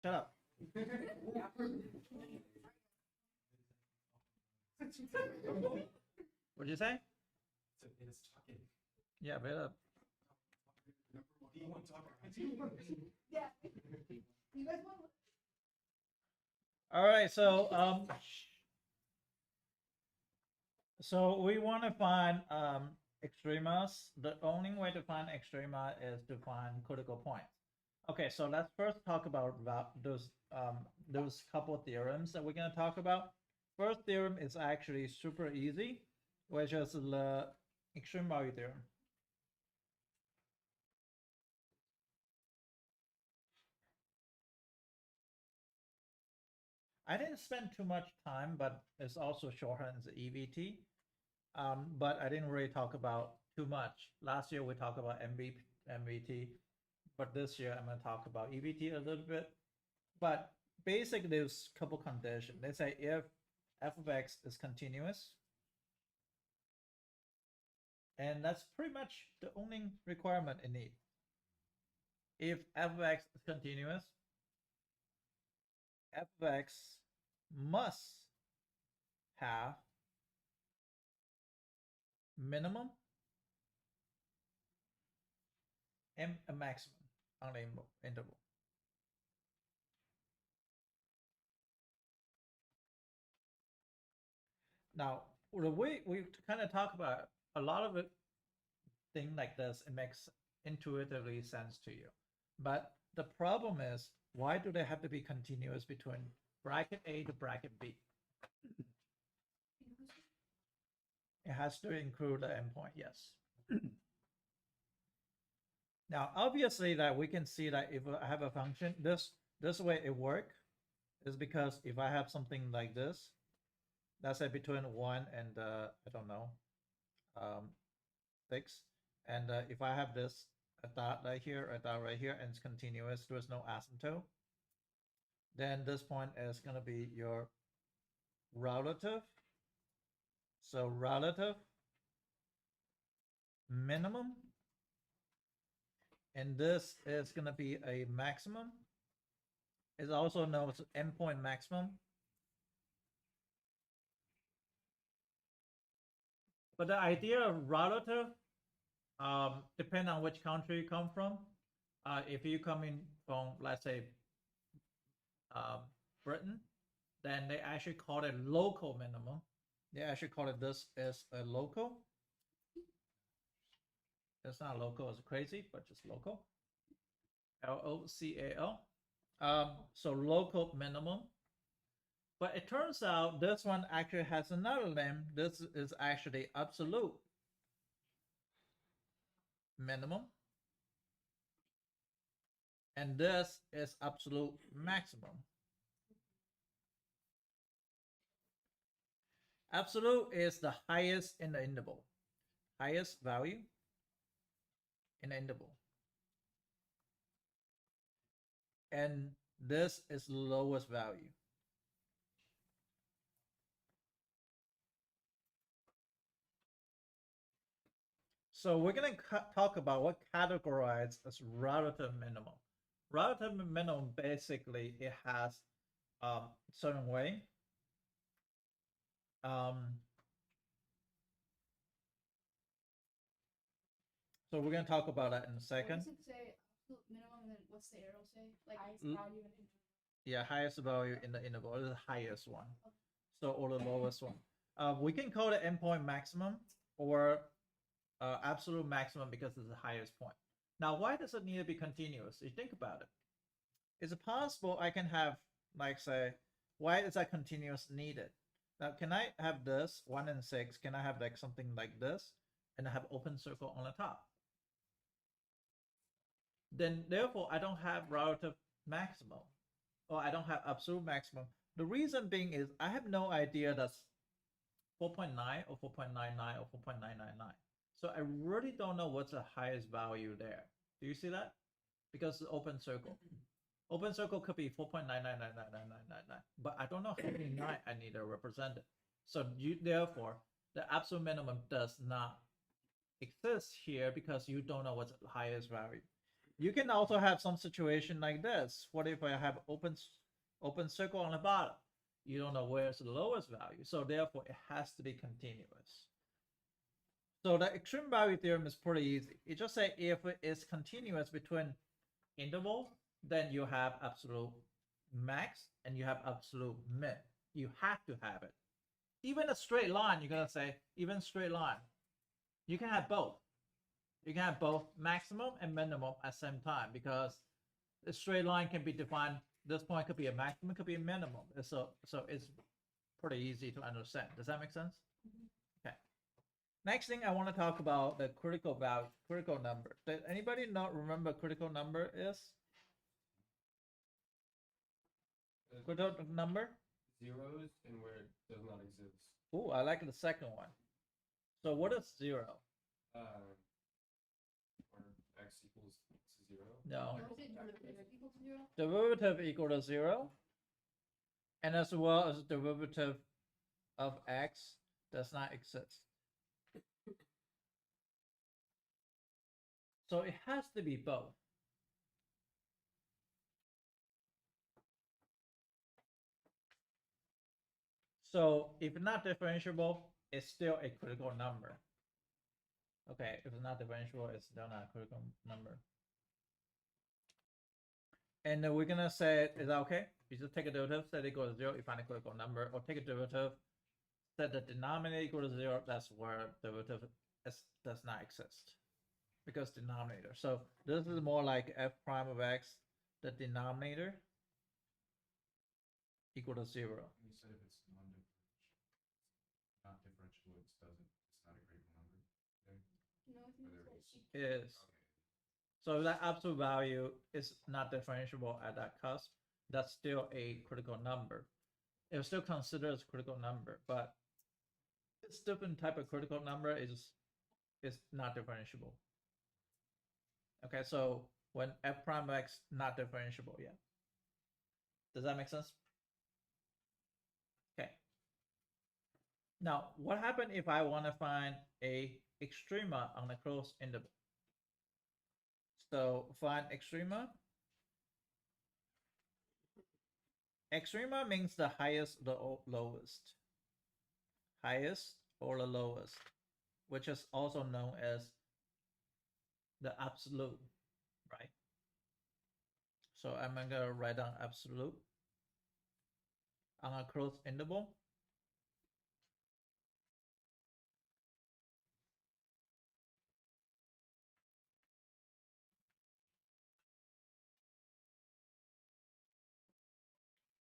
Shut up. What'd you say? Yeah, better. Yeah. You guys want? All right, so we want to find extremas. The only way to find extrema is to find critical points. Okay, so let's first talk about those couple of theorems that we're going to talk about. First theorem is actually super easy, which is the extreme value theorem. I didn't spend too much time, but it's also shorthand as EVT. But I didn't really talk about too much. Last year we talked about MVT, but this year I'm going to talk about EVT a little bit. But basically, there's a couple conditions. They say if f of x is continuous, and that's pretty much the only requirement it needs. If f of x is continuous, f of x must have minimum and a maximum on the interval. Now, the way we kind of talk about a lot of it, thing like this, it makes intuitively sense to you. But the problem is, why do they have to be continuous between bracket A to bracket B? It has to include the endpoint, yes. Now, obviously, that we can see that if I have a function, this way it works is because if I have something like this, let's say between 1 and I don't know, 6, and if I have this a dot right here, a dot right here, and it's continuous, there's no asymptote, then this point is going to be your relative. So relative minimum, and this is going to be a maximum. It's also known as endpoint maximum. But the idea of relative depends on which country you come from. If you come in from, let's say, Britain, then they actually call it local minimum. They actually call it this as a local. It's not local, it's crazy, but just local. LOCAL. So local minimum. But it turns out this one actually has another name. This is actually absolute minimum. And this is absolute maximum. Absolute is the highest in the interval. Highest value in the interval. And this is lowest value. So we're going to talk about what categorized as relative minimum. Relative minimum, basically, it has certain way. So we're going to talk about that in a second. What does it say? Absolute minimum, and then what's the arrow say? Like highest value in interval. Yeah, highest value in the interval, or the highest one. Okay. So, or the lowest one. We can call it endpoint maximum or absolute maximum because it's the highest point. Now, why does it need to be continuous? You think about it. Is it possible I can have, like, say, why is that continuous needed? Now, can I have this 1 and 6? Can I have like something like this and I have open circle on the top? Then therefore I don't have relative maximum, or I don't have absolute maximum. The reason being is I have no idea that's 4.9 or 4.99 or 4.999. So I really don't know what's the highest value there. Do you see that? Because it's open circle. Open circle could be 4.9999999, but I don't know how many 9 I need to represent it. So therefore, the absolute minimum does not exist here because you don't know what's the highest value. You can also have some situation like this. What if I have open circle on the bottom? You don't know where's the lowest value, so therefore it has to be continuous. So the extreme value theorem is pretty easy. It just say if it is continuous between interval, then you have absolute max and you have absolute min. You have to have it. Even a straight line, you're gonna say even straight line. You can have both. You can have both maximum and minimum at the same time because the straight line can be defined. This point could be a maximum, could be a minimum. So it's pretty easy to understand. Does that make sense? Okay. Next thing I want to talk about the critical value, critical number. Does anybody not remember critical number is? Critical number? Zeros and where it does not exist. Oh, I like the second one. So what is zero? Or x equals to 0. No. Or is it derivative equal to 0? Derivative equal to 0. And as well as derivative of x does not exist. So it has to be both. So if it's not differentiable, it's still a critical number. Okay, if it's not differentiable, it's still not a critical number. And we're gonna say, is that okay? You just take a derivative, set it equal to 0, you find a critical number, or take a derivative, set the denominator equal to 0, that's where derivative does not exist. Because denominator. So this is more like f prime of x, the denominator equal to 0. You said if it's not differentiable, it's not a critical number. No, I think Whether it's it's- like Is. So if that absolute value is not differentiable at that cusp, that's still a critical number. It's still considered as a critical number, but it's different type of critical number is not differentiable. Okay, so when f prime x not differentiable, yeah. Does that make sense? Okay. Now, what happens if I want to find a extrema on a closed interval? So find extrema. Extrema means the highest, the lowest. Highest or the lowest, which is also known as the absolute, right? So I'm gonna write down absolute on a closed interval.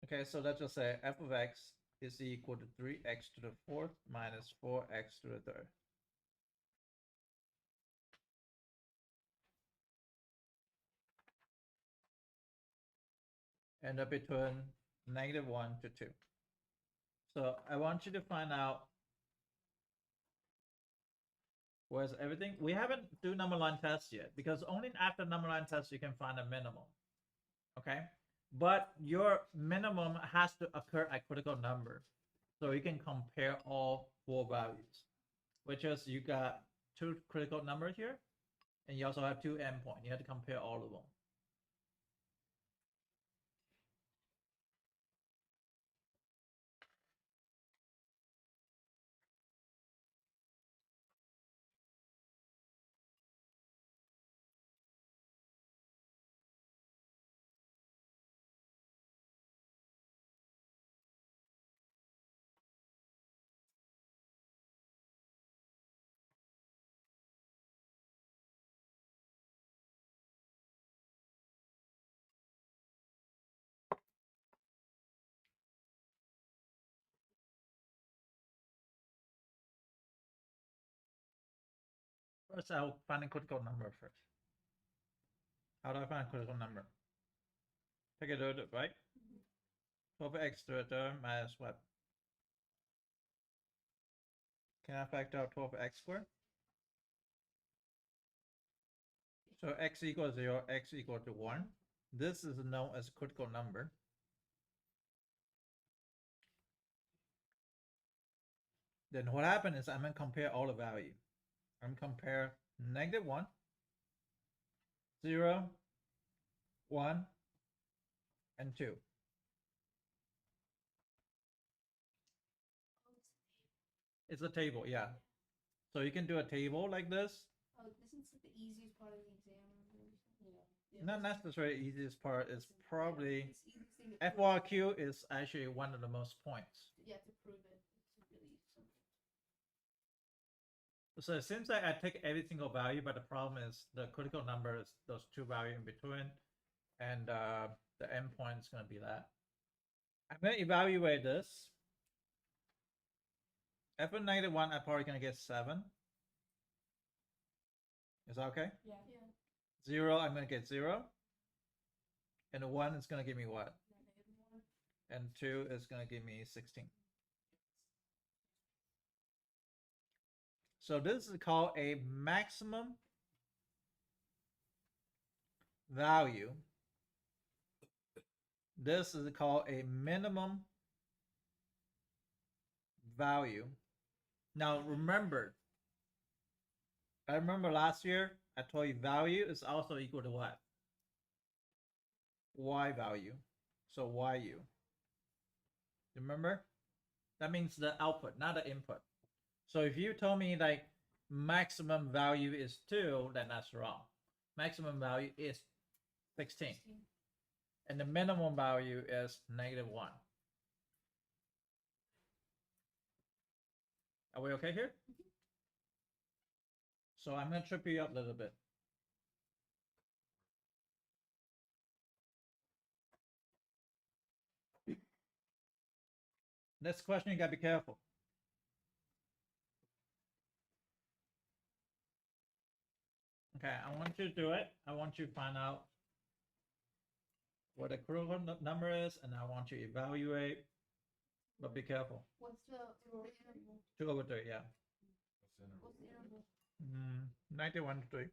Okay, so let's just say f of x is equal to 3x to the 4th minus 4x to the 3rd. And between -1 to 2. So I want you to find out where's everything. We haven't do number line test yet because only after number line test you can find a minimum. Okay, but your minimum has to occur at critical number, so you can compare all 4 values, which is you got 2 critical numbers here, and you also have 2 endpoints. You have to compare all of them. First, I'll find a critical number first. How do I find a critical number? Take a derivative, right? 12x to the 3rd minus what? Can I factor out 12x squared? So x equals 0, x equal to 1. This is known as critical number. Then what happened is I'm going to compare all the value. I'm going to compare -1. 0, 1, and 2. It's a table, yeah. So you can do a table like this. Oh, this is like the easiest part of the exam. Yeah. Not necessarily easiest part. It's probably It's the easiest thing to prove. FYQ is actually one of the most points. Yeah, to prove it. It's really simple. So it seems like I take every single value, but the problem is the critical number is those two values in between, and the endpoint is going to be that. I'm going to evaluate this. F of -1, I'm probably going to get 7. Is that okay? Yeah. 0, I'm going to get 0. And 1 is going to give me what? And 2 is going to give me 16. So this is called a maximum value. This is called a minimum value. Now remember, I remember last year I told you value is also equal to what? Y value. So YU. Remember? That means the output, not the input. So if you told me like maximum value is 2, then that's wrong. Maximum value is 16. And the minimum value is -1. Are we okay here? So I'm going to trip you up a little bit. Next question, you got to be careful. Okay, I want you to do it. I want you to find out what the critical number is, and I want you to evaluate, but be careful. What's the interval? 2 over 3, yeah. What's the interval? 91 to 3.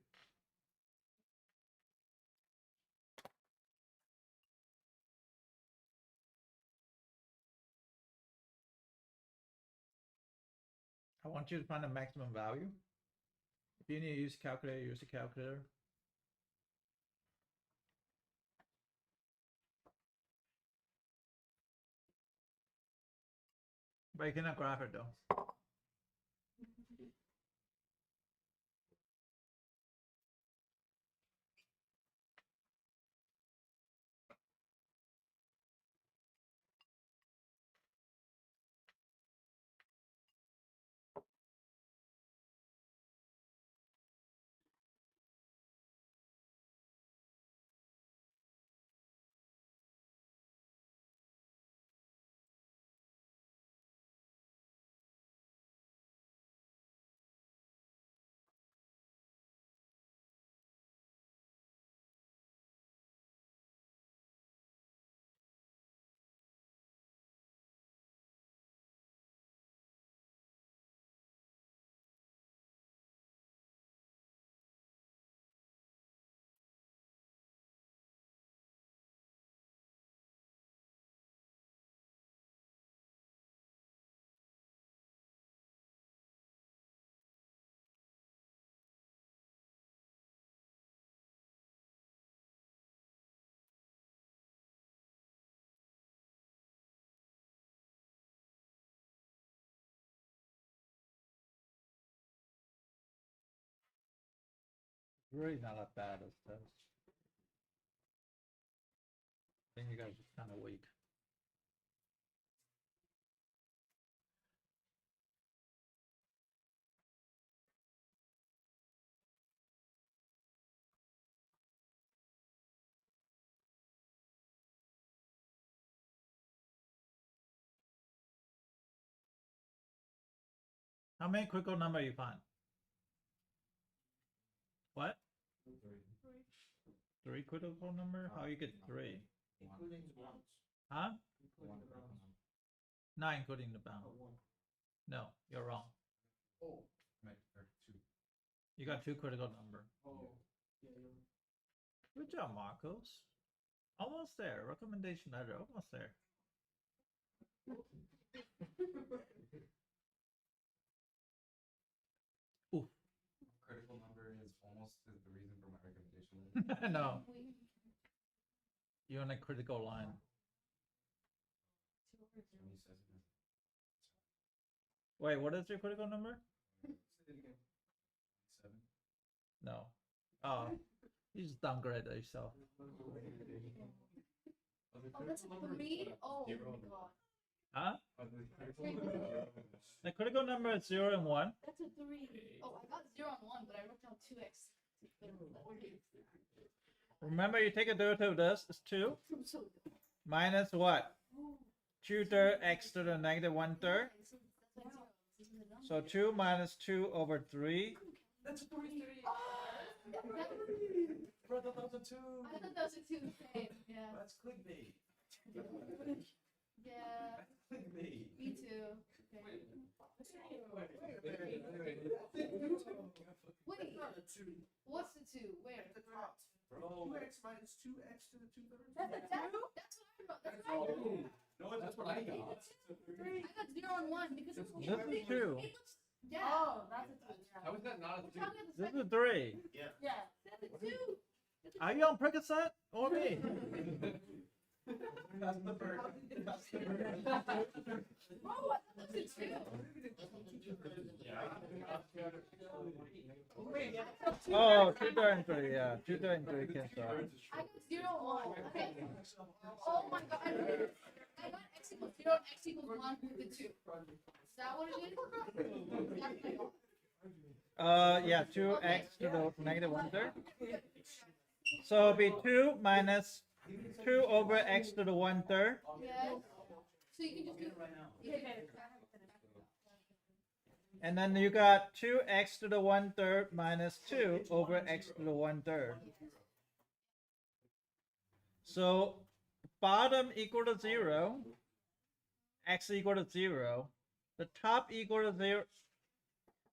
I want you to find the maximum value. If you need to use a calculator, use a calculator. But you cannot graph it though. Really not that bad as test. I think you guys are kind of weak. How many critical number you find? What? 3 critical number? How you get 3? Including the bounds. Huh? One critical number. Not including the bound. No, you're wrong. Oh. Right, or 2. You got 2 critical number. Oh. Good job, Marcos. Almost there. Recommendation letter. Almost there. Ooh. Critical number is almost the reason for my recommendation letter. No, We- you're on a critical line. Wait, what is your critical number? No. Oh, you just downgrade yourself. Oh, that's a 3? Oh my god. Huh? The critical number is 0 and 1. That's a 3. Oh, I got 0 on 1, but I wrote down 2x. Remember, you take a derivative of this, it's 2. So, Minus what? 2 third x to the negative 1 third. So 2 minus 2 over 3. That's a 3. I thought that was a 2. Same. Yeah. That's clickbait. Yeah. Clickbait. Me too. Okay. Wait. What's the 2? Where? At the top. Bro. 2x minus 2x to the 2 thirds. That's what I wrote. That's what I wrote. No, that's what I got. I got 0 on 1 because it's This is 2. It looks. Yeah. Oh, that's a 2. Yeah. How is that not a We're 2? talking about the This second. is 3. Yeah. That's a 2. Are you on Percocet or me? That's the bird. That's the bird. Bro, I thought that was a 2. Oh, 2 third and 3. Yeah, 2 third and 3 cancel out. I got 0 on 1. Oh my god. I got x equals 0 and x equals 1 with the 2. Is that what it is? That's what I got. Yeah, 2x to the negative 1 third. So it'll be 2 minus 2 over x to the 1 third. Yes. So you can just do it. And then you got 2x to the 1 third minus 2 over x to the 1 third. So bottom equal to 0, x equal to 0, the top equal to 0.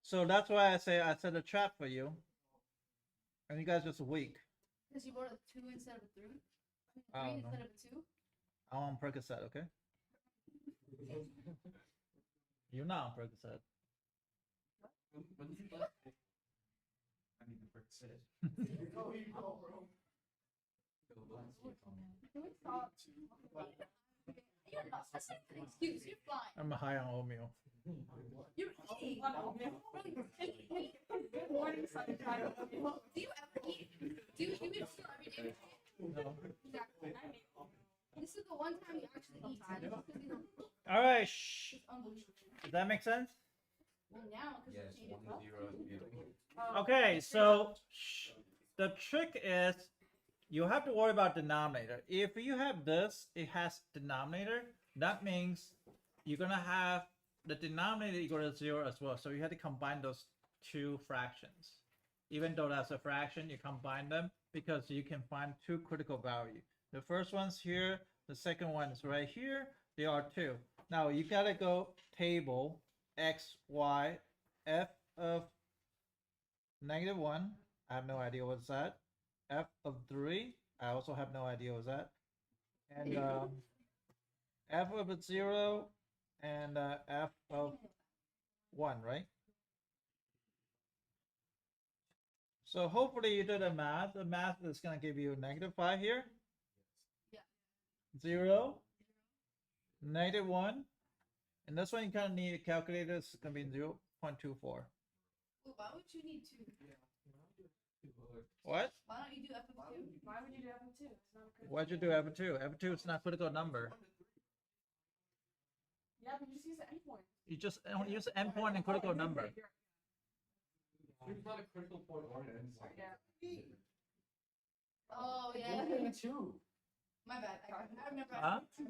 So that's why I set a trap for you. And you guys just weak. Because you wrote a 2 instead of a 3? I 3 don't know. instead of a 2? I'm on Percocet, okay? You're not on Percocet. I need the Percocet. Can we stop? You're not. That's not an excuse. You're fine. I'm high on oatmeal. You're eating. Good morning, sunshine. Do you ever eat? Do you eat food every day? No. Exactly. This is the one time you actually eat. And it's because you know, All right, shh. it's unbelievable. Does that make sense? Well, now, because Yes, you 1 changed 0 is beautiful. Okay, so the trick is you have to worry about denominator. If you have this, it has denominator. That means you're gonna have the denominator equal to 0 as well. So you have to combine those two fractions. Even though that's a fraction, you combine them because you can find two critical values. The first one's here. The second one is right here. They are 2. Now you gotta go table x, y, f of negative 1. I have no idea what's that. F of 3. I also have no idea what's that. And f of 0 and f of 1, right? So hopefully you did the math. The math is going to give you negative 5 here. Yeah. 0. Negative 1. And this one you kind of need a calculator. It's going to be 0.24. Well, why would you need 2? What? Why don't you do f of 2? Why would you do F2? It's not a critical. Why'd you do F2? F2 is not a critical number. Yeah, but you just use the endpoint. You just use endpoint and critical number. It's not a critical point or an endpoint. Yeah. Oh, yeah. 2. My bad. I remember. Huh? Who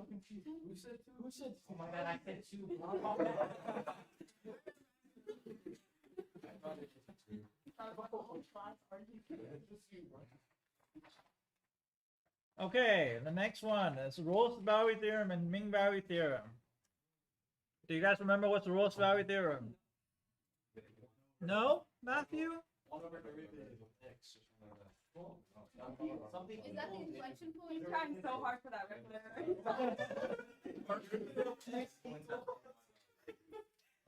said 2? Who said 2? Oh my bad, I said 2. Okay, the next one is Rolle's value theorem and mean value theorem. Do you guys remember what's Rolle's value theorem? No, Matthew? Is that the inflection point? He's trying so hard for that right there.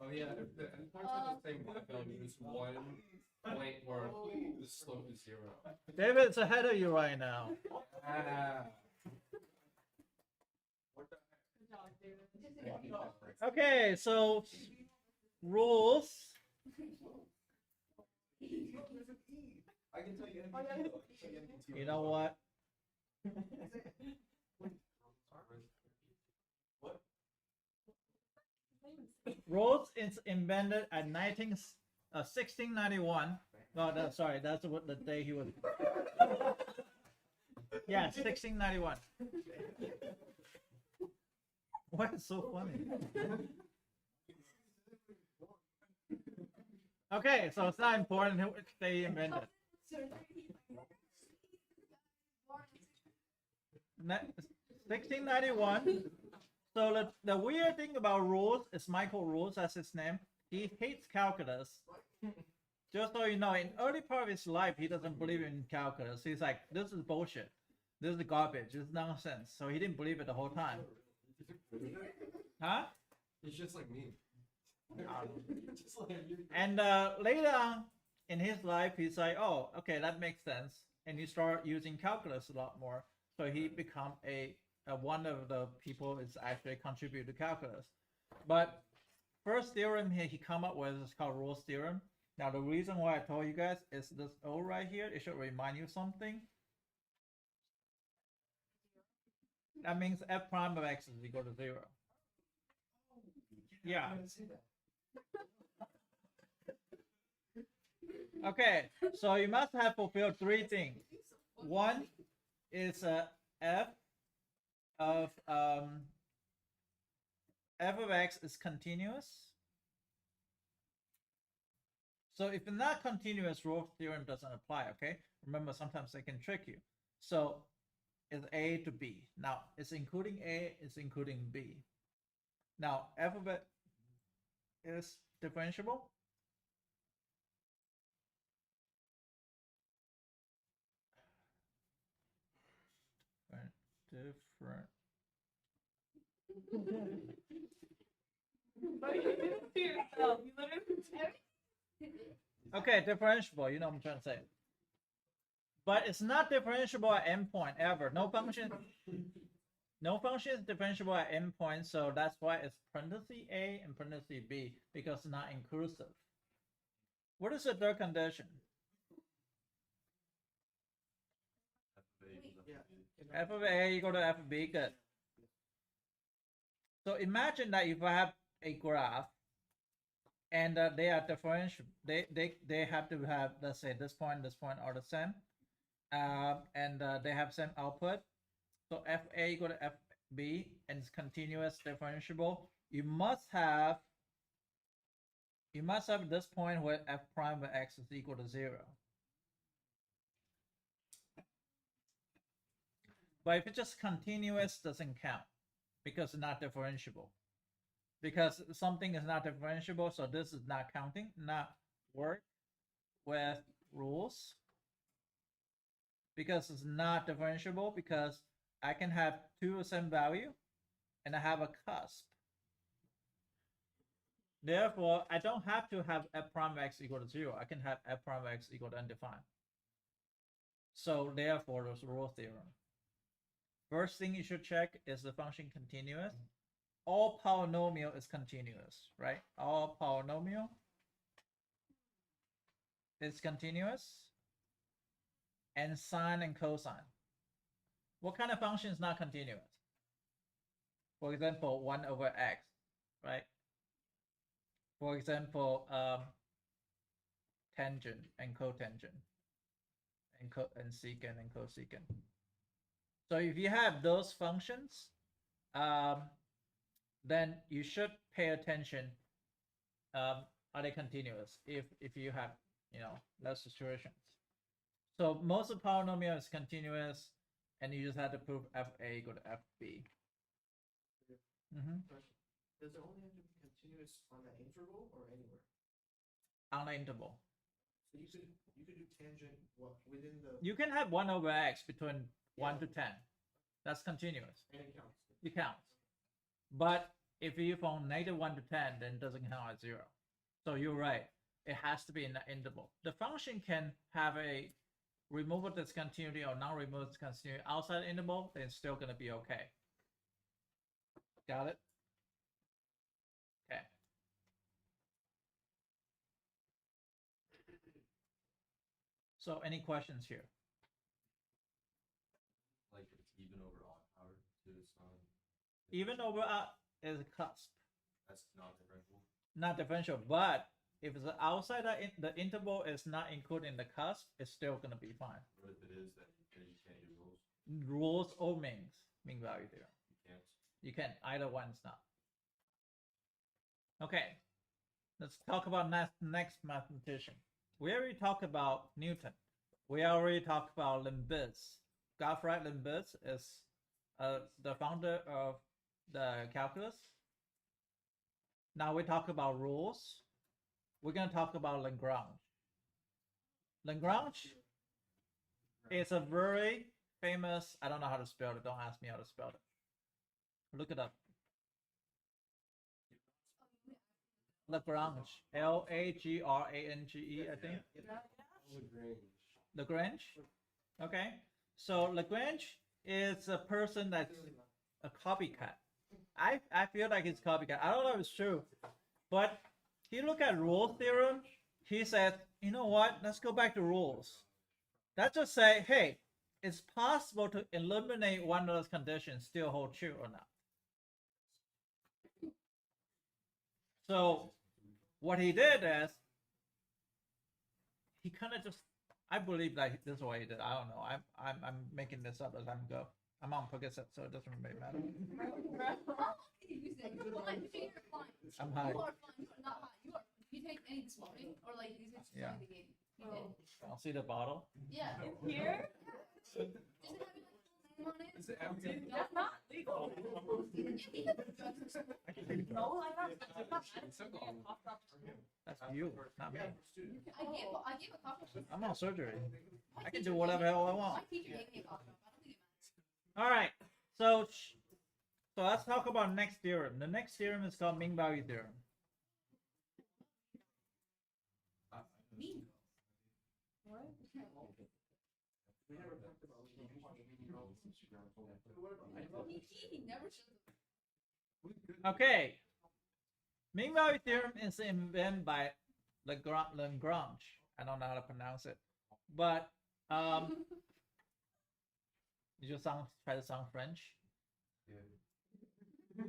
Oh yeah, if the endpoints are the same value, just one point where the slope is 0. David's ahead of you right now. Good job, David. Okay, so rules. I can tell you anything. You know what? Rules is invented at 1691. No, sorry, that's what the day he was. Yeah, 1691. What is so funny? Okay, so it's not important which they invented. 1691. So the weird thing about rules is Michael Rules, that's his name. He hates calculus. Just so you know, in early part of his life, he doesn't believe in calculus. He's like, this is bullshit. This is garbage. This is nonsense. So he didn't believe it the whole time. Huh? He's just like me. Just like you. And later on in his life, he's like, oh, okay, that makes sense. And he started using calculus a lot more. So he become a one of the people is actually contribute to calculus. But first theorem he come up with is called Rolle's theorem. Now the reason why I told you guys is this O right here. It should remind you something. That means f prime of x is equal to 0. Yeah. Okay, so you must have fulfilled 3 things. One is f of x is continuous. So if it's not continuous, Rolle's theorem doesn't apply. Okay, remember sometimes they can trick you. So it's a to b. Now it's including a, it's including b. Now f of it is differentiable. Different. Okay, differentiable. You know what I'm trying to say. But it's not differentiable at endpoint ever. No function is differentiable at endpoint, so that's why it's parenthesis a and parenthesis b, because it's not inclusive. What is the third condition? F of a equal to f of b. Good. So imagine that if I have a graph and they are differential, they have to have, let's say this point are the same, and they have same output. So f a equal to f b and it's continuous differentiable. You must have this point where f prime of x is equal to 0. But if it's just continuous, doesn't count because it's not differentiable. Because something is not differentiable, so this is not counting, not work with rules. Because it's not differentiable, because I can have 2 of the same value and I have a cusp. Therefore, I don't have to have f prime of x equal to 0. I can have f prime of x equal to undefined. So therefore, there's Rolle's theorem. First thing you should check is the function continuous. All polynomial is continuous, right? All polynomial is continuous. And sine and cosine. What kind of function is not continuous? For example, 1 over x, right? For example, tangent and cotangent, and secant and cosecant. So if you have those functions, then you should pay attention. Are they continuous? If you have, less situations. So most of polynomial is continuous, and you just have to prove f a equal to f b. Does it only have to be continuous on that interval or anywhere? On the interval. So you could do tangent within the. You can have 1 over x between 1 to 10. That's continuous. And it counts. It counts. But if you from -1 to 10, then it doesn't count at 0. So you're right. it has to be in the interval. The function can have a removal discontinuity or non-removal discontinuity outside the interval, then it's still going to be okay. Got it? Okay. So any questions here? Like if it's even over odd power, so it's not. Even over is a cusp, That's not differential. not differential, but if it's outside the interval is not included in the cusp, it's still going to be fine. What if it is that then you can't use rules? Rules or mean value theorem. You can't. You can, either one's not. Okay, let's talk about next mathematician. We already talked about Newton. We already talked about Lembitz. Gottfried Lembitz is the founder of the calculus. Now we talk about rules. We're going to talk about Lagrange. Lagrange is a very famous, I don't know how to spell it. Don't ask me how to spell it. Look it up. Lagrange. Lagrange, I think. Lagrange. Okay. So Lagrange is a person that's a copycat. I feel like it's copycat. I don't know if it's true, but he look at rule theorem. He said, you know what? Let's go back to rules. Let's just say, hey, it's possible to eliminate one of those conditions, still hold true or not. So what he did is he kind of just, I believe that this is what he did. I don't know. I'm making this up as I'm go. I'm on Percocet, so it doesn't really matter. I'm high. You are fine. You are not high. You are. Did you take any this morning, or like these are Yeah. the game? You did. I'll see the bottle. Yeah. Here? Does it have like a little name on it? Is it empty? That's not legal. No, I'm not. That's you, not me. I gave a coffee shop. I'm on surgery. I can do whatever the hell I My want. teacher gave me a coffee shop. I don't think it matters. All right. So let's talk about next theorem. The next theorem is called mean value theorem. Me. He never should. Okay. Mean value theorem is invented by Lagrange. I don't know how to pronounce it, but you just try to sound French. For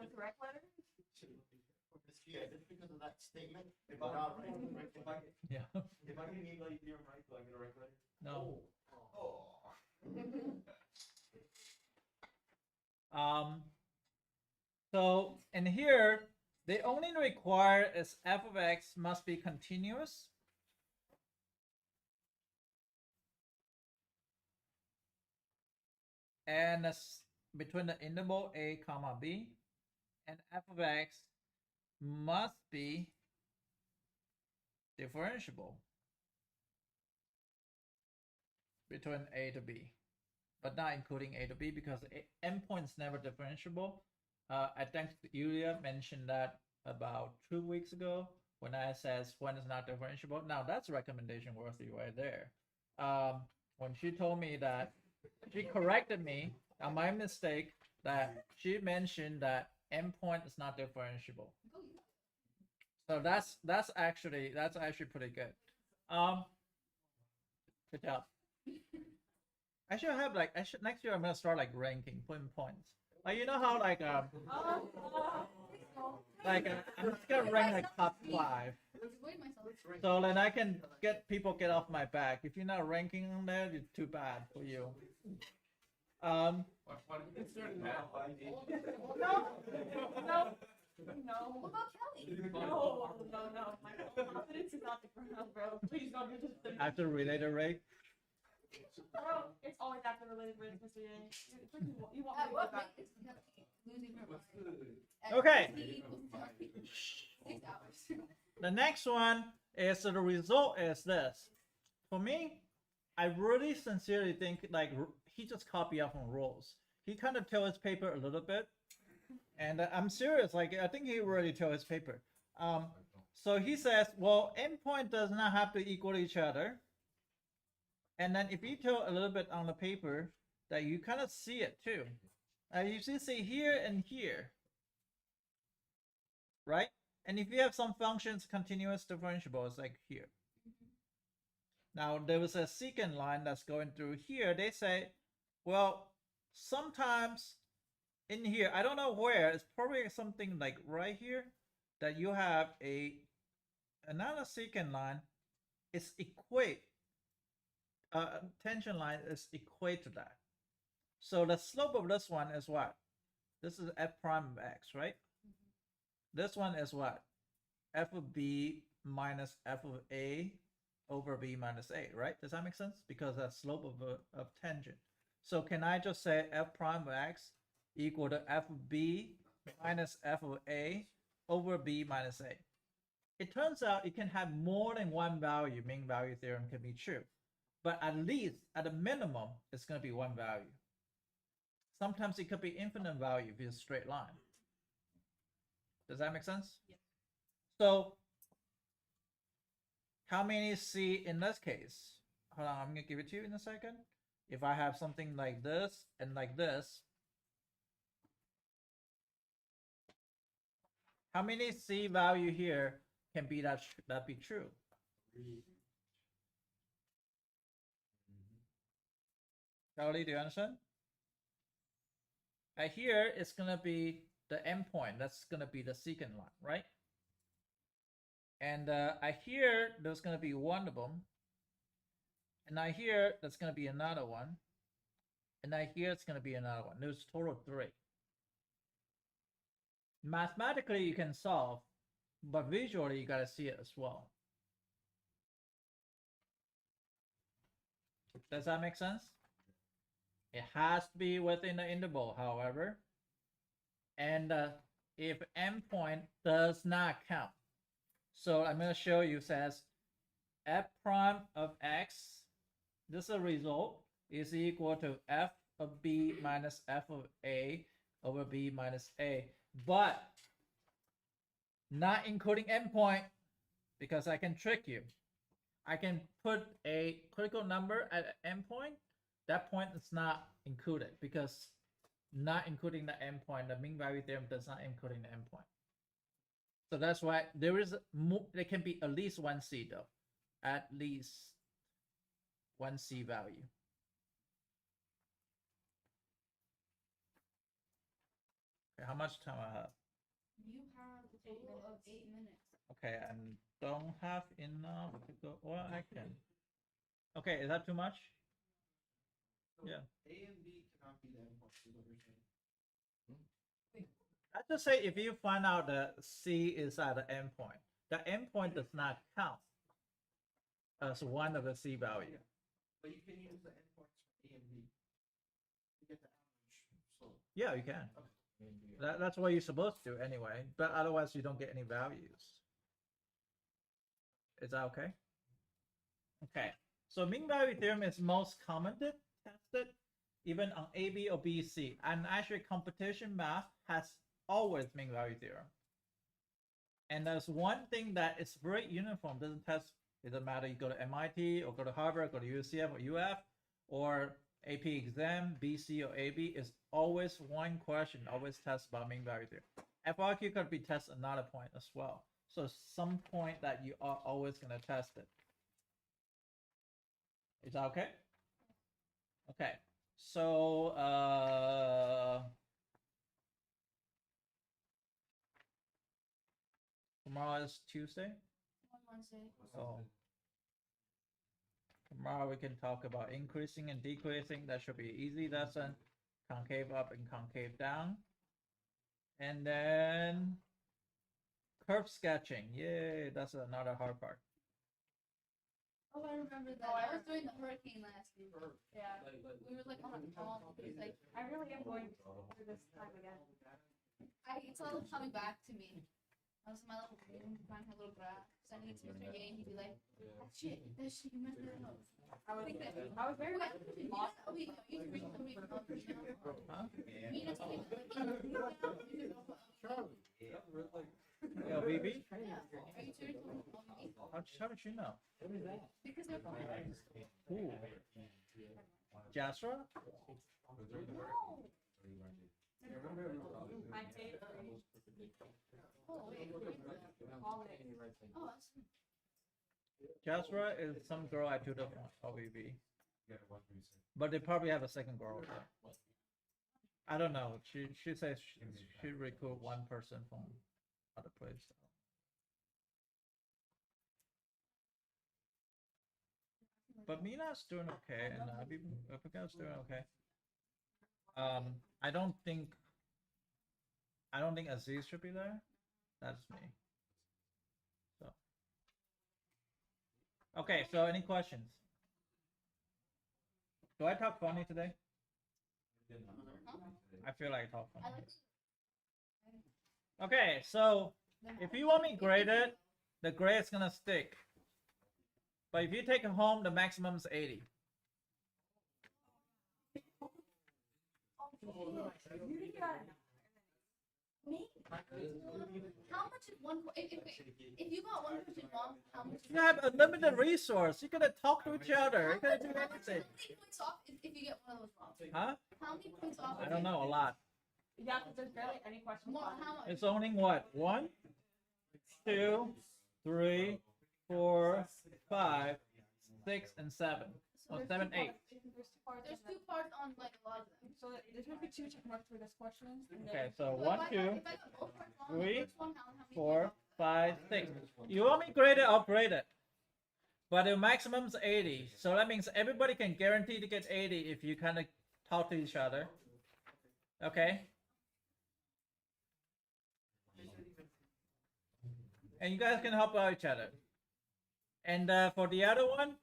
the correct letter? Yeah, just because of that statement, if I'm not right, Yeah. if I can mean like theorem right, do I get a right letter? No. Oh. So in here, they only require is f of x must be continuous. And between the interval a comma b, and f of x must be differentiable between a to b, but not including a to b because endpoint is never differentiable. I think Yulia mentioned that about 2 weeks ago when I says when it's not differentiable. Now that's recommendation worthy right there. When she told me that, she corrected me on my mistake that she mentioned that endpoint is not differentiable. So that's actually pretty good. Good job. I should have next year I'm gonna start like ranking, putting points. Like you know how I'm just gonna rank like top 5. So then I can get off my back. If you're not ranking on there, it's too bad for you. Why do you consider math? No. What about Kelly? No. My confidence is not the ground, bro. Please don't do this to me. After related rate. Bro, it's always after related with Mr. Yang. You want At me to what go back? rate is Kelly losing her What's mind? the Okay. 6 hours. The next one is the result is this. For me, I really sincerely think like he just copied up on rules. He kind of tell his paper a little bit, and I'm serious. Like I think he really tell his paper. So he says, well, endpoint does not have to equal each other. And then if you tell a little bit on the paper that you kind of see it too. You see here and here, right? And if you have some functions continuous differentiable, it's like here. Now there was a secant line that's going through here. They say, well, sometimes in here, I don't know where, it's probably something like right here, that you have another secant line is equate, tension line is equate to that. So the slope of this one is what? This is f prime of x, right? This one is what? F of b minus f of a over b minus a, right? Does that make sense? Because that's slope of tangent. So can I just say f prime of x equal to f of b minus f of a over b minus a? It turns out it can have more than one value. Mean value theorem can be true. But at least, at a minimum, it's going to be one value. Sometimes it could be infinite value if it's a straight line. Does that make sense? Yeah. So, how many C in this case? Hold on, I'm going to give it to you in a second. If I have something like this and like this, how many C value here can be that be true? Charlie, do you understand? Here it's gonna be the endpoint. That's gonna be the secant line, right? And I hear there's gonna be one of them, and I hear there's gonna be another one, and I hear it's gonna be another one. There's total 3. Mathematically, you can solve, but visually, you gotta see it as well. Does that make sense? It has to be within the interval, however. And if endpoint does not count. So I'm going to show you, says f prime of x, this is a result, is equal to f of b minus f of a over b minus a. But not including endpoint, because I can trick you. I can put a critical number at an endpoint. That point is not included because not including the endpoint, the mean value theorem does not include the endpoint. So that's why there can be at least one C though, at least one C value. Okay, how much time I have? You have a total of 8 minutes. Okay, I don't have enough to go. Well, I can. Okay, is that too much? Yeah. A and B cannot be the endpoint, is what you're saying. I just say if you find out that C is at the endpoint, the endpoint does not count as one of the C value. But you can use the endpoints for A and B to get the average slope. Yeah, you can. Okay. That's what you're supposed to do anyway, but otherwise you don't get any values. Is that okay? Okay, so mean value theorem is most commonly tested even on AB or BC, and actually competition math has always mean value theorem. And there's one thing that is very uniform, doesn't test, it doesn't matter you go to MIT or go to Harvard, go to UCF or UF or AP exam, BC or AB, is always one question, always test about mean value theorem. FRQ could be tested another point as well. So some point that you are always going to test it. Is that okay? Okay. So tomorrow is Tuesday. Wednesday. So tomorrow we can talk about increasing and decreasing. That should be an easy lesson. Concave up and concave down. And then curve sketching. Yay, that's another hard part. Oh, I remember that. I was doing the hurricane last year. Yeah. We were like on a call. It was like, I really am going through this time again. it's all coming back to me. I was in my little room, trying her little graph, sending it to Mr. Yang. He'd be like, that shit, you messed it up. I was very much lost. You can read somebody from up, you know? Huh? You know, somebody like, Yeah, baby. yeah. Are you too? How did you know? Because they're fine. Who? Jasra? No. My favorite. Oh, wait. Oh, that's. Jasra is some girl I tutored from OVB. But they probably have a second girl there. I don't know. She says she recruit one person from other place. But Mina's doing okay, and Abigail's doing okay. I don't think Aziz should be there. That's me. So okay. So any questions? Do I talk funny today? I feel like I talk I funny. like. Okay, so if you want me graded, the grade's gonna stick. But if you take it home, the maximum is 80. You think you got it. Me? How much is one? If you got one question wrong, how much? You have unlimited resource. You're gonna talk to each other. You're gonna do How many anything. points off if you get one of those wrong? Huh? How many points off? I don't know. A lot. Yeah, because there's barely any questions. More, how much? It's only what? 1, 2, 3, 4, 5, 6, and 7. So Oh, there's 7, two 8. parts. There's two parts. There's and two parts on like a lot of them. So there's gonna be 2 check marks for this questions. And then Okay, so So 1, if I 2, got both parts wrong, the 3, first one, how many 4, points 5, 6. You want me graded? I'll grade it. But the maximum is 80. So that means everybody can guarantee to get 80 if you kind of talk to each other. Okay? And you guys can help out each other. And for the other one,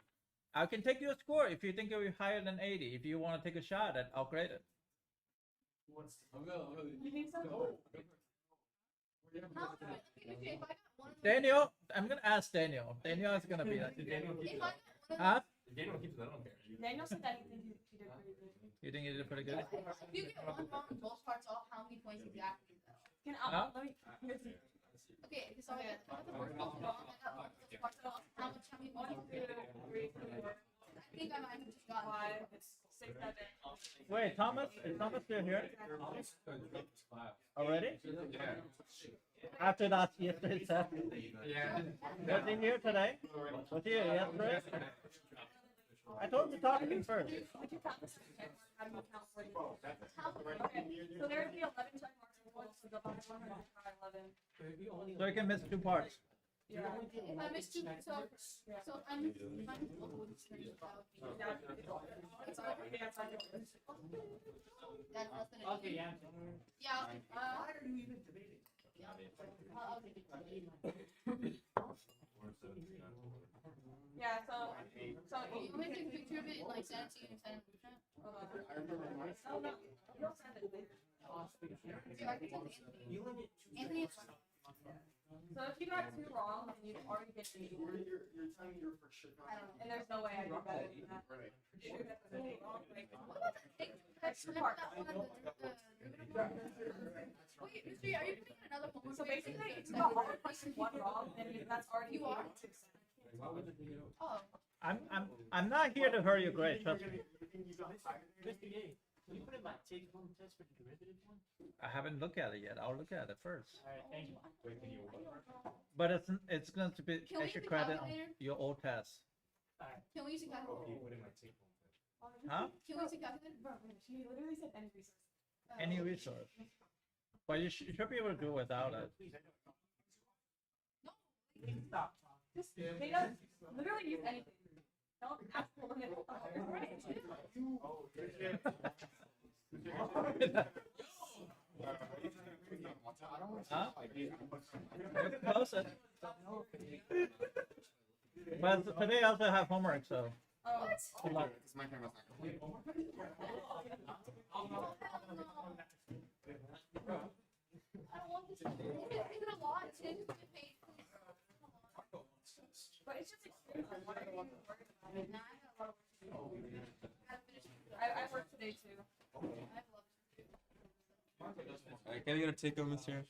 I can take your score if you think you'll be higher than 80. If you want to take a shot at it, I'll grade it. you think so? How much? Okay, if I got one of those, Daniel, I'm going to ask Daniel. Daniel is going to be like, if I got one of huh? Daniel keeps it, I don't care. Daniel said that he thinks he did pretty good. You think you did pretty good? if you get one wrong and both parts off, how many points exactly is that? Huh? Let me. Here's the. Okay, so I got the first one wrong and I got both parts off. How many points? 1, 2, 3, 4, I think I might have just gotten 5, 6, 7. Wait, Thomas? Is Thomas still here already? Yeah. After that yesterday's session? Yeah. Was he here today? Was he here yesterday? I told him to talk to me first. Would you count this as check mark? How do you count for these? Okay, so there would be 11 check marks in total, so divide 100 by 11. So you can miss 2 parts. Yeah. If I miss two, so if I miss both of those, that would be. It's over. That's less than a Okay, yeah. Yeah. Why are you even debating? Yeah. Yeah, so You want me to take a picture of it and like send it to you and send it to hold on. Oh, no, you'll send it later. Yeah, I can send it to Anthony. You only get two. Anthony, it's fine. So if you got 2 wrong, then you'd already get 80. You're telling me you're for sure. I don't know. And there's no way I do better than that. Right. Sure, that's a big wrong, like, What about that? Remember that one, wait, mystery, are you putting another homework? So grade? basically, if you got all the questions 1 wrong, then that's already You are? 82. Oh, I'm not here to hurt your grade, trust me. Mr. Yang, can you put in my take home test for the derivative one? I haven't looked at it yet. I'll look at it first. Alright, thank you. But it's going to be Can we extra use the credit on calculator? your old test. can we use a calculator? Huh? Can we use a calculator? Bro, she literally said any resource. Any resource. But you should be able to do without it. Stop. Just, they don't literally use anything. Don't ask for limit. Huh? You're closer. But today I also have homework, so Oh, good luck. Oh, hell no. I don't want this. Is it a lot? Is it paid? but it's just extreme. Why are you even worried about it? Nah, I got a lot of work to do. I gotta finish it. I work today too. I have a lot to do. Can I get a take home, Mr.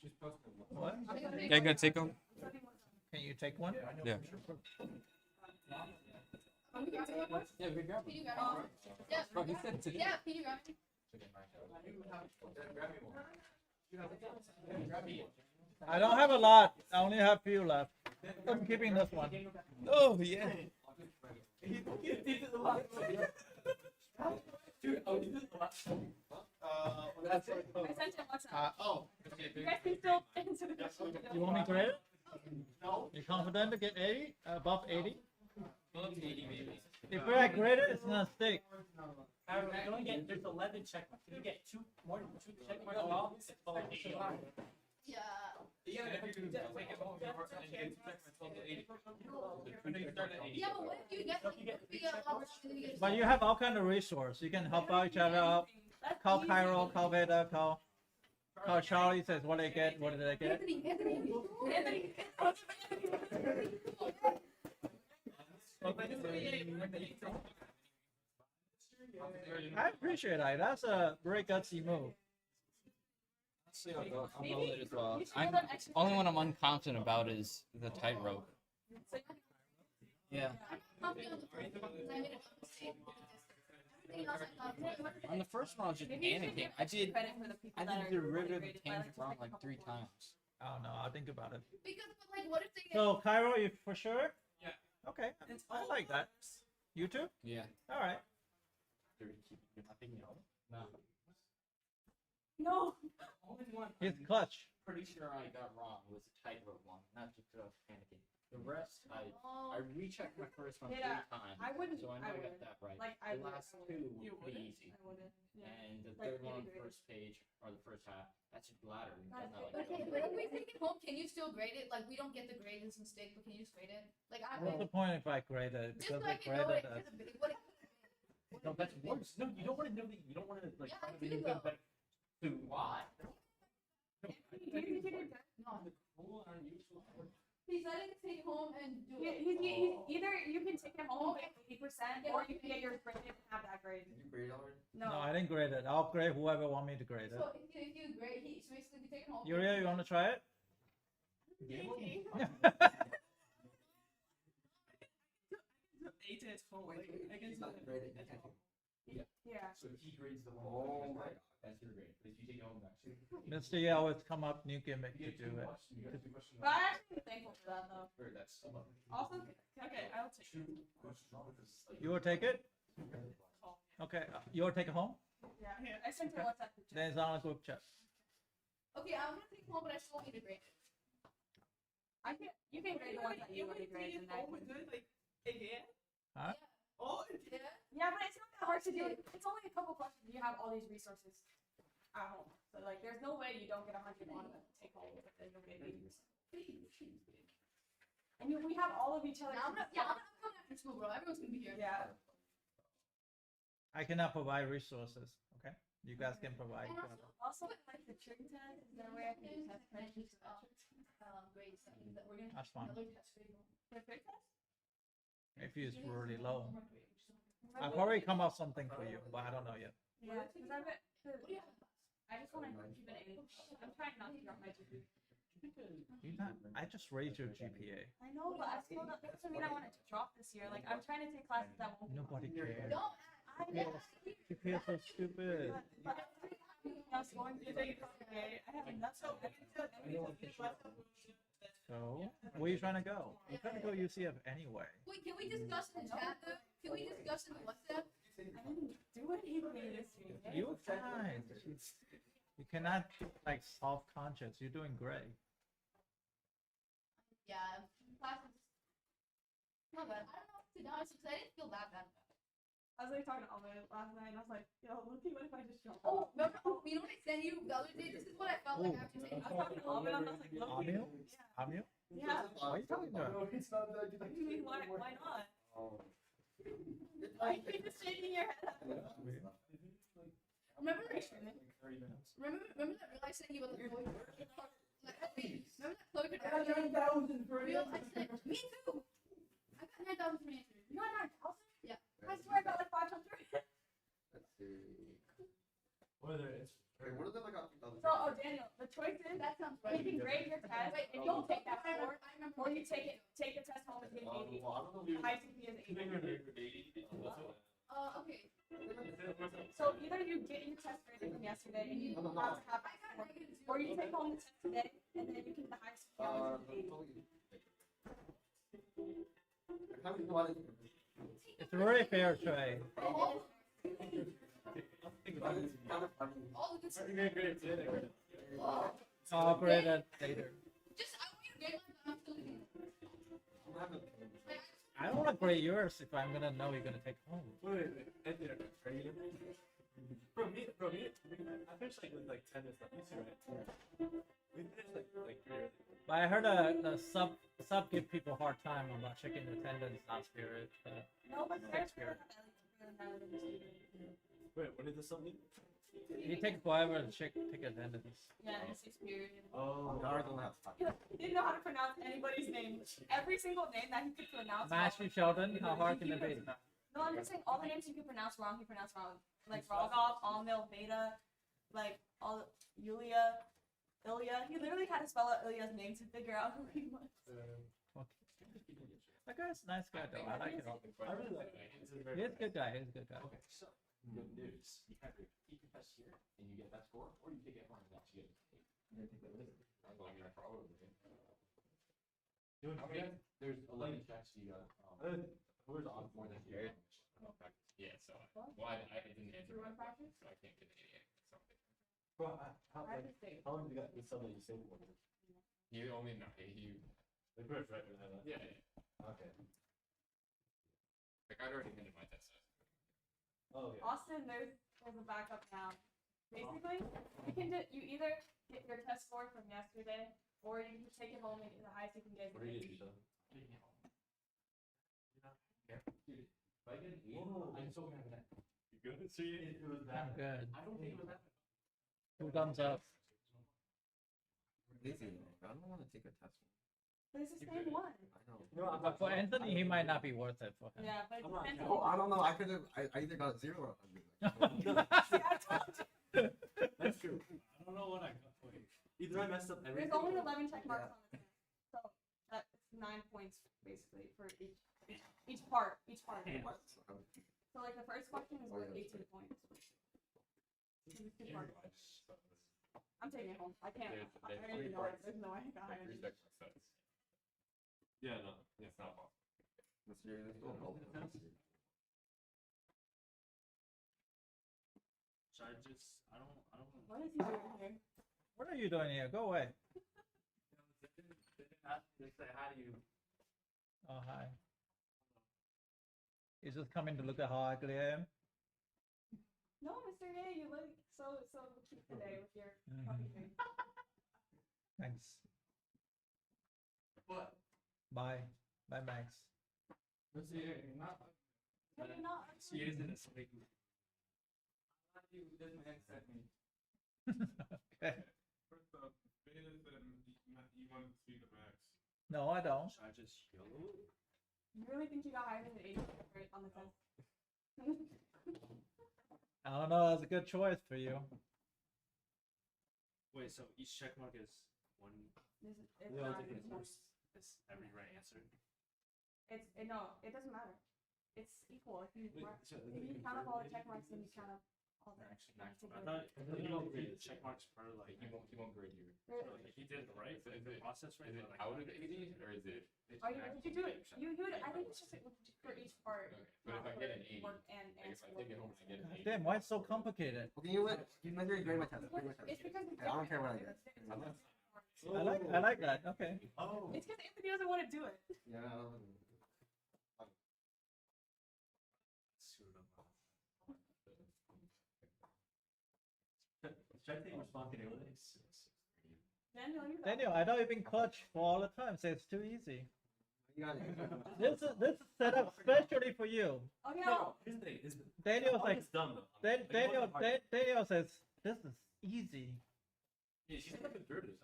What? I'm gonna Can I get a take home? Can you take one? Yeah. Oh, you got it? Yeah, we grab Can it. you grab it? Yeah. Bro, he said to. Yeah, can you grab it? I don't have a lot. I only have few left. I'm keeping this one. Oh yeah. Dude, oh, this is the last one. That's it. I sent him WhatsApp. Oh. You guys can still answer the question. You want me to grade it? No. You confident to get 80? Above 80? Above 80 maybe. If I grade it, it's not stick. You only get, there's 11 check marks. You get more than 2 check marks. Well, it's below 80. Yeah. Yeah, if you're gonna take it home, you work on it, you get 2 check marks, 80. You start at 80. Yeah, but what if you get like, what if you get a lot and then you get But you have all kind of resource. You can help out each other out. Call Cairo, call Veda, call Charlie says what they get, what did they get? Anthony. I appreciate that. That's a very gutsy move. See how it goes. I'm low as well. You should I'm build an extra only one I'm unconfident about is the tightrope. Yeah. I'm confident on the first one because I made a mistake with the distance. Everything else I thought. On the first one I was just Maybe you should panicking. give I did credit for the people I that did are derivative graded by, tangent just wrong pick a like couple 3 points. times. I don't know. I'll think about it. Because, but like, what if they get? So Cairo, you for sure? Yeah. Okay. I like that. You too? Yeah. All right. No. No. Only one. He's clutch. Pretty sure I got wrong was the tightrope one, not just because I was panicking. The rest I Oh, rechecked my first one Yeah, 3 times. I wouldn't- So I know I I got wouldn't. that right. Like, I the would- last I 2 wouldn't. were pretty easy. I wouldn't. Yeah. And the Like, third one on the integrated. first page or the first half, that's just ladder. You Guys, got that, but like, okay, but if we take it home, can you still grade it? Like, we don't get the grade as a mistake, but can you just grade it? Like, I What's the point if I grade it? just Because so I I can know graded it it. could have been. What it could have been. No, that's worse. No, you don't want to know that. You don't want to like. Yeah, I try to do make though. better. To why? No. Cool and useful. He said I could take it home and do it. He's either you can take it home at 80%, or you can get yours graded and have that grade. Did you grade already? No, No. I didn't grade it. I'll grade whoever want me to grade it. So if you grade, so basically we take it home. Yuria, you want to try it? Yeah. So he grades the whole. Oh my god, that's your grade. But if you take it home next year. Mr. Ye always come up new gimmick to do it. You got 2 questions. But I'm actually thankful for that though. Or that's some of it. Also, okay, I'll take it. 2 questions. You will take it? Okay, you will take it home? Yeah. I sent you a WhatsApp group chat. Then it's on a group chat. Okay, I'm gonna take it home, but I still want you to grade it. You can grade the ones that you want to grade, and I can. Huh? Yeah. Yeah, but it's not that hard to do. It's only a couple questions. You have all these resources at home, so like, there's no way you don't get 100 on them. Take home with it, you'll get 80%. And we have all of each other. Now I'm coming after school, bro. Everyone's gonna be here. Yeah. I cannot provide resources. Okay, you guys can provide. And Also, like the trig test, is that where I can just have spreadsheets? Grades that we're gonna That's fine. another test grade. The trig test? If it's really low, I'll probably come up something for you, but I don't know yet. Yeah, because I bet. What do you have? I just want to keep it 80. I'm trying not to drop my GPA. I just raised your GPA. I know, but I still don't. That doesn't mean I want it to drop this year. Like, I'm trying to take classes that won't. Nobody cares. Don't I know. GPA is so stupid. But I was going through the GPA. I have enough. So, where are you trying to go? You're trying to go UCF anyway. Wait, can we discuss in the chat though? Can we discuss in the WhatsApp? I didn't do anything this week. You're fine. You cannot like self-conscious. You're doing great. Yeah, classes. Not bad. I don't know. To be honest, because I didn't feel that bad. I was like talking to Alma last night, and I was like, "Yo, Loki, what if I just jump?" Oh, remember? You know what I sent you the other day? This is what I felt like after taking. I was talking to Alma, and I was like, "Loki, Amil? yeah, Amil? yeah." What are you talking about? No, it's not that. What do you mean, why not? Oh. Why are you just shaking your head? Remember? 30 minutes. Remember that real I sent you about the Chloe? Like, wait, remember that Chloe could I got 9,000 for real? I said, me too. I got 9,000 for answers. You got 9,000? Yeah. I swear I got like 500. Let's see. Whether it's. Wait, what are they like on? So, oh, Daniel, the the choice is That sounds you right. can grade your test Wait, and you take that I score, remember. or you take the test home and take 80. The high CP is 80. Okay. So either you get your test graded from yesterday and you have that I got score, negative or you zero. take home the test today and then you get the high CP on the 80. It's really fair trade. All the good stuff. Operated later. Just, I want you to get my I'm still here. I don't want to grade yours if I'm gonna know you're gonna take home. Wait. Bro, me, I finished like 10 or stuff. You see, right? We finished like 3 or But I heard the sub give people a hard time about checking attendance last period. No, but there's really Shakespeare. not a student. Wait, what did this song mean? He takes forever to take attendance. Yeah, it's Shakespeare. Oh, He didn't know how to pronounce anybody's name. Every single name that he could pronounce. Matthew Sheldon, how hard can it be? No, I'm just saying all the names he could pronounce wrong, he pronounced wrong. Like Rogov, Amil, Beta, like all Yulia, Ilya. He literally had to spell out Ilya's name to figure out who he was. That guy's a nice guy though. I like him. I really like it. He's a good guy. He's a good guy. Okay, so good news. You have your keep your test here, and you get that score, or you take it home and actually get it. There's 11 checks. You got. Who's on more than you? Yeah, so well, I didn't answer You want my practice? so I can't get an 88. So Bro, I have to stay. how long did you got this sub that you saved for? he only no, he Like first, right? yeah. Okay. Like I'd already handed my test. Oh, yeah. Austin, there's a backup now. Basically, you either get your test score from yesterday, or you can take it home and get the highest you can get. What do you do, Dude, if I get an 8, Whoa. I'm so happy that You good? See, it was I'm good. I don't think it was that. 2 thumbs up. Lazy. I don't want to take a test. But it's the same one. I know. No, I'm not. For Anthony, he might not be worth it for him. Yeah, but it I'm not depends Oh, on. I don't know. I could have. I either got 0 or under. See, I told you. That's true. I don't know what I got. Wait. Either I messed up everything. There's only 11 check marks on the test, so that's 9 points basically for each part. What? So like the first question is worth 18 points. So it's 2 parts. I'm taking it home. I can't. There's no way I can hire Three you. sections sets. Yeah, no. It's not possible. Let's do this. Should I just? I don't. What is he doing here? What are you doing here? Go away. They say, how do you? Oh, hi. He's just coming to look at how ugly I am. No, Mr. Ye, you look so cute today with your puppy face. Thanks. What? Bye. Bye, Max. Let's see. Not. No, you're not. She is in a snake. This man sent me. Okay. First off, Beta said you wanted to speak to Max. No, I don't. Should I just yell? You really think you got higher than 80 right on the test? I don't know. That's a good choice for you. Wait, so each check mark is one. It's No, not. it's every right answer. No, it doesn't matter. It's equal. If you Wait, so if you count up all the check marks, then you count up all the I thought you don't grade the check marks per like. He won't grade you. Like he did it right, but the process right. Is it but, like, out of 80 or is it? Did you do it? You would. I think it's just for each part. Okay. But if I get an 80, Work and like if I school. take it home and I get an 80. Damn, why it's so complicated? Okay, you know what? You measure grade my test. Grade my test. It's because it's I don't care what I get. I like that. Okay. Oh. It's because Anthony doesn't want to do it. Yeah. Should I take responsibility? Daniel, I know you've been clutch for all the time, so it's too easy. You got it. This is set up specially for you. Oh yeah. No, here's the thing. Daniel's like, it's dumb though. Daniel says, this is easy. Yeah, she's not conservative.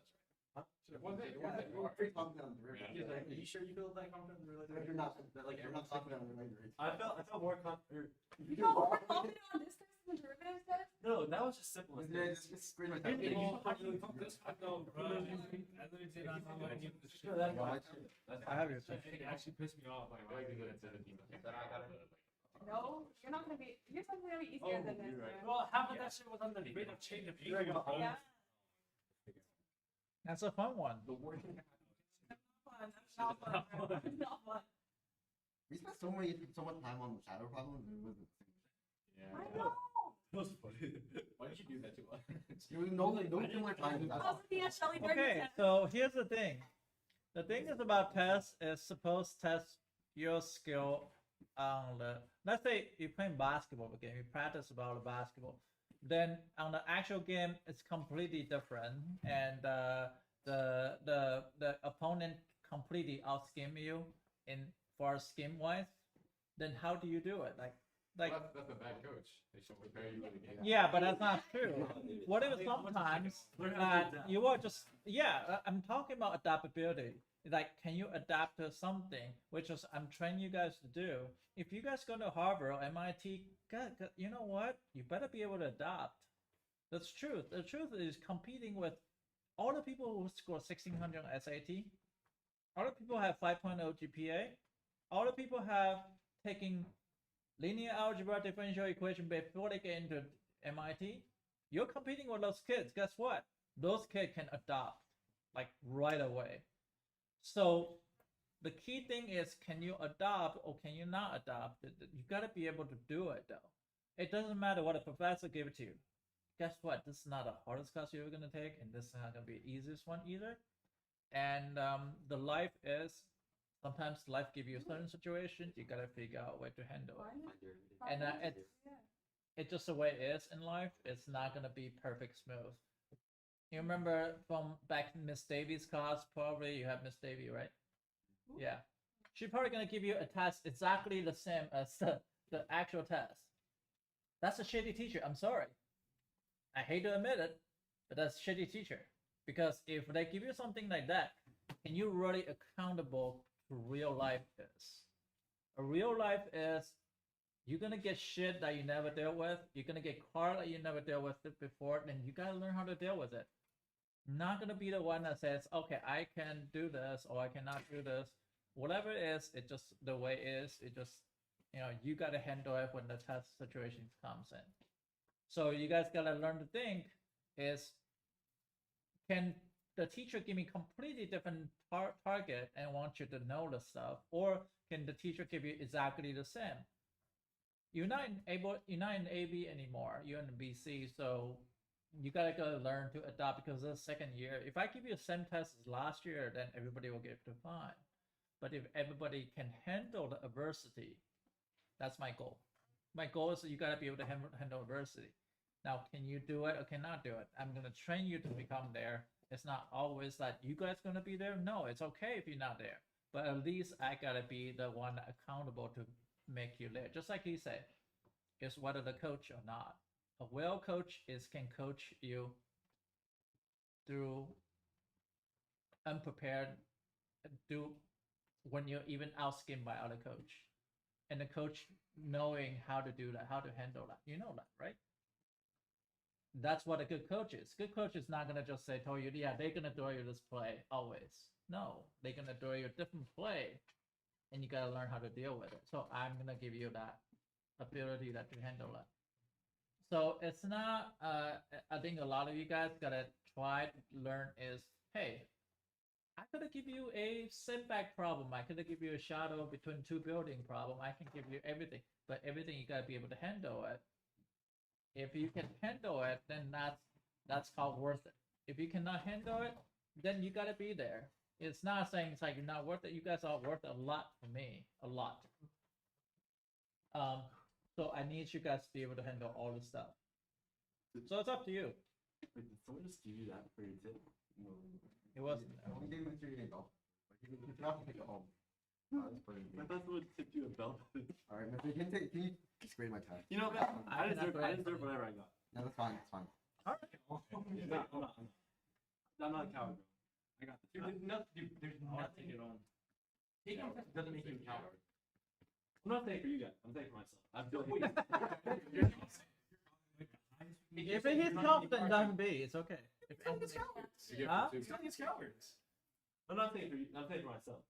That's right. Was it? Yeah, you're pretty confident on the grade. She's like, are you sure you feel that confident? You're not. That like You're not confident on the grade. I felt more confident. You felt more confident on this test the derivatives test? No, that was just simple. It's grade my Here's the test. thing, Oh, I didn't know this. I know, bro. I literally did not know I knew this. No, that's No, fine. I- I have your It actually pissed me off. Like, why do that to the team? No, you're not gonna be. You're something gonna be easier than this. Man. Well, half of that shit was on the rate of change of There you go. Yeah. That's a fun one. The worst thing Fun. That's not fun. bro. That's not fun. We spent so much time on the shadow problems. It wasn't. I know. That was funny. Why did you do that to us? No similar time. I was looking at Shelly during Okay, the test. so here's the thing. The thing is about tests is supposed to test your skill on the. Let's say you're playing basketball game, you practice about the basketball. Then on the actual game, it's completely different, and the opponent completely out scheme you in for scheme wise. Then how do you do it? Like That's a bad coach. They should prepare you for the game. yeah, but that's not true. What if sometimes you are just I'm talking about adaptability. Like, can you adapt to something, which is I'm training you guys to do. If you guys go to Harvard or MIT, you know what? You better be able to adapt. That's true. The truth is competing with all the people who score 1600 on SAT. All the people have 5.0 GPA. All the people have taken linear algebra differential equation before they get into MIT. You're competing with those kids. Guess what? Those kids can adopt like right away. So the key thing is, can you adopt or can you not adopt? You got to be able to do it though. It doesn't matter what a professor gives it to you. Guess what? This is not the hardest class you're going to take, and this is not going to be the easiest one either. And the life is, sometimes life gives you certain situations, you got to figure out a way to handle it. And it's just the way it is in life. It's not going to be perfect smooth. You remember from back in Miss Davies' class, probably you have Miss Davy, right? Yeah. She's probably going to give you a test exactly the same as the actual test. That's a shitty teacher. I'm sorry. I hate to admit it, but that's a shitty teacher. Because if they give you something like that, and you're really accountable to real life is. A real life is you're gonna get shit that you never dealt with. You're gonna get car that you never dealt with it before, then you gotta learn how to deal with it. Not gonna be the one that says, okay, I can do this or I cannot do this. Whatever it is, it just the way it is. It just, you gotta handle it when the test situation comes in. So you guys gotta learn to think is, can the teacher give me completely different target and want you to know the stuff, or can the teacher give you exactly the same? You're not in AB anymore. You're in BC, so you gotta go learn to adapt because this second year. If I give you the same test as last year, then everybody will get to fine. But if everybody can handle the adversity, that's my goal. My goal is that you gotta be able to handle adversity. Now, can you do it or cannot do it? I'm gonna train you to become there. It's not always that you guys gonna be there. No, it's okay if you're not there. But at least I gotta be the one accountable to make you there. Just like he said, it's whether the coach or not. A well coach can coach you through unprepared, when you're even out-skimmed by other coach. And the coach knowing how to do that, how to handle that. You know that, right? That's what a good coach is. Good coach is not gonna just tell you, yeah, they're gonna throw you this play always. No, they're gonna throw you a different play, and you gotta learn how to deal with it. So I'm gonna give you that ability that to handle it. So it's not. I think a lot of you guys gotta try to learn is, hey, I could give you a setback problem. I could give you a shadow between two building problem. I can give you everything, but everything you gotta be able to handle it. If you can handle it, then that's called worth it. If you cannot handle it, then you gotta be there. It's not saying it's like you're not worth it. You guys are worth a lot for me, a lot. So I need you guys to be able to handle all this stuff. So it's up to you. Wait, did someone just give you that for your tip? No. It wasn't. He gave me 3 days off. He can have to take it home. That's pretty I good. thought someone tipped you a belt. All right, Mr. Can you just grade my test? You know what? I deserve whatever I got. No, that's fine. It's fine. All right. I'm not a coward, bro. I got this. There's nothing at all. Taking a test doesn't make you a coward. I'm not saying for you guys. I'm saying for myself. I've built. If he's confident, let him be. It's okay. If It's Anthony, cowards. You get Huh? two. It's against cowards. I'm not saying for you. I'm saying for myself.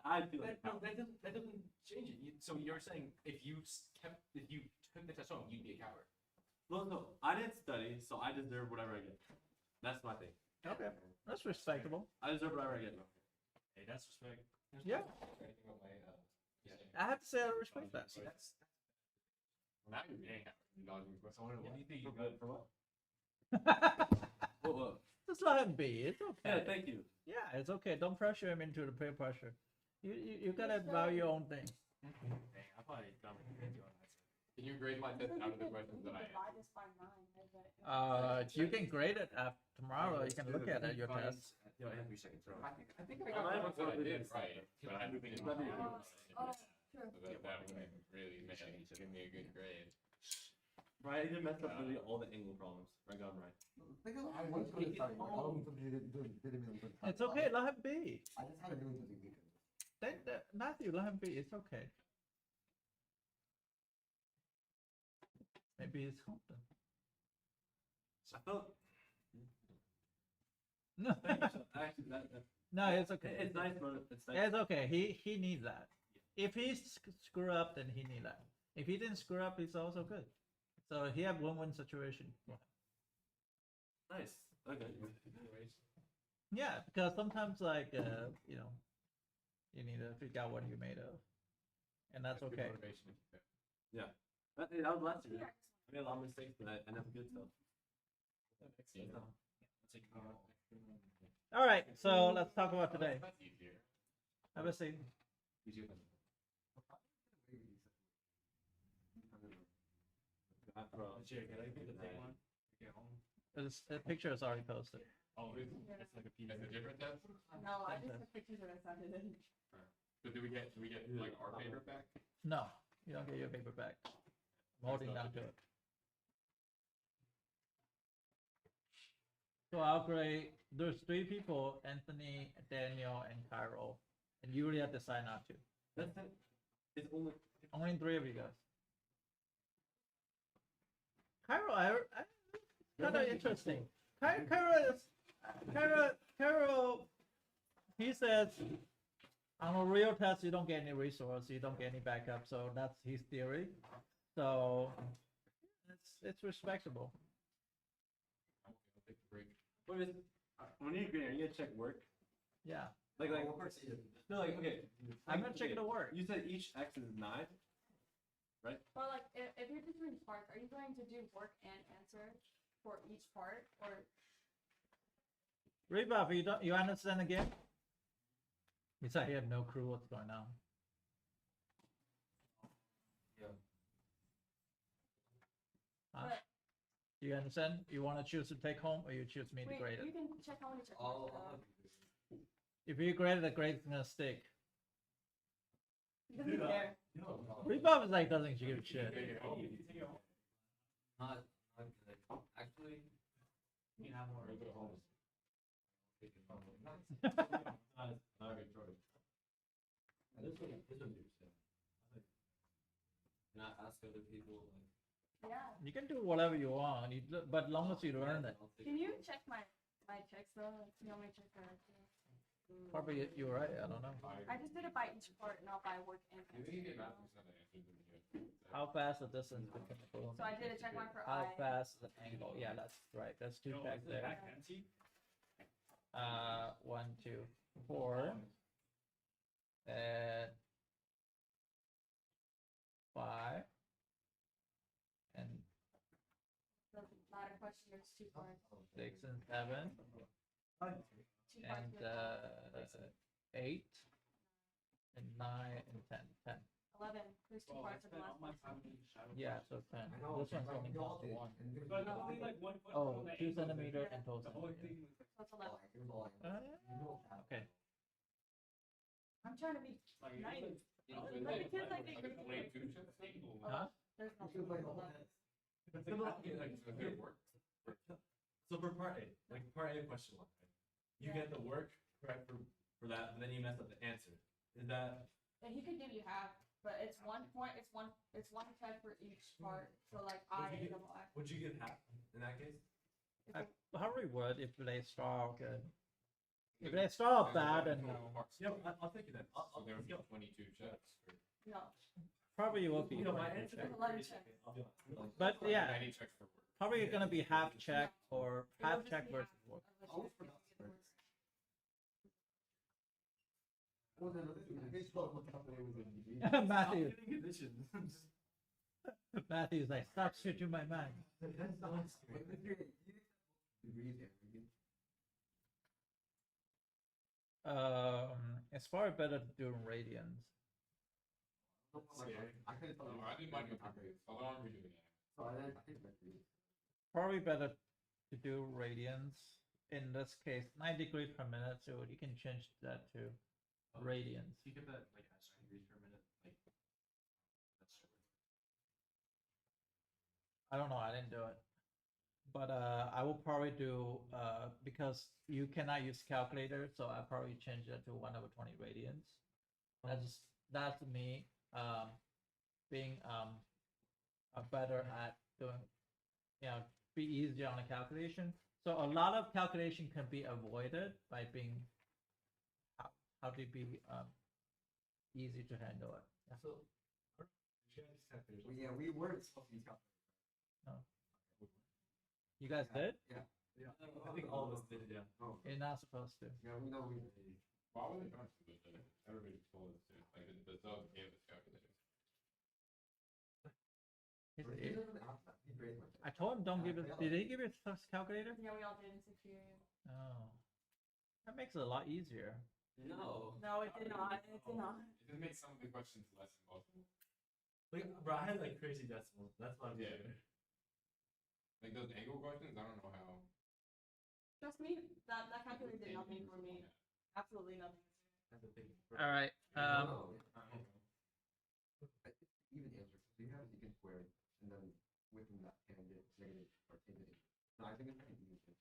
I feel like That doesn't change it. So you're saying if you took the test home, you'd be a coward. well, no, I didn't study, so I deserve whatever I get. That's my thing. okay, that's respectable. I deserve whatever I get. Hey, that's respect. Yeah, I have to say I respect that. See, that's Now you're being dodging the question. what do you think you got for what? Whoa. Just let him be. It's Yeah, okay. thank you. Yeah, it's okay. Don't pressure him into the peer pressure. You gotta value your own thing. Dang, I probably got like 50 on that. Can you grade my test out of the questions that I divide this by 9. You can grade it after tomorrow. You can look at it, your test. Yo, I have 3 seconds. Bro. I think I I got might the have ones that I got did this. right, but I didn't It's think not it even- Oh, true. so that would really give me a good grade. Right, I didn't mess up really all the angle problems. I got them right. I want to study, but I don't didn't It's okay. Let him be. I just had a really busy weekend. Matthew, let him be. It's okay. Maybe he's confident. I felt. No, Actually, no, it's okay. it's nice, but it's nice. It's okay. He needs that. If he screw up, then he need that. If he didn't screw up, he's also good. So he have win-win situation. Nice. Okay. Yeah, because sometimes like you know, you need to figure out what you're made of, and that's Good okay. motivation. That was last year. I made a lot of mistakes, but I never good stuff. Yeah. All right, so let's talk about today. That's easier. Have a seat. Easier than Jared, can I get the same one? Get home. The picture is already posted. Oh, it's like a It's a PDF. different test. No, I just took pictures that I sent it in. But do we get like our paper back? No, you don't get your paper back. I'm holding down to it. So our grade, there's 3 people: Anthony, Daniel, and Cairo, and Yulia decided not to. That's it. It's only 3 of you guys. Cairo, kind of interesting. Cairo, he says, on a real test, you don't get any resource, you don't get any backup, so that's his theory. So it's respectable. I'll take a break. What is when you're grading, are you gonna check work? Yeah, Like no, like okay. I'm gonna check the work. You said each X is 9. Or like, if you're just doing parts, are you going to do work and answer for each part, or Rebuff, you understand again? He said he had no clue what's going on. Yeah. Huh? But- Do you understand? You want to choose to take home, or you choose me to wait, grade it? you can check how many check I'll marks. If you grade it, the grade's gonna stick. He doesn't care. Rebuff is like doesn't give a shit. Not good. Actually, you can have more. Go to home. Not a good choice. This one do so. Not ask other people. Yeah. You can do whatever you want, but long as you learn it. Can you check my checks though? Like, see how many checks are actually? Probably you're right. I don't know. I just did it by each part, not by work and You think you get answer. 90% of the answers in here. How fast the distance between the columns? So I did a check mark for How I. fast the angle? Yeah, that's right. That's 2 Yo, checks is the there. back empty? 1, 2, 4, and 5, and The latter question, there's 2 parts. 6 and 7, 2 parts and with 8, and 9 and 10. 10. 11. There's 2 parts of the last one. Yeah, so 10. This one's only cost 1. But only like 1 foot Oh, on the 2 angle. centimeter and 12 The whole centimeter. thing was So it's 11. Okay. I'm trying to be like, nice. But But the kids like they like, agree. 22 shifts? Huh? There's nothing like 11. It's a good work. So for part A, like part A of question 1, right? You get the work correct for that, but then you mess up the answer. Is that And he could give you half. But it's 1 point. It's one check for each part. So like I Would you double I. Would you give half in that case? I probably would if they start off good. If they start off bad, then no. Yeah, I'll take it then. So there would be 22 checks. No. Probably will be. You know, my 22 answer check. is 11 30 seconds. I'll be honest. But yeah, Many checks per word. probably gonna be half check or It'll half just check be versus half work. of a I'll check if you pronounce get the it. words. Well, then, it's not what company was in DB. Matthew, I'm getting additions. Matthew's like, stop switching my mind. Degrees here, you can- It's far better to do in radians. I couldn't tell you. I didn't mind with degrees, although I'm redoing it. So I think that's the. Probably better to do radians. In this case, 9 degrees per minute, so you can change that to radians. You get that like at 9 degrees per minute, like that's true. I don't know, I didn't do it. But I will probably do because you cannot use calculator, so I probably change that to 1/20 radians. That's me being better at doing, be easier on the calculation. So a lot of calculation can be avoided by being how to be easy to handle it. Yeah. So, you guys have to- Yeah, we weren't supposed to use calculator. You guys did? Yeah. Yeah, I think all of us did, yeah. Oh, You're not supposed to. yeah, we know we. Why were they trying to do this? Everybody told us to. Like, the sub gave us calculators. Here's He the eight. doesn't have that. He grades like that. I told him don't give it. Did he give you a calculator? Yeah, we all did in 6th period. Oh, that makes it a lot easier. No. No, it did not. It did not. It just makes some of the questions less impossible. Like, bro, I had like crazy decimals. That's why I'm Yeah. doing it. Like those angle questions, I don't know how. Trust me, that calculator did nothing for me. Absolutely nothing. That's the thing. All right. No, even answer. So you have you can square it, and then within that can get negative or negative. No, I think it's pretty easy.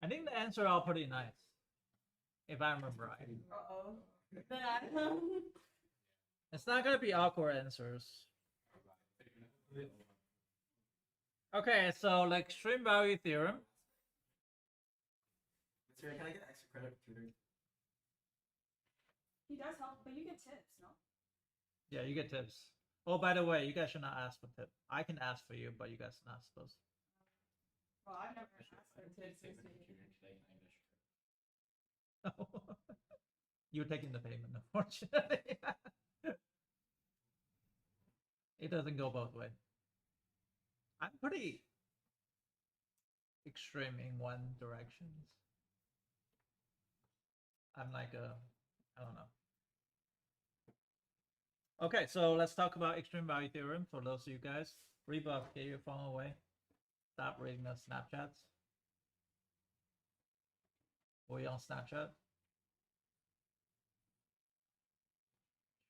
I think the answer are all pretty nice, if I remember right. Uh-oh. Then I It's not gonna be awkward answers. Okay, so like extreme value theorem. Sir, can I get extra credit for tutoring? He does help, but you get tips, no? Yeah, you get tips. Oh, by the way, you guys should not ask for tip. I can ask for you, but you guys are not supposed. Well, I've never asked for tips. You're taking the payment, unfortunately. It doesn't go both ways. I'm pretty extreme in one direction. I'm like I don't know. Okay, so let's talk about extreme value theorem for those of you guys. Rebuff, get your phone away. Stop reading the Snapchats. Were you on Snapchat?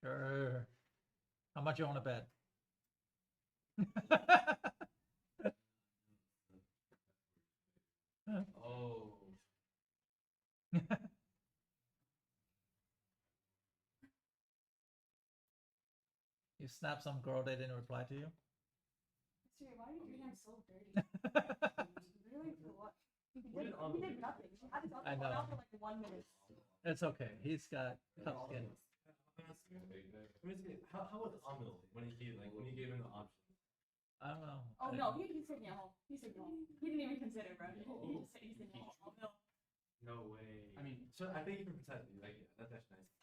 Sure. How much you want to bet? Oh. You snap some girl that didn't reply to you? Siri, why are you doing him so dirty? Really? For what? He did nothing. He had his I know. out for like 1 minute. It's okay. He's got tough skin. How was Amil when he gave him the option? I don't know. Oh no, he's taking it home. He's taking it home. He didn't even consider, bro. He just said he's taking it home. Oh no. No way. I mean, so I think you can pretend like that's actually nice.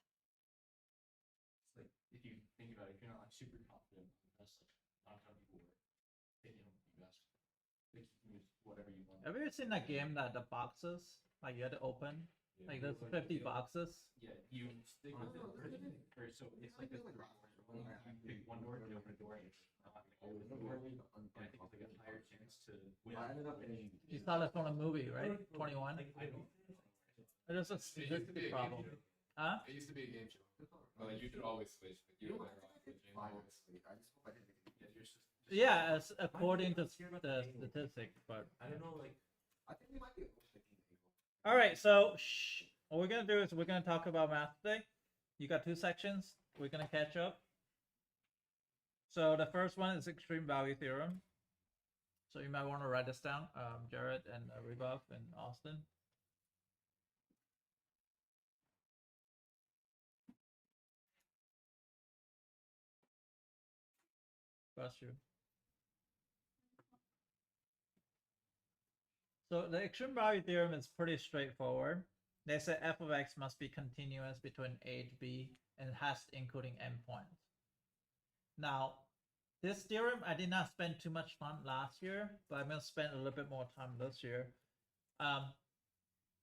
It's like if you think about it, if you're not like super confident, that's like not how people work. Taking home the best. Like you can use whatever you want. Have you ever seen that game that the boxes, like you had to open? Like there's 50 boxes. Yeah, you stick with it. Or so it's like this. You pick one door, you open a door, and it's not gonna go with the door. And I think it's like a higher chance to win. I ended up in. You saw that from a movie, right? 21. Like I don't. There's a It used to be a statistic game problem. show. Huh? It used to be a game show. Well, like you should always switch, but you were better off switching always. Honestly, I just hope I didn't. Yeah, you're just Yeah, it's according to the statistics, but I don't know, like I think we might be overthinking people. all right. So what we're gonna do is we're gonna talk about math today. You got 2 sections. We're gonna catch up. So the first one is extreme value theorem. So you might want to write this down, Jared and Rebuff and Austin. Trust you. So the extreme value theorem is pretty straightforward. They say f of x must be continuous between a to b and has including endpoints. Now, this theorem I did not spend too much time last year, but I'm going to spend a little bit more time this year,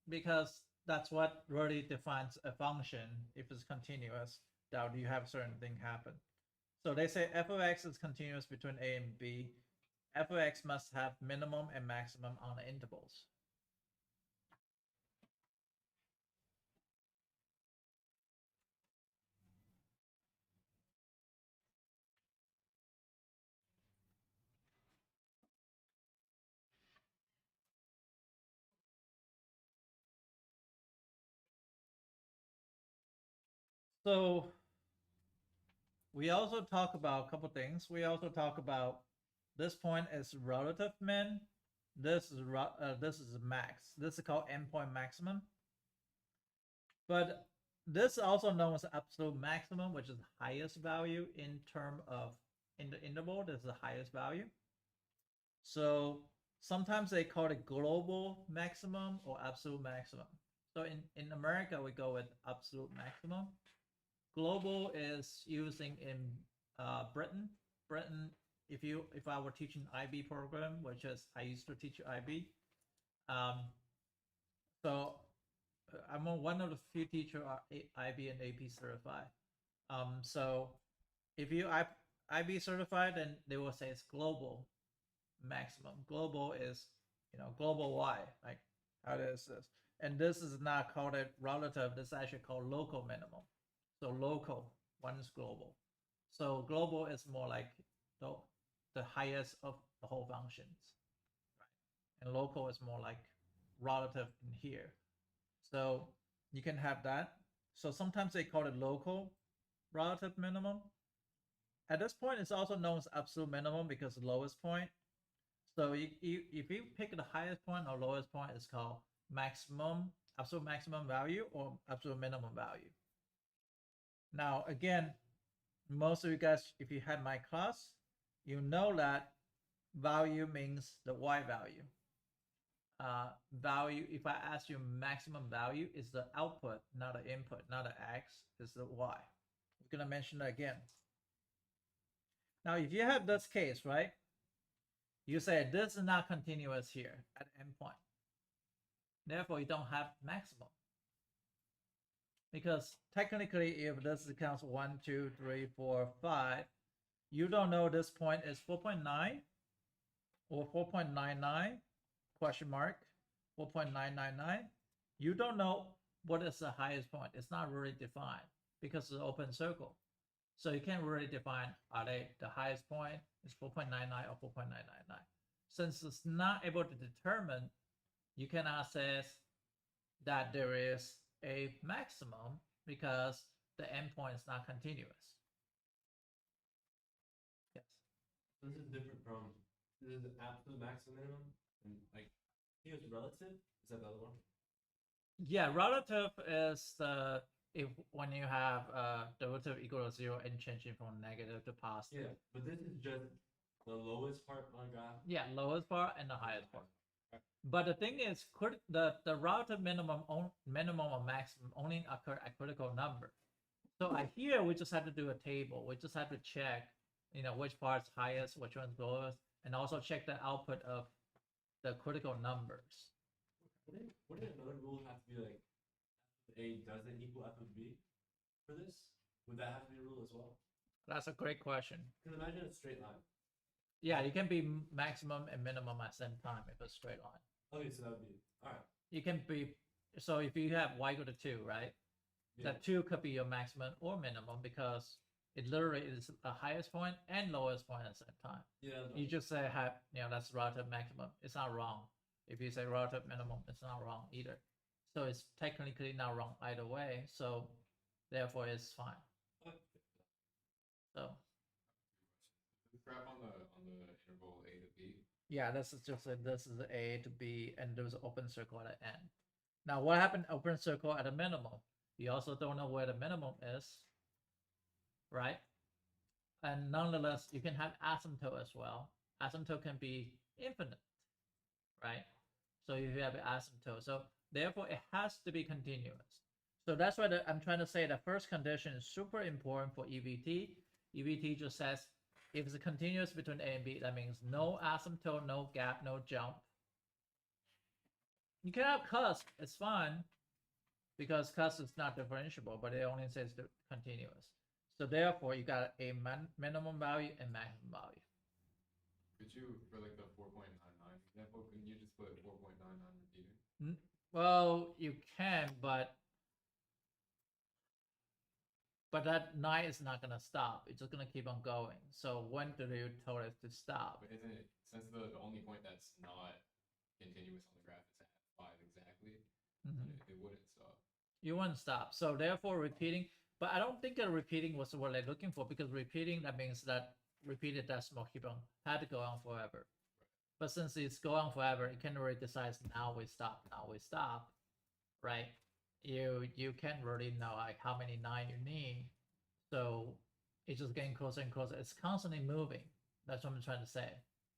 because that's what really defines a function. If it's continuous, that you have certain thing happen. So they say f of x is continuous between a and b. F of x must have minimum and maximum on the intervals. So we also talk about a couple things. We also talk about this point is relative min. This is max. This is called endpoint maximum. But this is also known as absolute maximum, which is the highest value in term of in the interval. This is the highest value. So sometimes they call it global maximum or absolute maximum. So in America, we go with absolute maximum. Global is using in Britain. If I were teaching IB program, which is I used to teach IB, so I'm one of the few teachers are IB and AP certified. So if you IB certified, then they will say it's global maximum. Global is global Y, like how is this? And this is not called a relative. This is actually called local minimum. So local, one is global. So global is more like the highest of the whole functions, right? And local is more like relative in here. So you can have that. So sometimes they call it local relative minimum. At this point, it's also known as absolute minimum because the lowest point. So if you pick the highest point or lowest point, it's called maximum, absolute maximum value or absolute minimum value. Now, again, most of you guys, if you had my class, you know that value means the Y value. Value, if I ask you maximum value, is the output, not the input, not the X, is the Y. We're going to mention that again. Now, if you have this case, right, you say this is not continuous here at endpoint. Therefore, you don't have maximum. Because technically, if this counts 1, 2, 3, 4, 5, you don't know this point is 4.9 or 4.99 question mark 4.999. You don't know what is the highest point. It's not really defined because it's an open circle. So you can't really define are they the highest point is 4.99 or 4.999. Since it's not able to determine, you cannot say that there is a maximum because the endpoint is not continuous. Yes. So this is different from this is the absolute maximum minimum and like here's relative. Is that the other one? Yeah, relative is the if when you have derivative equal to 0 and changing from negative to positive. Yeah, but this is just the lowest part on the graph. Yeah, lowest part and the highest part. But the thing is, the relative minimum or maximum only occur at critical number. So here we just have to do a table. We just have to check, which part's highest, which one's lowest, and also check the output of the critical numbers. Wouldn't another rule have to be like A doesn't equal F of B for this? Would that have to be a rule as well? That's a great question. Because imagine a straight line. Yeah, you can be maximum and minimum at the same time if it's a straight line. Okay, so that would be all right. You can be so if you have y equal to 2, right? Yeah. That 2 could be your maximum or minimum because it literally is the highest point and lowest point at the same time. Yeah. You just say that's relative maximum. It's not wrong. If you say relative minimum, it's not wrong either. So it's technically not wrong either way. So therefore it's fine. So graph on the interval A to B. Yeah, this is just this is A to B, and there's an open circle at the end. Now, what happened open circle at a minimum? You also don't know where the minimum is, right? And nonetheless, you can have asymptote as well. Asymptote can be infinite, right? So if you have an asymptote, so therefore it has to be continuous. So that's why I'm trying to say the first condition is super important for EVT. EVT just says if it's continuous between A and B, that means no asymptote, no gap, no jump. You can have cusp, it's fine, because cusp is not differentiable, but it only says the continuous. So therefore, you got a minimum value and maximum value. Could you, for like the 4.99 example, couldn't you just put 4.99 repeating? Well, you can, but that 9 is not gonna stop. It's just gonna keep on going. So when do you tell it to stop? But isn't it, since the only point that's not continuous on the graph is at 5 exactly, it wouldn't stop. You wouldn't stop. So therefore, repeating. But I don't think that repeating was what they're looking for, because repeating, that means that repeated decimal keep on had to go on forever. But since it's going on forever, it can really decide now we stop, right? You can't really know like how many 9 you need. So it's just getting closer and closer. It's constantly moving. That's what I'm trying to say.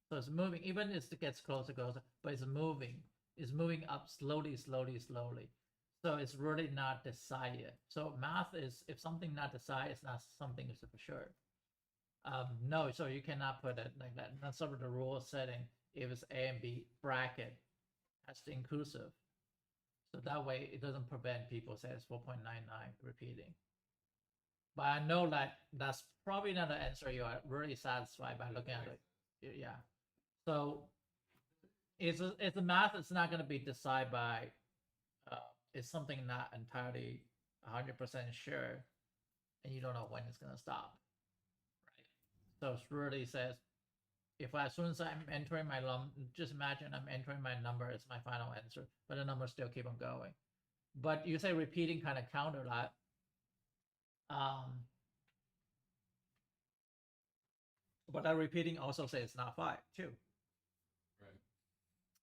So it's moving, even as it gets closer, but it's moving. It's moving up slowly. So it's really not decided. So math is, if something not decided, it's not something is for sure. No, so you cannot put it like that. That's sort of the rule setting. If it's A and B bracket, that's the inclusive. So that way it doesn't prevent people say it's 4.99 repeating. But I know that that's probably not an answer you are really satisfied by looking at it. Yeah. So it's the math. It's not going to be decided by. It's something not entirely 100% sure, and you don't know when it's going to stop, right? So it really says, if as soon as I'm entering my just imagine I'm entering my number as my final answer, but the numbers still keep on going. But you say repeating kind of counter that. But that repeating also says it's not 5 too. Right.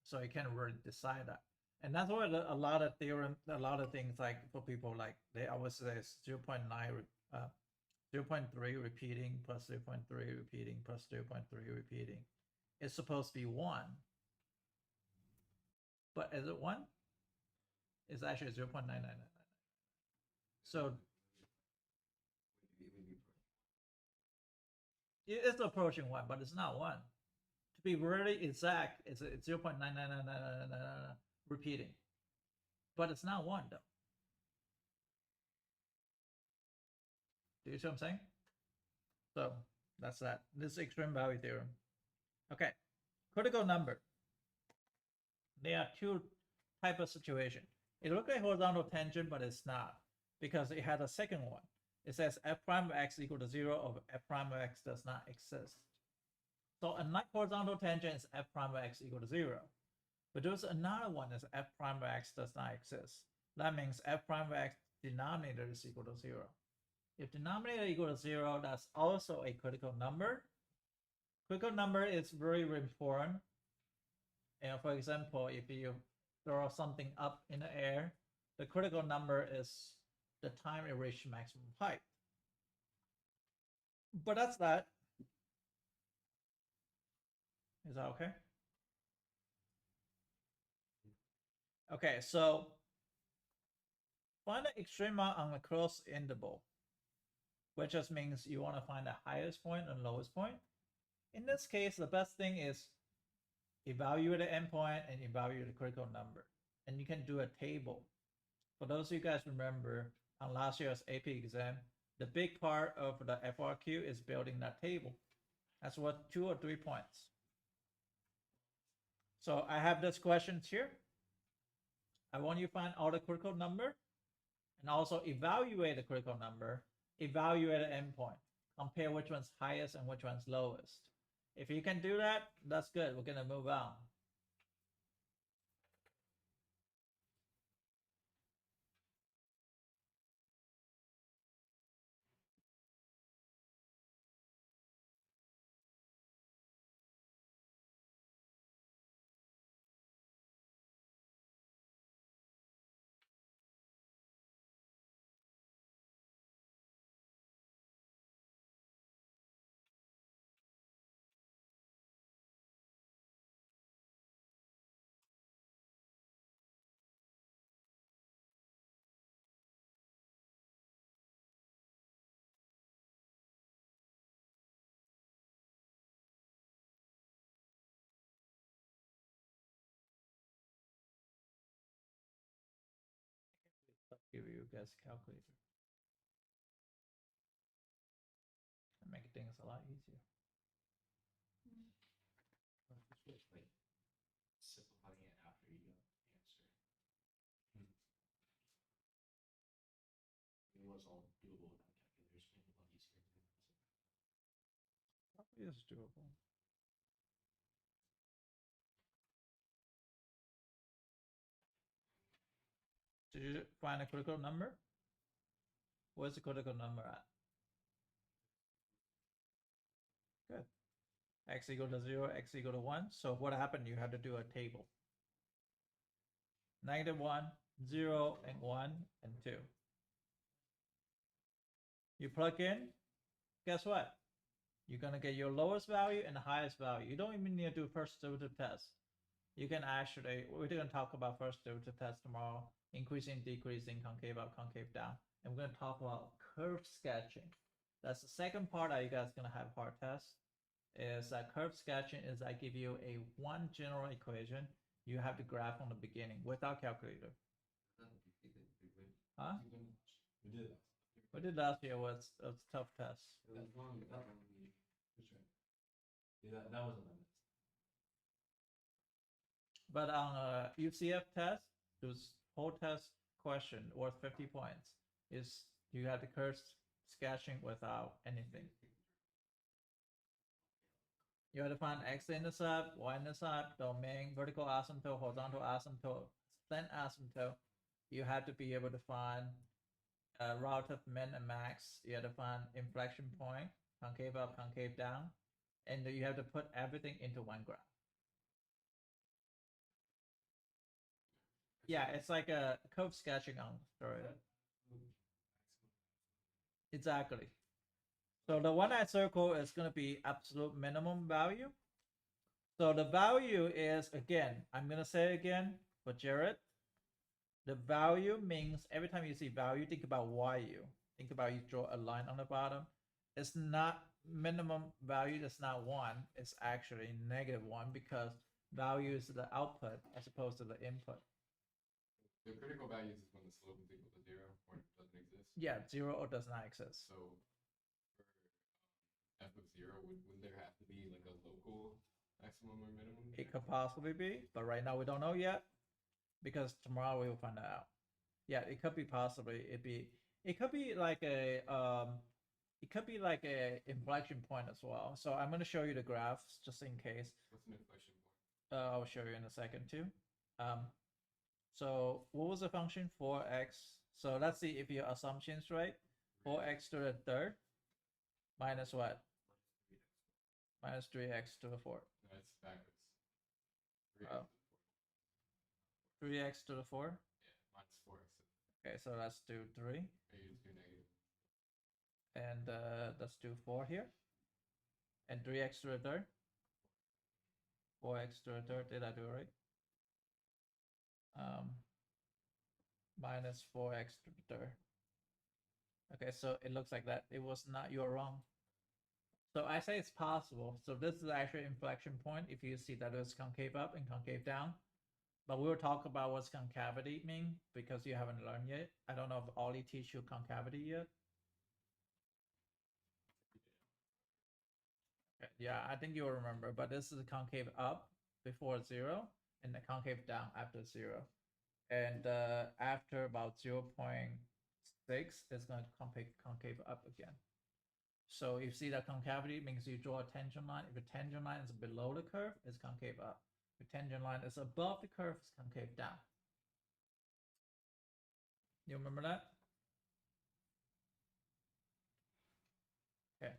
So you can't really decide that. And that's why a lot of theorem, a lot of things like for people like they always say 0.9, 0.3 repeating plus 0.3 repeating plus 0.3 repeating. It's supposed to be 1. But is it 1? It's actually 0.9999. So it's approaching 1, but it's not 1. To be really exact, it's 0.99999 repeating. But it's not 1 though. Do you see what I'm saying? So that's that. This is extreme value theorem. Okay, critical number. There are 2 types of situation. It looks like horizontal tangent, but it's not, because it had a second one. It says f prime of x equal to 0 or f prime of x does not exist. So a horizontal tangent is f prime of x equal to 0. But there's another one is f prime of x does not exist. That means f prime of x denominator is equal to 0. If denominator equal to 0, that's also a critical number. Critical number is very important. And for example, if you throw something up in the air, the critical number is the time it reached maximum height. But that's that. Is that okay? Okay, so find the extrema on the closed interval, which just means you want to find the highest point and lowest point. In this case, the best thing is evaluate the endpoint and evaluate the critical number. And you can do a table. For those of you guys remember, on last year's AP exam, the big part of the FRQ is building that table. That's what 2 or 3 points. So I have this questions here. I want you to find all the critical number and also evaluate the critical number, evaluate the endpoint, compare which one's highest and which one's lowest. If you can do that, that's good. We're going to move on. give you guys a calculator. And make things a lot easier. Just like simplifying it after you got the answer. It was all doable without calculators, made it a lot easier. Probably is doable. Did you find a critical number? Where's the critical number at? Good. X equal to 0, x equal to 1. So what happened? You had to do a table. -1, 0, and 1, and 2. You plug in, guess what? You're going to get your lowest value and the highest value. You don't even need to do first derivative test. You can actually, we're going to talk about first derivative test tomorrow, increasing, decreasing, concave up, concave down. And we're going to talk about curve sketching. That's the second part that you guys are going to have hard test. Is that curve sketching is I give you a one general equation. You have to graph from the beginning without calculator. Huh? We did it. We did last year was a tough test. It was one. That one we. Yeah, that wasn't my best. But on a UCF test, this whole test question worth 50 points is you have the curve sketching without anything. You have to find x-intercept, y-intercept, domain, vertical asymptote, horizontal asymptote, slant asymptote. You have to be able to find relative min and max. You have to find inflection point, concave up, concave down, and you have to put everything into one graph. Yeah, it's like a curve sketching on story. Exactly. So the one I circle is going to be absolute minimum value. So the value is, again, I'm going to say again for Jared, the value means every time you see value, think about YU. Think about you draw a line on the bottom. It's not minimum value, that's not 1. It's actually -1 because value is the output as opposed to the input. The critical values is when the slope is equal to 0 or it doesn't exist. Yeah, 0 or does not exist. So for f of 0, wouldn't there have to be like a local maximum or minimum? It could possibly be, but right now we don't know yet because tomorrow we will find out. Yeah, it could be possibly. It could be like a inflection point as well. So I'm going to show you the graphs just in case. What's an inflection point? I'll show you in a second too. So what was the function? 4x. So let's see if your assumption's right. 4x to the third minus what? Minus 3x to the fourth. No, it's backwards. 3x to the 4? Yeah, minus 4x. Okay, so let's do 3. Maybe it's 2 negative. And let's do 4 here. And 3x to the third. 4x to the third, did I do it right? Minus 4x to the third. Okay, so it looks like that. It was not, you're wrong. So I say it's possible. So this is actually inflection point if you see that it's concave up and concave down. But we'll talk about what's concavity mean because you haven't learned yet. I don't know if Ollie teach you concavity yet. Okay, yeah, I think you'll remember, but this is a concave up before 0 and the concave down after 0. And after about 0.6, it's going to concave up again. So you see that concavity means you draw a tangent line. If the tangent line is below the curve, it's concave up. If the tangent line is above the curve, it's concave down. You remember that? Okay.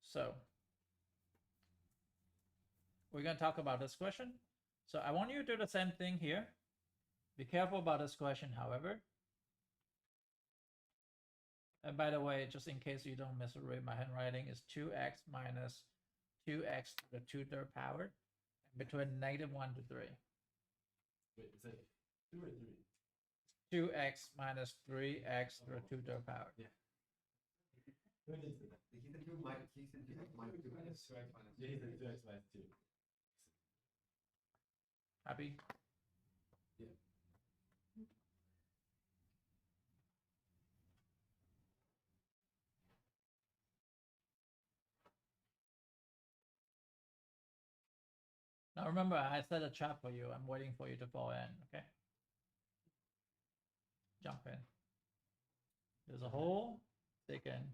So we're going to talk about this question. So I want you to do the same thing here. Be careful about this question, however. And by the way, just in case you don't misread my handwriting, is 2x minus 2x to the 2/3 power between -1 to 3. Wait, is that 2 or 3? 2x minus 3x to the 2/3 power. Yeah. When is it? He said 2 minus 2 minus 2 minus 2x minus 2. Yeah, he said 2x minus 2. Happy? Yeah. Remember, I set a trap for you. I'm waiting for you to fall in, okay? Jump in. There's a hole. Stick in.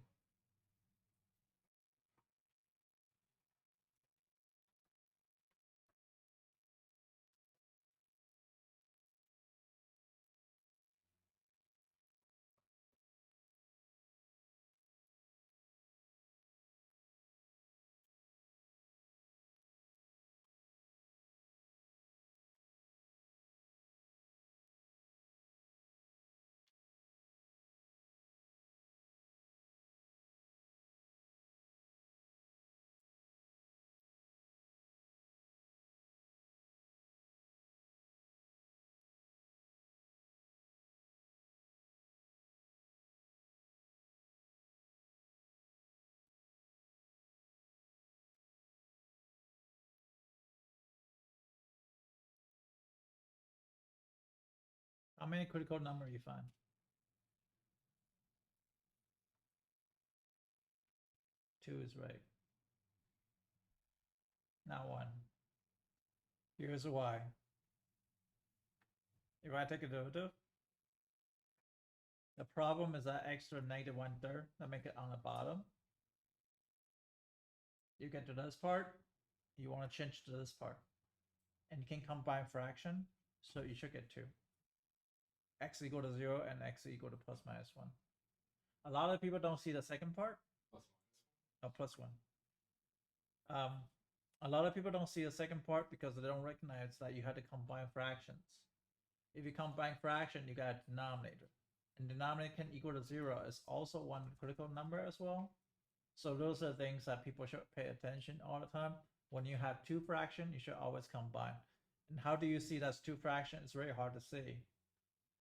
How many critical number you find? Two is right. Now one. Here's why. If I take a derivative, the problem is that extra negative 1/3 that make it on the bottom. You get to this part, you want to change to this part. And you can combine fraction, so you should get 2. X equal to 0 and x equal to plus minus 1. A lot of people don't see the second part. Plus 1. A lot of people don't see the second part because they don't recognize that you have to combine fractions. If you combine fraction, you got a denominator. And denominator can equal to 0 is also one critical number as well. So those are things that people should pay attention all the time. When you have two fractions, you should always combine. And how do you see that's two fractions? It's very hard to see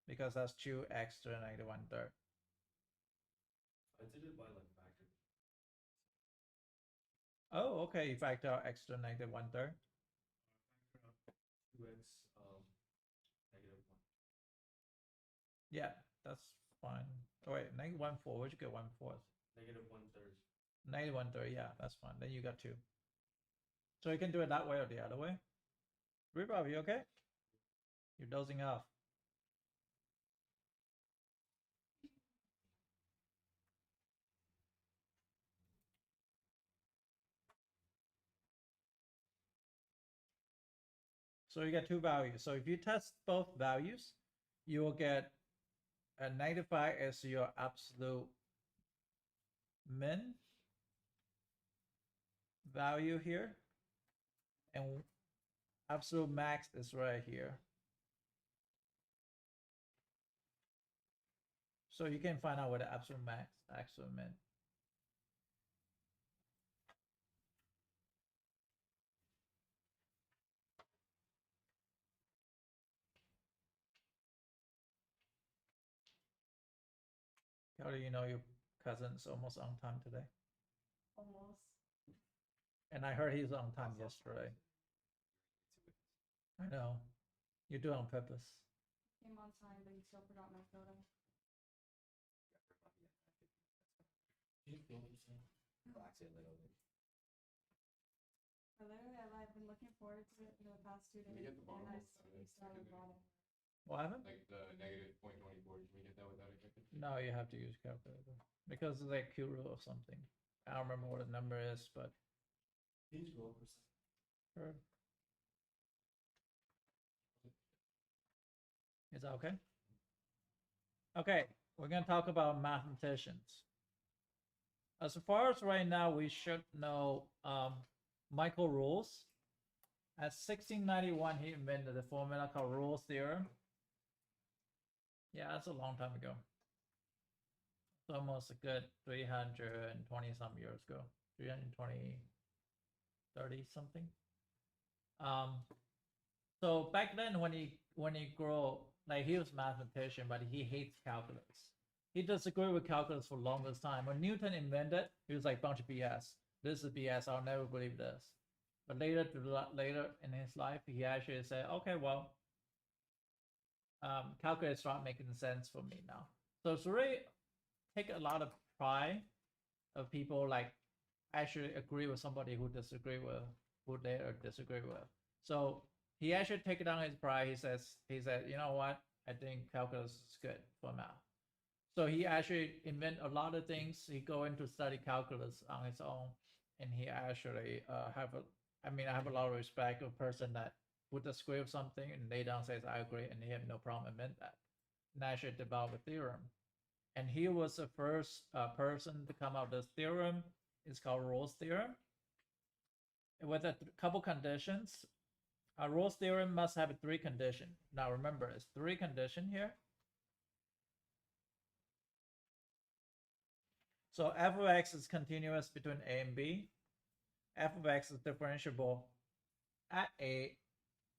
because that's 2x to the negative 1/3. I did it by like factor. Oh, okay. You factor out x to the negative 1/3. Factor out 2x negative 1. Yeah, that's fine. Oh wait, negative 1/4. Where'd you get 1/4? Negative 1/3. Negative 1/3. Yeah, that's fine. Then you got 2. So you can do it that way or the other way. Rebob, you okay? You're dozing off. So you get two values. So if you test both values, you will get a negative 5 as your absolute min value here. And absolute max is right here. So you can find out what the absolute max, absolute min. How do you know your cousin's almost on time today? Almost. And I heard he's on time yesterday. I know. You do it on purpose. Came on time, but you still forgot my photo. I've been looking forward to it for the past 2 days, get the bottom and I of that? still haven't brought it. What happened? Like the negative 0.24, can we get that without a calculator? No, you have to use calculator because it's like Q rule or something. I don't remember what the number is, but Can you just go over a second? sure. Is that okay? Okay, we're gonna talk about mathematicians. As far as right now, we should know Michael Rules. At 1691, he invented a formula called Rules theorem. Yeah, that's a long time ago. It's almost a good 320 some years ago. 320, 30 something. So back then when he grew, like he was a mathematician, but he hates calculus. He disagreed with calculus for the longest time. When Newton invented, he was like bunch of BS. This is BS. I'll never believe this. But later in his life, he actually said, okay, well, calculus start making sense for me now. So it's really take a lot of pride of people like actually agree with somebody who disagree with, who they disagree with. So he actually take down his pride. He said, you know what? I think calculus is good for math. So he actually invent a lot of things. He go into study calculus on his own, and he actually I have a lot of respect for a person that would disagree with something and lay down says I agree, and he have no problem admit that. And actually develop a theorem. And he was the first person to come up with this theorem. It's called Rolle's theorem. With a couple conditions. Rolle's theorem must have 3 conditions. Now remember, it's 3 conditions here. So f of x is continuous between a and b. F of x is differentiable at a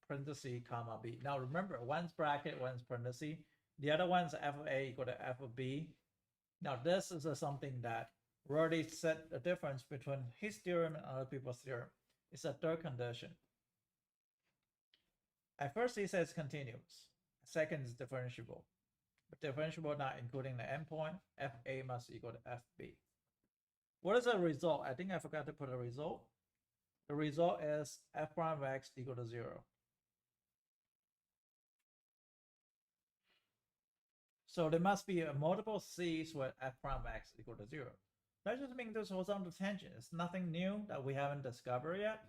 parenthesis comma b. Now remember, one's bracket, one's parenthesis. The other one's f of a equal to f of b. Now this is something that we already set a difference between his theorem and other people's theorem. It's a 3rd condition. At first he says continuous. Second is differentiable. But differentiable not including the endpoint, fa must equal to fb. What is the result? I think I forgot to put a result. The result is f prime of x equal to 0. So there must be a multiple c's where f prime of x equal to 0. That just means this horizontal tangent. It's nothing new that we haven't discovered yet.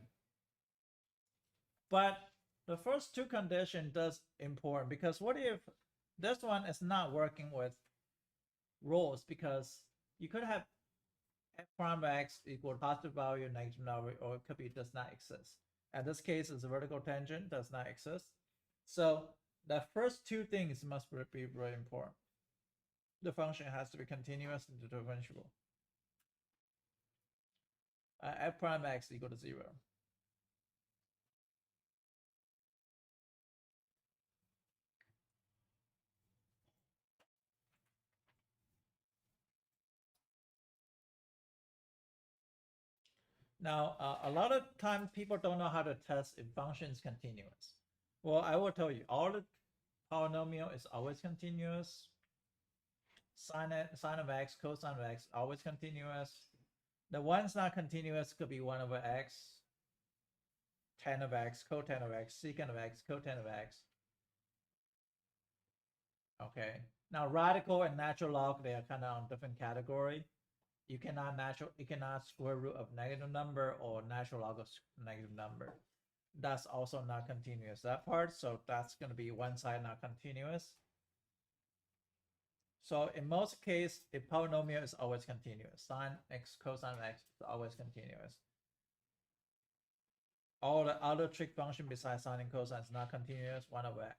But the first 2 conditions does important, because what if this one is not working with Rolle's, because you could have f prime of x equal to positive value, negative value, or it could be does not exist. In this case, it's a vertical tangent, does not exist. So the first 2 things must be very important. The function has to be continuous and differentiable. F prime x equal to 0. Now, a lot of times people don't know how to test if function is continuous. Well, I will tell you, all the polynomial is always continuous. Sine of x, cosine of x, always continuous. The one's not continuous could be 1 over x, tan of x, cotan of x, secant of x, cotan of x. Okay. Now, radical and natural log, they are kind of on different category. You cannot square root of negative number or natural log of negative number. That's also not continuous, that part. So that's going to be one side not continuous. So in most cases, a polynomial is always continuous. Sine x, cosine x is always continuous. All the other trig function besides sine and cosine is not continuous, 1 over x.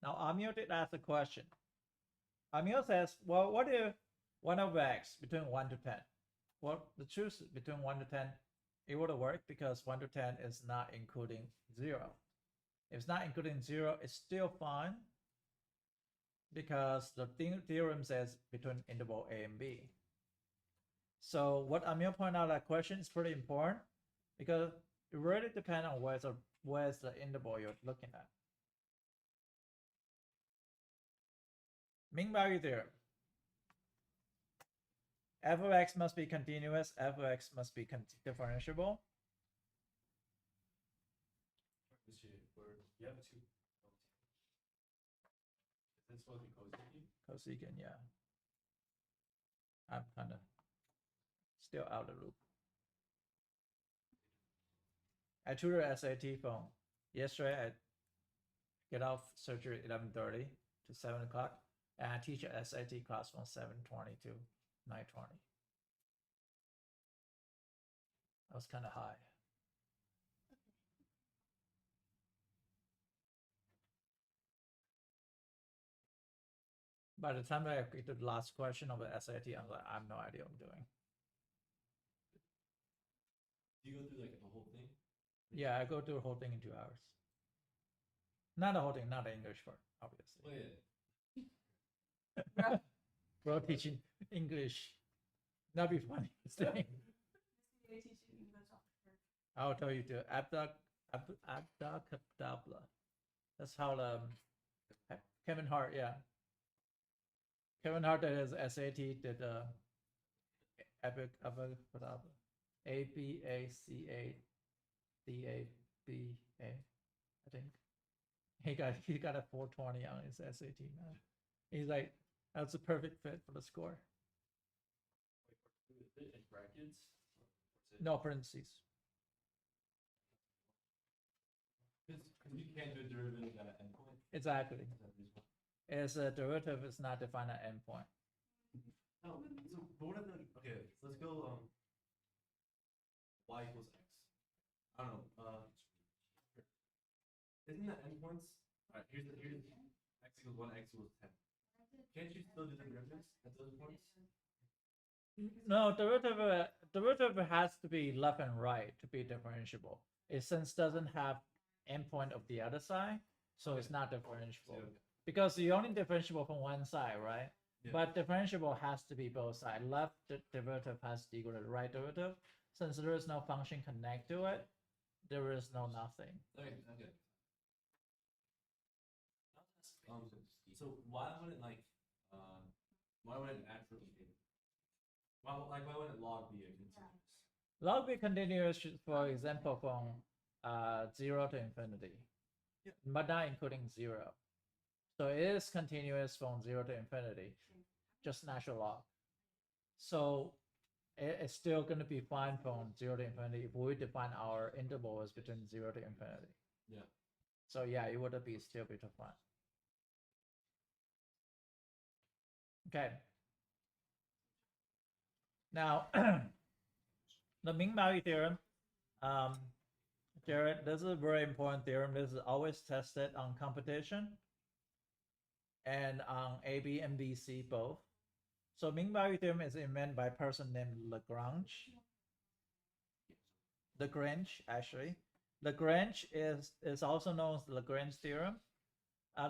Now, Amir did ask a question. Amir says, well, what if 1 over x between 1 to 10? Well, the truth is between 1 to 10, it would work because 1 to 10 is not including 0. If it's not including 0, it's still fine because the theorem says between interval a and b. So what Amir pointed out, that question is pretty important because it really depends on where's the interval you're looking at. Mean value theorem. F of x must be continuous, f of x must be differentiable. You have 2. Is it supposed to be cosecant? Cosecant, yeah. I'm kind of still out of the loop. I tutored SAT from yesterday. I get off surgery at 11:30 to 7 o'clock, and I teach an SAT class from 7:20 to 9:20. I was kind of high. By the time I get to the last question of the SAT, I'm like, I have no idea what I'm doing. Do you go through like the whole thing? Yeah, I go through the whole thing in 2 hours. Not the whole thing, not the English part, obviously. Oh, yeah. Bro, teaching English. That'd be funny. I'll tell you to abdacadabra. That's how Kevin Hart, yeah. Kevin Hart did his SAT, did abdacadabra. ABACADABA. I think. He got a 420 on his SAT math. He's like, that's a perfect fit for the score. Wait, in brackets? No parentheses. Because you can't do a derivative at an endpoint. Exactly. Is that the reason? As a derivative is not defined at endpoint. No, so but what if okay, let's go y equals x. I don't know. Isn't that endpoints? Alright, here's x equals 1, x equals 10. Can't you still do the derivatives at those points? No, derivative has to be left and right to be differentiable. It since doesn't have endpoint of the other side, so it's not differentiable. Because you only differentiable from one side, right? Yeah. But differentiable has to be both sides. Left derivative has to equal to the right derivative. Since there is no function connect to it, there is no nothing. Okay. So why wouldn't why wouldn't actually why wouldn't log be a continuous? Log be continuous, for example, from 0 to infinity, Yeah. but not including 0. So it is continuous from 0 to infinity, just natural log. So it's still going to be fine from 0 to infinity if we define our interval as between 0 to infinity. Yeah. So yeah, it would be still be fine. Okay. Now, the mean value theorem, Jared, this is a very important theorem. This is always tested on competition and on AB and BC both. So mean value theorem is invented by a person named Lagrange. Actually. Lagrange is also known as the Lagrange theorem.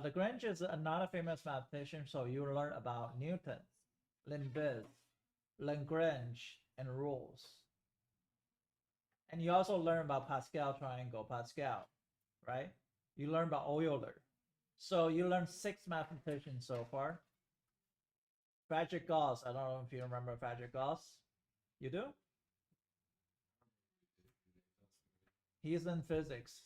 Lagrange is another famous mathematician, so you learn about Newton, Leibniz, Lagrange, and rules. And you also learn about Pascal triangle, Pascal, right? You learn about Euler. So you learn 6 mathematicians so far. Frederick Gauss, I don't know if you remember Frederick Gauss. You do? He's in physics.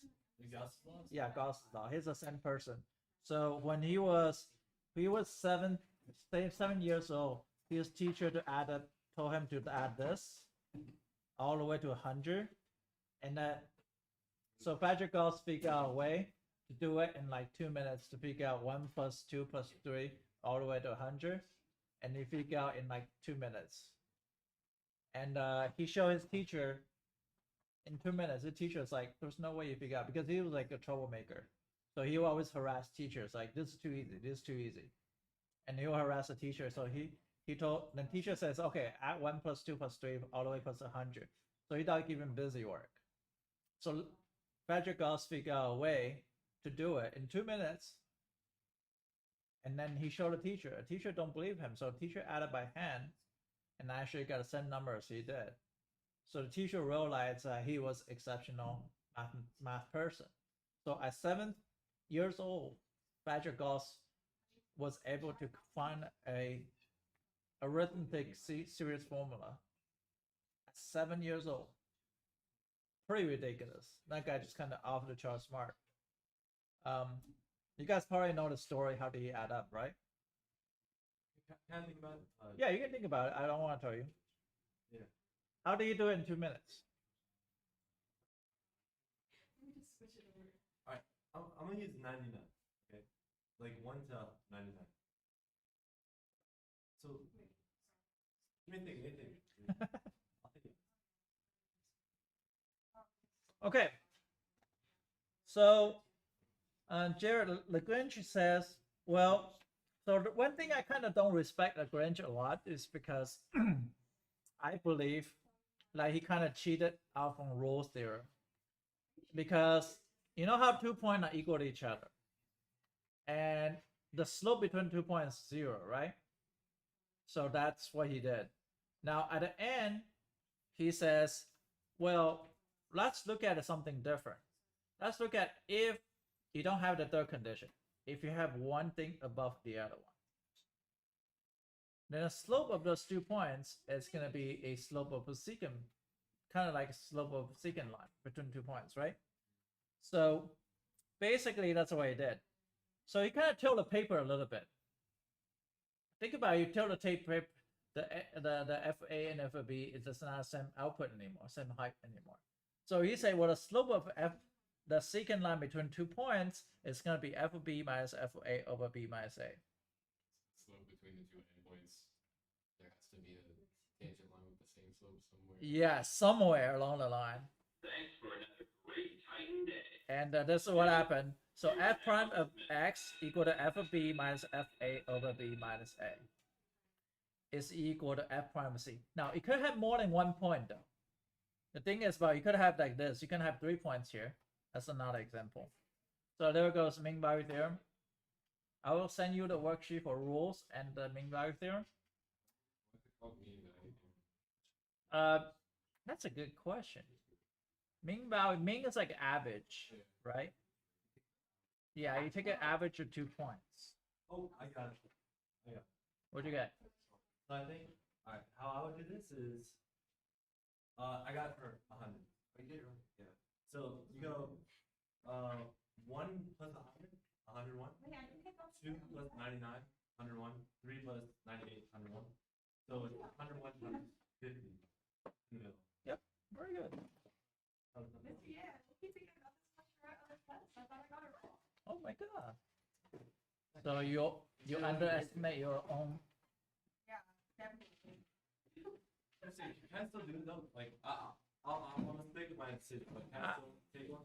Yeah, Gauss law. He's the same person. So when he was 7 years old, his teacher told him to add this all the way to 100, and so Patrick Gauss figured out a way to do it in like 2 minutes to figure out 1 plus 2 plus 3 all the way to 100, and he figured out in like 2 minutes. And he showed his teacher in 2 minutes. The teacher's like, "There's no way you figure out," because he was like a troublemaker. So he will always harass teachers like, "This is too easy. This is too easy," and he will harass the teacher. So he told the teacher says, "Okay, add 1 plus 2 plus 3 all the way plus 100." So he thought give him busy work. So Patrick Gauss figured out a way to do it in 2 minutes. And then he showed the teacher. A teacher don't believe him. So the teacher added by hand and actually got the same numbers he did. So the teacher realized he was exceptional math person. So at 7 years old, Patrick Gauss was able to find a arithmetic series formula at 7 years old. Pretty ridiculous. That guy just kind of off the chart smart. You guys probably know the story. How did he add up, right? Can I think about it? Yeah, you can think about it. I don't want to tell you. Yeah. How did he do it in 2 minutes? Let me just switch it over. Alright, I'm gonna use 99. Okay, like 1 to 99. So let me think. I'll think. Okay. So Jared Lagrange says, well, so the one thing I kind of don't respect Lagrange a lot is because I believe like he kind of cheated out from Rolle's theorem. Because you know how 2 points are equal to each other. And the slope between 2 points is 0, right? So that's what he did. Now at the end, he says, well, let's look at something different. Let's look at if you don't have the third condition. If you have one thing above the other one. Then the slope of those 2 points is going to be a slope of a secant, kind of like a slope of a secant line between 2 points, right? So basically that's what he did. So he kind of tilt the paper a little bit. Think about it, you tilt the tape paper, the FA and FB is just not the same output anymore, same height anymore. So he said, well, the slope of the secant line between 2 points is going to be FB minus FA over B minus A. Slope between the two endpoints, there has to be a tangent line with the same slope somewhere. Yeah, somewhere along the line. Thanks for another great Titan day. And this is what happened. So f prime of x equal to f of b minus fa over b minus a is equal to f prime of c. Now, it could have more than 1 point, though. The thing is, well, you could have like this. You can have 3 points here. That's another example. So there goes mean value theorem. I will send you the worksheet for rules and the mean value theorem. That's a good question. Mean is like average, right? Yeah, you take an average of 2 points. Oh, I got it. What'd you get? So I think, all right, how I would do this is, I got her 100. Yeah. So you go, 1 plus 100, 101. 2 plus 99, 101. 3 plus 98, 101. So it's 101, 150 in the middle. Yep, very good. Yeah, keep thinking about this question right on the test. I thought I got it wrong. Oh my god. So you underestimate your own. Yeah, definitely. Let's see, can I still do it though? Like, I'm gonna stick with my decision, but can I still take one?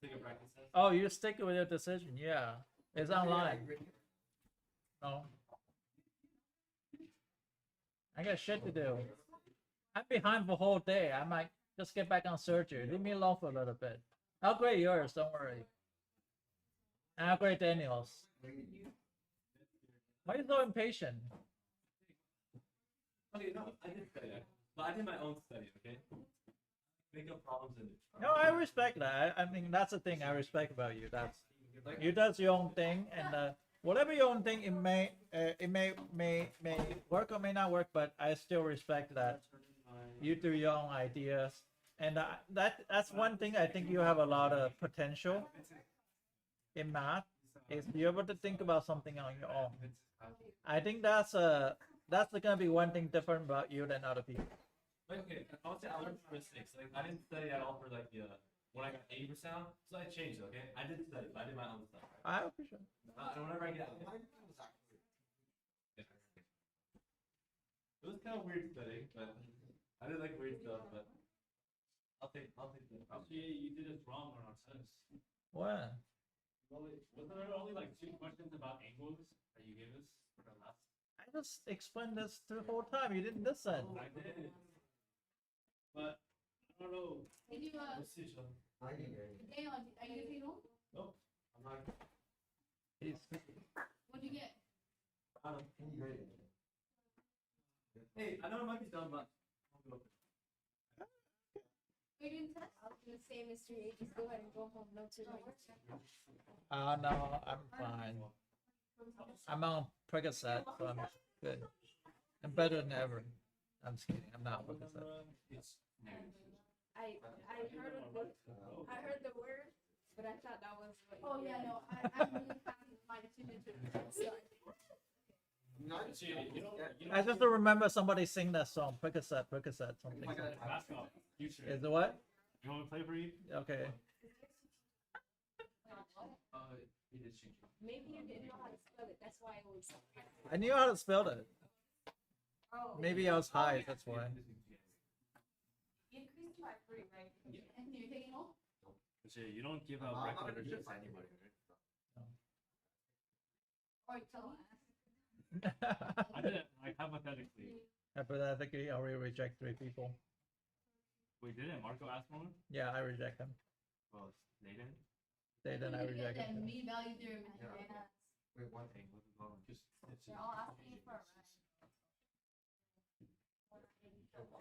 Take a practice test? Oh, you stick with your decision. Yeah, it's online. No, I got shit to do. I'm behind the whole day. I might just get back on surgery. Leave me alone for a little bit. I'll grade yours. Don't worry. And I'll grade Daniel's. Why are you so impatient? Okay, no, I did study that. But I did my own study, okay? Make up problems in it. No, I respect that. I mean, that's the thing I respect about you. That's you does your own thing, and whatever your own thing, it may work or may not work, but I still respect that you do your own ideas, and that's one thing I think you have a lot of potential in math. Is you're able to think about something on your own. I think that's gonna be one thing different about you than other people. Like, okay, I'll say I learned from mistakes. Like, I didn't study at all for like the when I got 80%, so I changed it. Okay, I did study, but I did my own stuff. Right? I appreciate it. And whenever I get it was kind of weird studying, but I did like weird stuff. But I'll take the problem. Actually, you did it wrong on our test. What? Wasn't there only like 2 questions about angles that you gave us for the last? I just explained this the whole time. You didn't listen. I did. But I don't know. Did you, Let's see, Sean. Daniel, are you taking home? Nope, I'm not. What'd you get? I don't know. Hey, I know it might be dumb, but I'll go. Are you doing test? I was gonna say, Mr. A, just go ahead and go home. No to No, I'm fine. I'm on Percocet, so I'm good. I'm better than ever. I'm just kidding. I'm not Percocet. I heard the word, but I thought that was what. Oh yeah, no, I'm really happy with my decision to start. I just remember somebody sing that song, Percocet, Percocet, something. Basketball. Future. Is it what? You want me to play for you? Okay. He did change it. Maybe you didn't know how to spell it. That's why it was. I knew how to spell it. Oh. Maybe I was high, that's why. You increased by 3, right? And you're taking home? You don't give out record just to anybody, right? Or tell me. I didn't, like, hypothetically. Hypothetically, I will reject 3 people. Wait, didn't Marco ask for one? Yeah, I reject them. Well, they didn't. They then I reject that them. mean value theorem. Yeah. Wait, one Hey, what's it called? Just, They're all asking for a ride.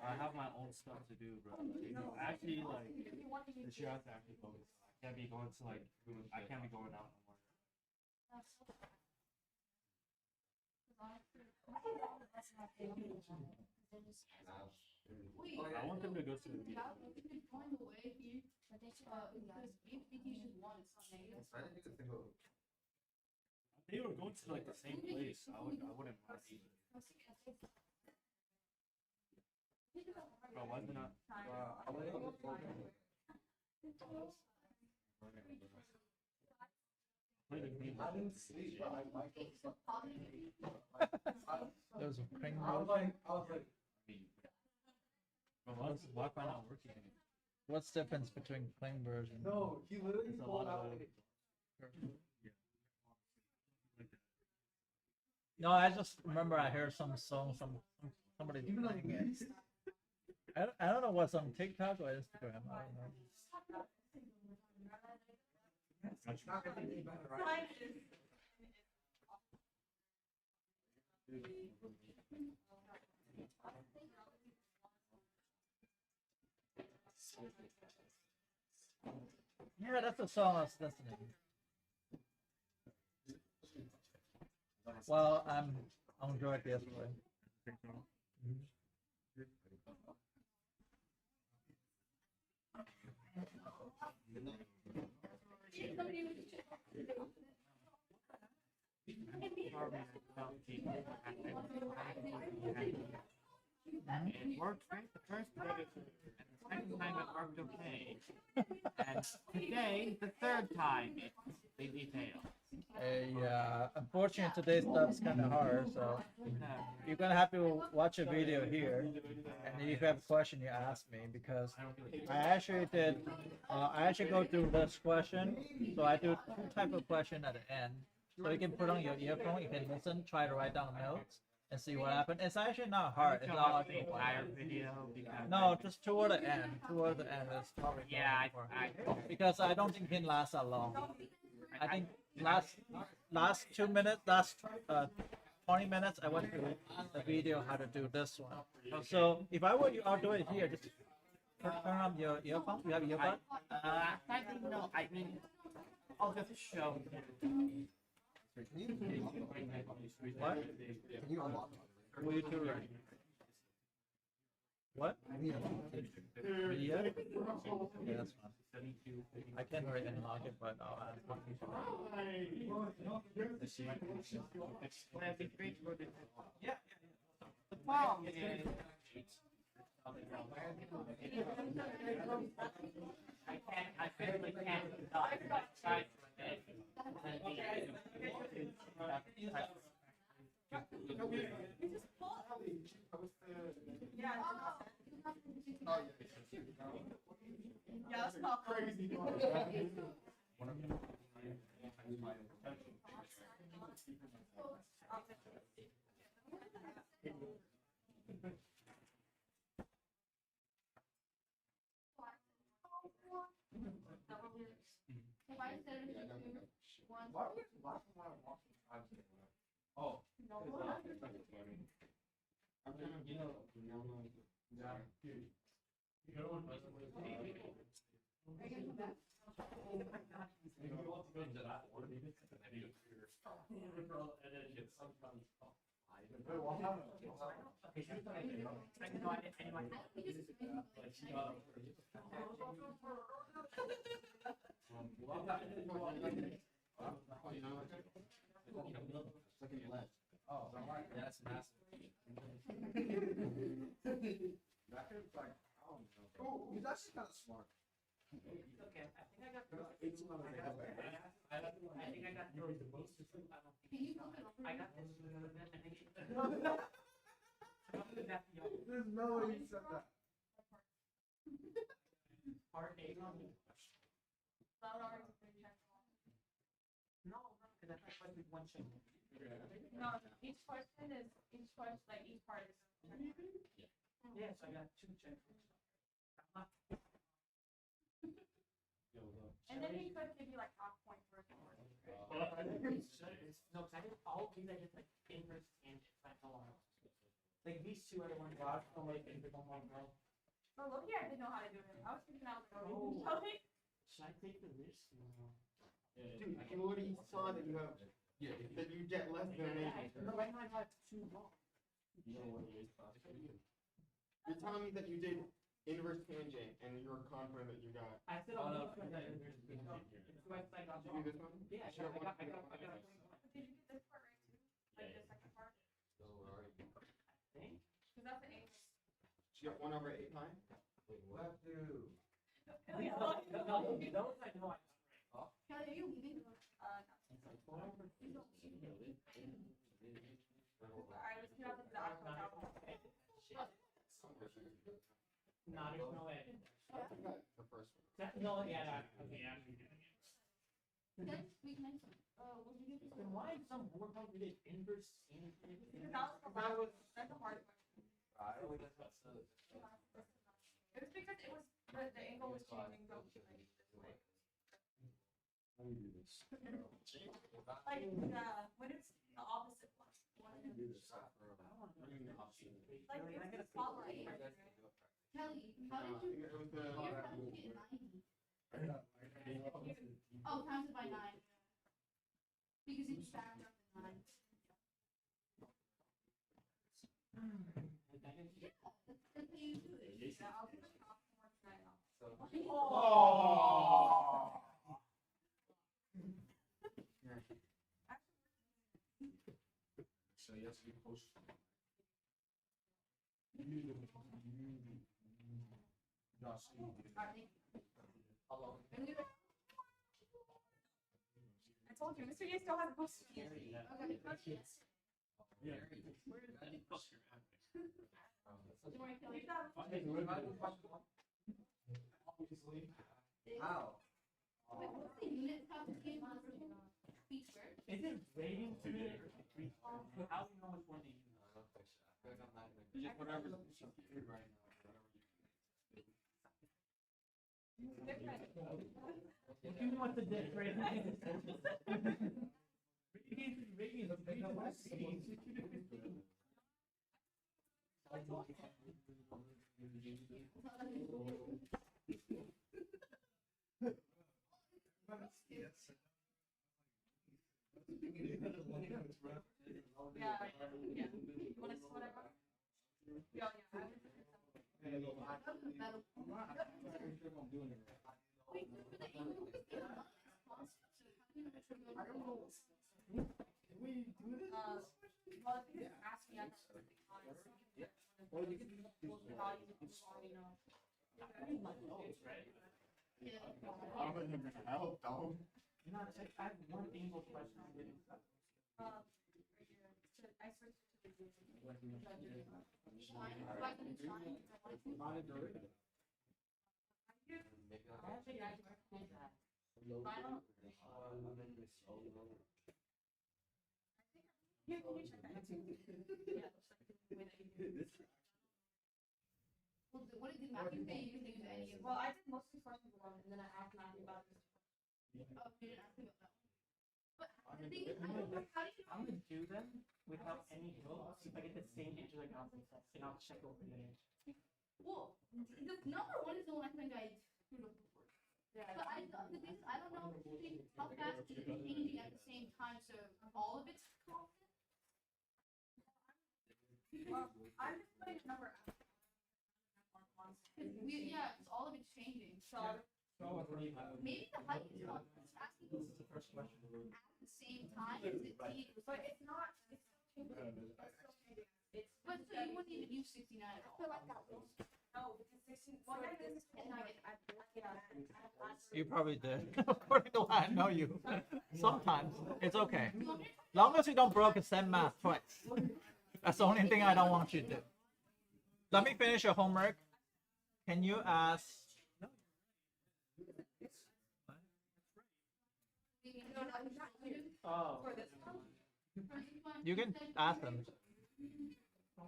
I have my own stuff to do, bro. Actually, like, this year I have to actually focus. I can't be going to, like, I can't be going out no more. Wait, I want them to go to the beach. you could join the way here. Because if you just one, it's not negative. I didn't think of They were going to like the same place. I wouldn't mind either. Bro, why is it not? I didn't sleep, but I might go There's a ping I was like, Bro, why is Wi-Fi not working? What's the difference between clean version? no, he literally There's a pulled lot out. of- No, I just remember I heard some song, somebody playing it. I don't know what's on TikTok or Instagram. I don't know. It's not gonna be any better, right? Yeah, that's the song I was listening. Well, I'm on drug yesterday. It worked great the first time, and the second time it worked okay. And today, the third time, it completely failed. Yeah, unfortunately today's stuff's kind of hard, so you're gonna have to watch a video here, and if you have a question, you ask me because I actually did. I actually go through this question, so I do two type of question at the end. So you can put on your earphone, you can listen, try to write down notes, and see what happened. It's actually not hard. It's not the entire video because no, just toward the end. Toward the end is probably yeah, because I don't think it can last that long. I think last 2 minutes, last 20 minutes, I went through the video how to do this one. So if I were you, I'll do it here. Just turn on your earphone. You have earbud? I think no. I mean, I'll just show. What? Can you unlock it? Will you do right? What? Yeah? Yeah, that's fine. I can't really unlock it, but I'll add Yeah. The problem is, I physically can't die. I tried for a day. Yeah, that's not Crazy. If I said it to one. Why was the last one I watched? Oh. Second left. Oh, Yeah, that's massive. that kid's like, I don't know. Oh, he's actually kind of smart. Okay, I think I got through. I think I got through the most. I got this. There's no way he said that. Part A. No, because I thought with one check. No, each question is each part is. Yeah, so I got two checks. And then he could give you like half point for it. No, because I did all of these. I did like inverse tangents. That's all. Like these two are the ones that I'm like inverse on one girl. So look here, I didn't know how to do it. I was thinking I was going Oh. to Should I take the risk? Dude, you already saw that you have, that you get less than No, right now I have two wrong. You know what it is? You're telling me that you did inverse tangent, and you're confident that you got. I said Oh, on no, this one. I It's got two X I got Did you do this one? Yeah, I Should have got. one- Did you get this part right too? Like the second part? So where are you? Think? Because that's the angle. She got 1 over 8 pi. Wait, what? Dude. Ilya, No, those I know I Kelly, are you leaving? Alright, let's get out the actual calculus. No, there's no way. The first one. No, yeah, okay, yeah. That's weakness. What did you do? Then why is some board probably did inverse sine? Because that was that's a hard question. I don't think that's It was because it was the angle was changing so like this way. How do you do this? Like when it's the opposite one. Do this. Like it's the spotlight. Kelly, how did you? It was the. You're trying to get 90. Oh, times it by 9. Because it's factor of the 9. Yeah, that's how you do it. Yeah, I'll do the option one tonight. So yes, you post. I told you, Mr. Ye still hasn't posted it. Okay, Yeah. Don't worry, Kelly. Leave that. How? Wait, what's the unit of the game on feet squared? Is it rating to me? How do you know which one to use? Just whatever. Right Give me what's the difference. Yeah, yeah. You want to see what I wrote? Yeah, yeah. I would do something. Wait, for the angle is the constant, so how do you know which one goes? Well, I think it's asking us to the comments. Well, you can do the values if you want, you know. Yeah. Help, dog. You know, it's like I have one angle question I didn't. Right here. So I switched to the Google. Can you check that? Yeah, the way that you do it. Well, what did Matthew say? You didn't use any of them. Well, I did most of these questions alone, and then I asked Matthew about this. Oh, you didn't ask me about that one. But the thing is, I don't know, how do you I'm gonna do them without any help. See if I get the same answer I got from test, and I'll check over the answer. Well, the number one is the one I think I screwed up before. Yeah. But the thing is, I don't know how fast it's changing at the same time, so all of it's constant. Well, I'm just putting a number out. Yeah, it's all of it's changing. So I would Maybe the height is not asking This is the first question. at the same time as the T. but it's not, it's still changing. It's still changing. It's, But so you wouldn't even use 69 at all. no, because 16, well, yeah, this is 29. You probably did. According to what I know you. Sometimes. It's okay. Long as you don't broke the same math twice. That's the only thing I don't want you to do. Let me finish your homework. Can you ask? Oh. For this one? You can ask them. I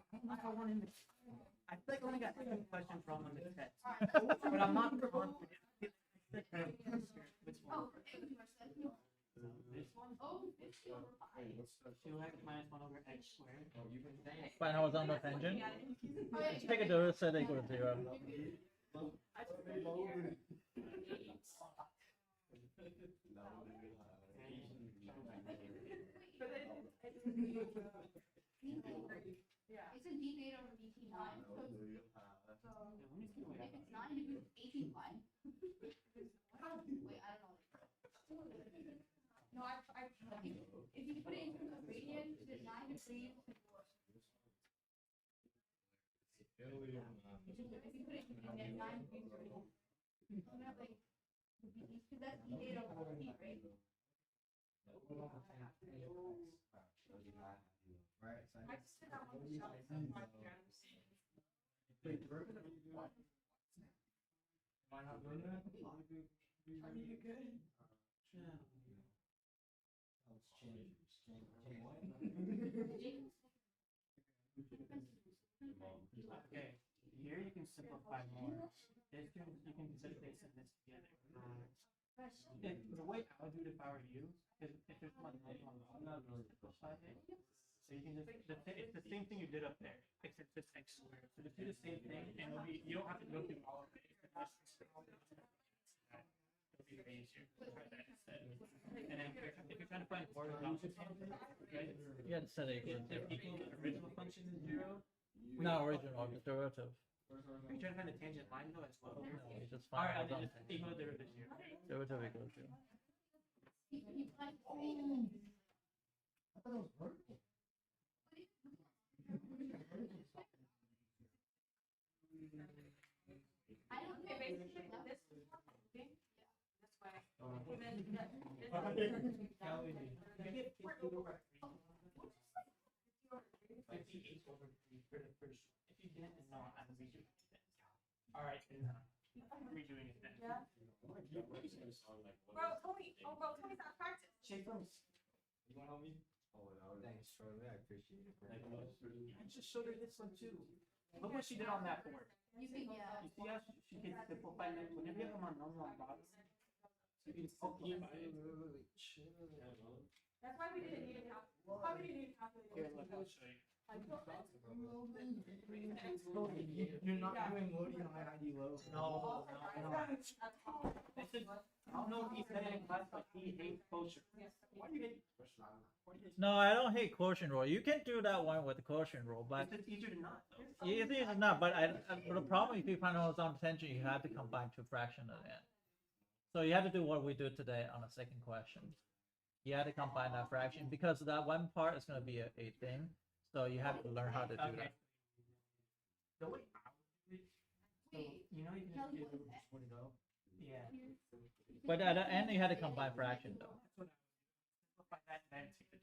feel like I only got 2 questions wrong on the test, but I'm not confident. Which one? Oh, too much stuff. This one? Oh, 50 over 5. 2x minus 1 over x squared. Find horizontal tangent. Take a derivative, set equal to 0. It's a d theta over dt 9. So Yeah, let me see what I 9 degrees of 18 line. Wait, I don't know. No, if you put it into a radian, the 9 degrees. If you put it in 9 degrees radian, you have like, because that's the 8 over feet, right? Right. I just did that one shot. Wait, we're gonna redo it. Am I not doing that? Are you good? Okay, here you can simplify more. You can consider this and this together. The way I would do it if I were you, is if there's one I'm not really simplify it. So you can just, it's the same thing you did up there, except it's x squared. So just do the same thing, and it'll be, you don't have to go through all of it. It'll be way easier. Try that instead. And then if you're trying to find horizontal tangent, right? Yeah, it's set equal. If equal the original function is 0. No, original, the derivative. Are you trying to find the tangent line though as well? No, you just All find right, I'll horizontal just equal the derivative 0. derivative equals 0. I thought it was vertical. I don't know. Basically, this is moving this way. And then If you didn't know, I'm redoing it then. All right, redoing it then. Yeah. Bro, Tony, stop practice. Shape them. You want to help me? Oh, no, thanks, Charlie. I appreciate it. I just showed her this one too. Look what she did on that board. You think, yeah. You see how she can simplify it? Whenever you have them on normal on bottom, you can simplify it. That's why we didn't need a calculator. That's why we didn't need a calculator. Here, look, I'll show you. You're not doing loading high ID low. No. I don't know if he said it in class, but he hates quotient. Why do you hate? No, I don't hate quotient rule. You can do that one with the quotient rule, but It's easier to not though. it's easy to not. But the problem if you find horizontal tangent, you have to combine two fractions at the end. So you have to do what we do today on the second question. You have to combine that fraction because that one part is going to be a thing. So you have to learn how to do that. The way I would do it, so, you know, you can just do yeah. But at the end, you had to combine fraction though. That's what I would do. Simplify that and then take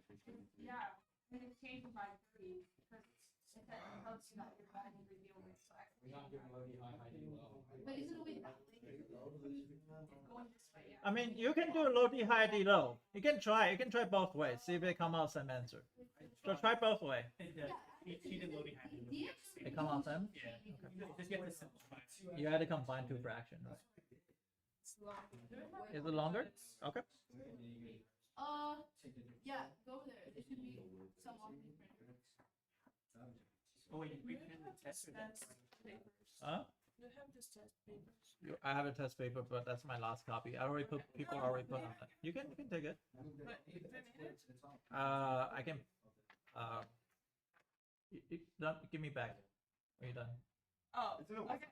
the derivative. Yeah, and it's changed by 3 because it helps you not get bad and reveal it. So We're not doing low, high, low. But is it always that way? it's going this way, yeah. I mean, you can do low D, high D, low. You can try. You can try both ways. See if they come out same answer. So try both way. It does. He did loading high. They come out same. Yeah. Just get to simplify. You had to combine two fractions. Is it longer? Okay. Yeah, go over there. It should be somewhat different. Oh wait, we can test that. Huh? You have this test paper. I have a test paper, but that's my last copy. I already put people already put on that. You can take it. But is it in it? I can. Give me back. Are you done? Oh, okay.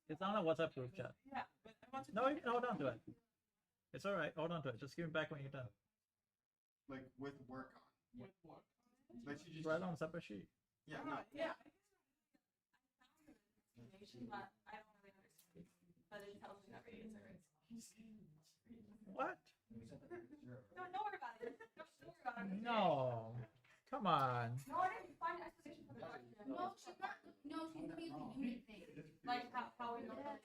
It's on a WhatsApp group chat. Yeah, but I want to. No, you can hold on to it. It's all right. Hold on to it. Just give me back when you're done. Like with work on. With what? Like you just. Write on a separate sheet. Yeah. No. Yeah. I found an explanation, but I don't really understand. But it tells me that radius are right. What? Don't worry about it. Don't worry about it. No. Come on. No, I didn't find an explanation for the question. No, she's not. No, she's looking at the unit thing. Like how we know that.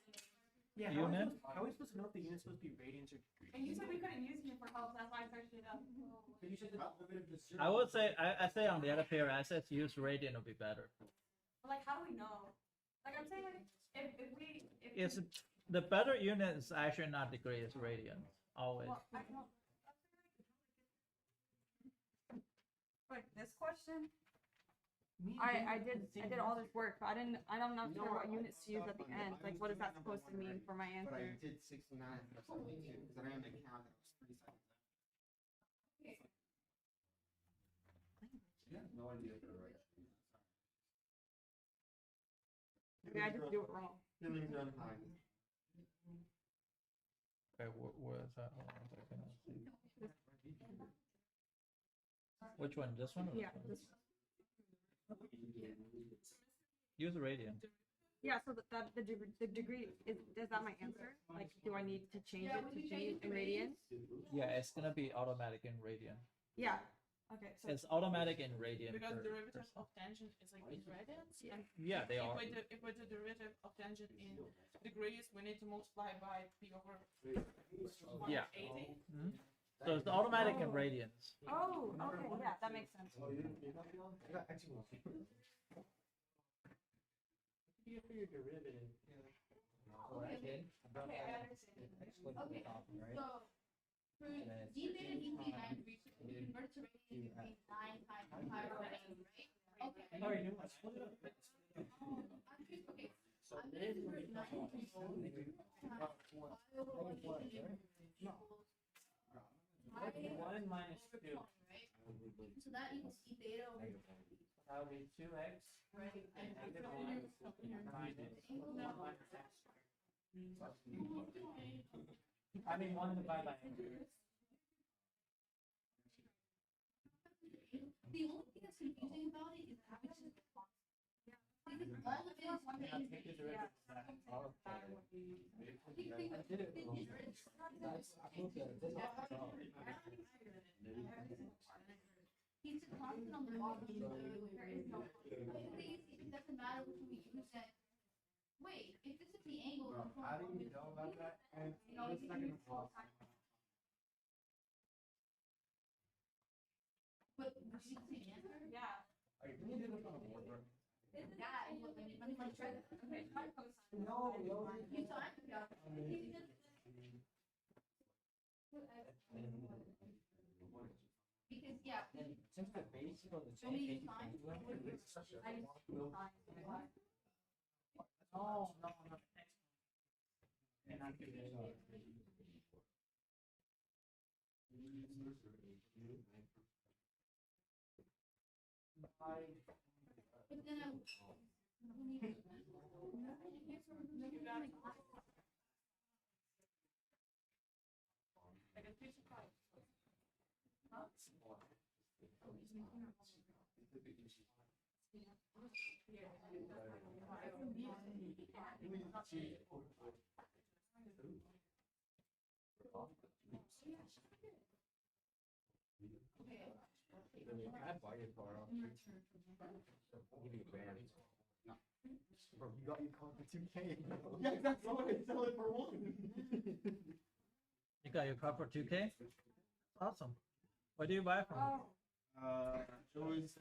Yeah. Unit? How are we supposed to know if the unit's supposed to be radians or degrees? And you said we couldn't use unit for help, that's why I searched it up. But you said I would say I say on the other pair of assets, use radian would be better. But like, how do we know? Like I'm saying, like if we It's the better unit is actually not degree, it's radian. Always. well, I don't. Like this question, I did all this work, but I'm not sure what units to use at the end. Like, what is that supposed to mean for my But I answer? did 69 for 72 because I ran the count that was 3 seconds. Yeah, no idea if they're right. Maybe I just do it wrong. Feelings are unkind. Okay, where is that? Hold on a second, let's see. Which one? This one? Or Yeah, this this one? Use radian. Yeah, so the degree is that my answer? Like, do I need to change it to change in radians? Yeah, it's gonna be automatic in radian. Yeah. Okay, so It's automatic in radian. Because per- derivative per- of tangent is like in radians. And Yeah, they are. If we do derivative of tangent in degrees, we need to multiply by p over Yeah. 80. Mhm. So it's automatic in radians. Oh, okay, yeah, that makes sense. You for your derivative. Okay, I understand. Okay, so for d beta d beta we convert to radian to be 9 times pi over 8, right? Okay. How are you doing? Okay. So I'm gonna convert 9 to pi over 8 equals One minus 2. right? So that equals d beta over That would be 2x. right? And Negative so 1 you're minus 1 minus x squared. okay. I mean 1 divided by x. The only thing that's confusing about it is having to because all of it is one Yeah, take the derivative of that. He's a constant on the bottom, so there is no. It doesn't matter which we use it. Wait, if this is the angle of How do you know about that? And no, it's we not can gonna use fall. but would you see the answer? Yeah. Like, can you do this on a board? Isn't that is what let me try that. Okay, try cosine. No, You time? Yeah. Because yeah. Since the base is on the Show me same the page. sign. I just cosine. Oh, no, no. And I do this. But then I. Like a piece of pie. Huh? I'd buy your car off. Give you a band. No. Bro, you got your car for 2K. Yeah, that's why I sell it for 1. You got your car for 2K? Awesome. Where do you buy it from? It was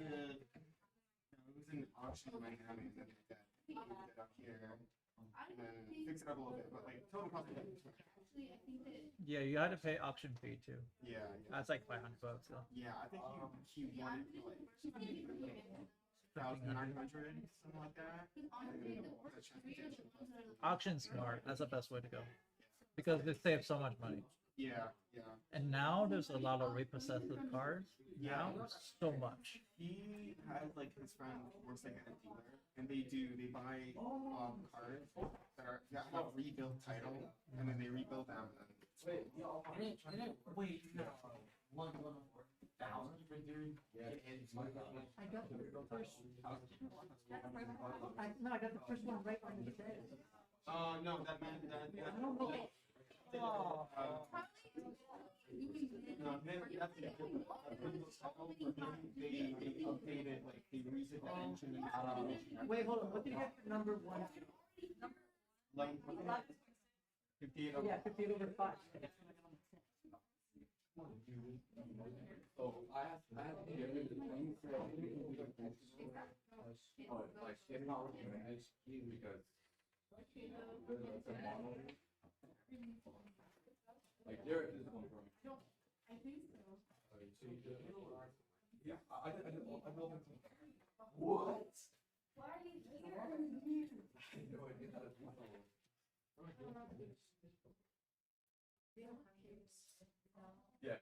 an auction in Miami, and then my dad picked it up here, and then fixed it up a little bit, but like total cost of it. Actually, I think that. Yeah, you had to pay auction fee too. Yeah, That's like $500 though. yeah. I think he wanted for like 1,900, something like that. Auction smart. That's the best way to go. Because they save so much money. Yeah, yeah. And now there's a lot of repossessed cars. Now so much. He has like his friend works like at a dealer, and they buy cars that have rebuilt title, and then they rebuild them. And Wait, no. 1,000 for dude. yeah, I got the first. I got the first one right when you said it. no, that meant that. I don't know. No, that's the difference. They updated, like, they redid the engine and Wait, hold on. What did you get for number 1? like, 58 Yeah, 58 over 5. So I have to get rid of the things that but like it's not working on HQ because the model like there is one for me. I think so. Yeah, I what? Why are you here? I had no idea how to do that. Yeah.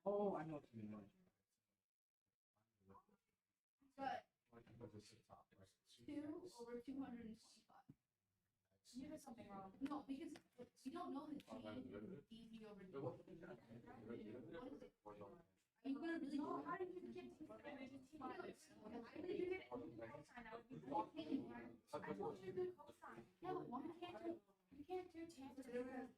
Oh, I know what you mean. But 2 over 225. You did something wrong. No, because we don't know the G easy over D. What is it? Are you gonna really No, how did you get to the cosine? If you did cosine, that would be cool. I told you to do cosine. Yeah, but why can't you? You can't do tangent.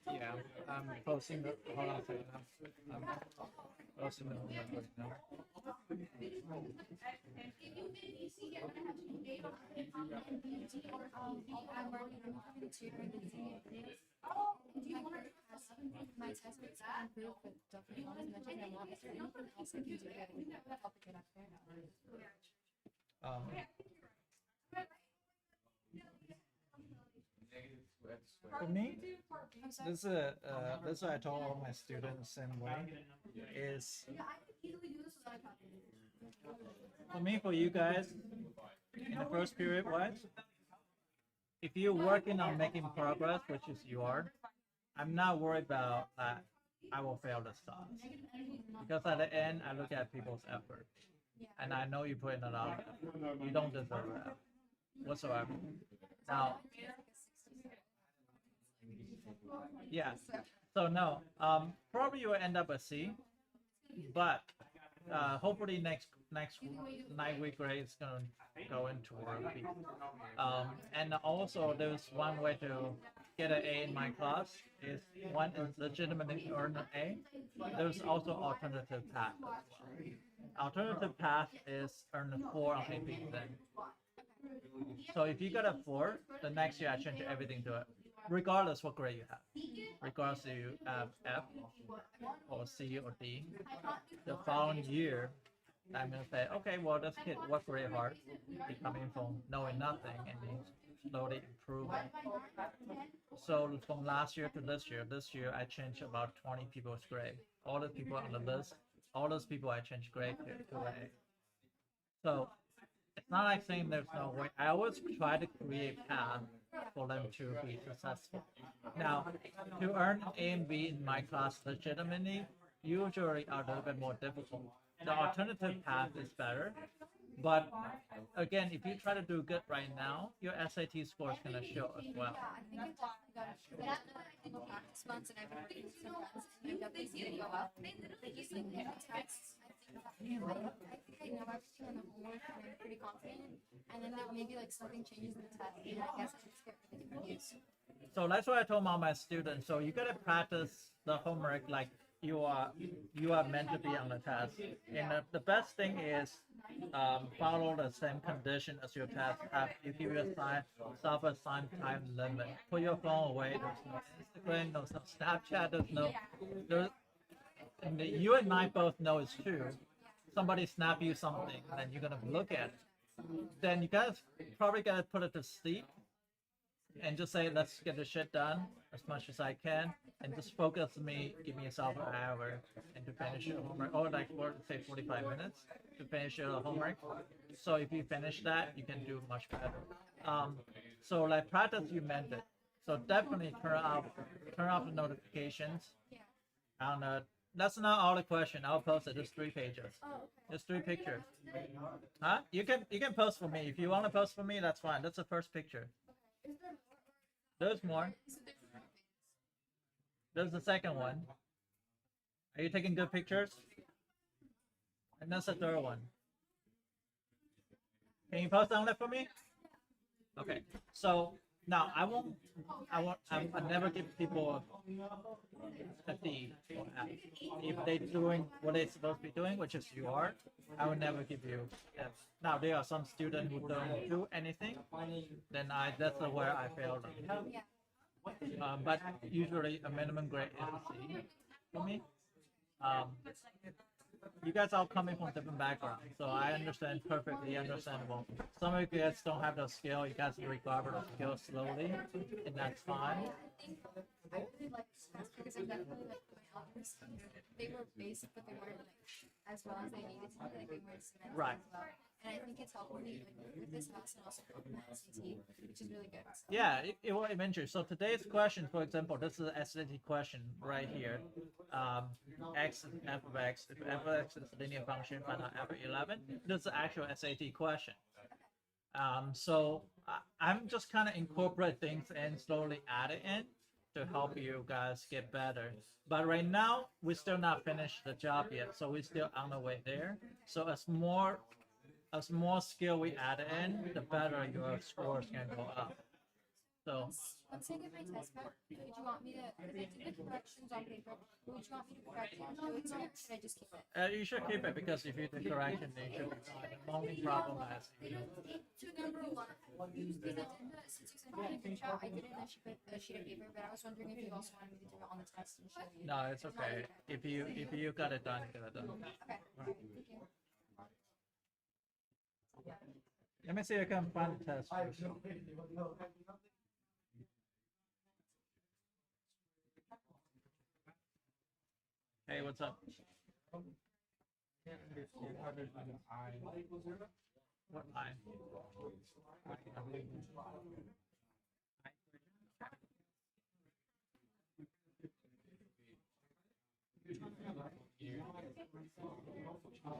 Yeah, I'm posting the. Hold on a second. I'm posting the homework right now. My test rates have improved, but definitely not as much as I want. Is there anything else I can do to help it get up there? For me, this is what I told all my students same way. Is for me, for you guys, in the first period was, if you're working on making progress, which is you are, I'm not worried about that I will fail the stuff. Because at the end, I look at people's effort. And I know you put in a lot of effort. You don't deserve that whatsoever. Now, yeah. So no, probably you will end up a C, but hopefully next 9-week grade is gonna go into a B. And also there's one way to get an A in my class is one is legitimately earn an A. There's also alternative path as well. Alternative path is earn a 4 on AP then. So if you got a 4, the next year I change everything to it, regardless what grade you have. Regardless if you have F or C or D, the following year I'm gonna say, okay, well this kid worked very hard. He's coming from knowing nothing and he's slowly improving. So from last year to this year I changed about 20 people's grade. All the people on the list, all those people I changed grade to A. So it's not like saying there's no way. I always try to create path for them to be successful. Now, to earn A and B in my class legitimately, usually are a little bit more difficult. The alternative path is better, but again, if you try to do good right now, your SAT score is gonna show as well. Yeah, I think I definitely got it. I did practice months and I've been working with some friends and I definitely see it go up. They just like hit the text. I think I know everything on the homework and I'm pretty confident. And then there may be like something changes in the test and I guess I just get really confused. So that's what I told all my students. So you gotta practice the homework like you are meant to be on the test. And the best thing is follow the same condition as your test. You give your self-assigned time limit. Put your phone away. There's no Instagram, there's no Snapchat, and you and I both know it's true. Somebody snap you something, and then you're gonna look at it. Then you guys probably gotta put it to sleep and just say, let's get the shit done as much as I can, and just focus me, give me yourself an hour and to finish your homework, or like say 45 minutes to finish your homework. So if you finish that, you can do much better. So like practice you meant it. So definitely turn off the notifications. And that's not all the question. I'll post it. There's 3 pages. There's 3 pictures. Huh? You can post for me if you want to post for me. That's fine. That's the first picture. There's more. There's the second one. Are you taking good pictures? And that's the third one. Can you post on that for me? Okay. So now I never give people a D or F. If they're doing what they're supposed to be doing, which is you are, I would never give you F. Now there are some students who don't do anything, then that's where I fail them. But usually a minimum grade is a C for me. You guys all coming from different backgrounds, so I understand perfectly understandable. Some of you guys don't have the skill, you guys recover the skill slowly, and that's fine. I really like this class because I definitely like my algebras. They were basic, but they weren't like as well as they needed to be. Like they weren't cemented Right. as well. And I think it's helping me like with this class and also with my SAT, which is really good. So. Yeah, it will eventually. So today's question, for example, this is an SAT question right here. X is f of x. If f of x is a linear function, find out f of 11. This is an actual SAT question. So I'm just kind of incorporate things and slowly add it in to help you guys get better. But right now, we're still not finished the job yet, so we're still on the way there. So as more skill we add in, the better your scores can go up. So Once I get my test back, would you want me to, because I did the corrections on paper, would you want me to correct it and show it to you, or should I just keep it? you should keep it because if you do correction, then you should be fine. The only problem is, To number one, because I did the, since you sent me the picture, I did it in a sheet of paper, but I was wondering if you also wanted me to do it on the test and show you. no, it's okay. If you got it done, you got it done. Okay, thank you. Let me see if I can find the test. Hey, what's up? What I?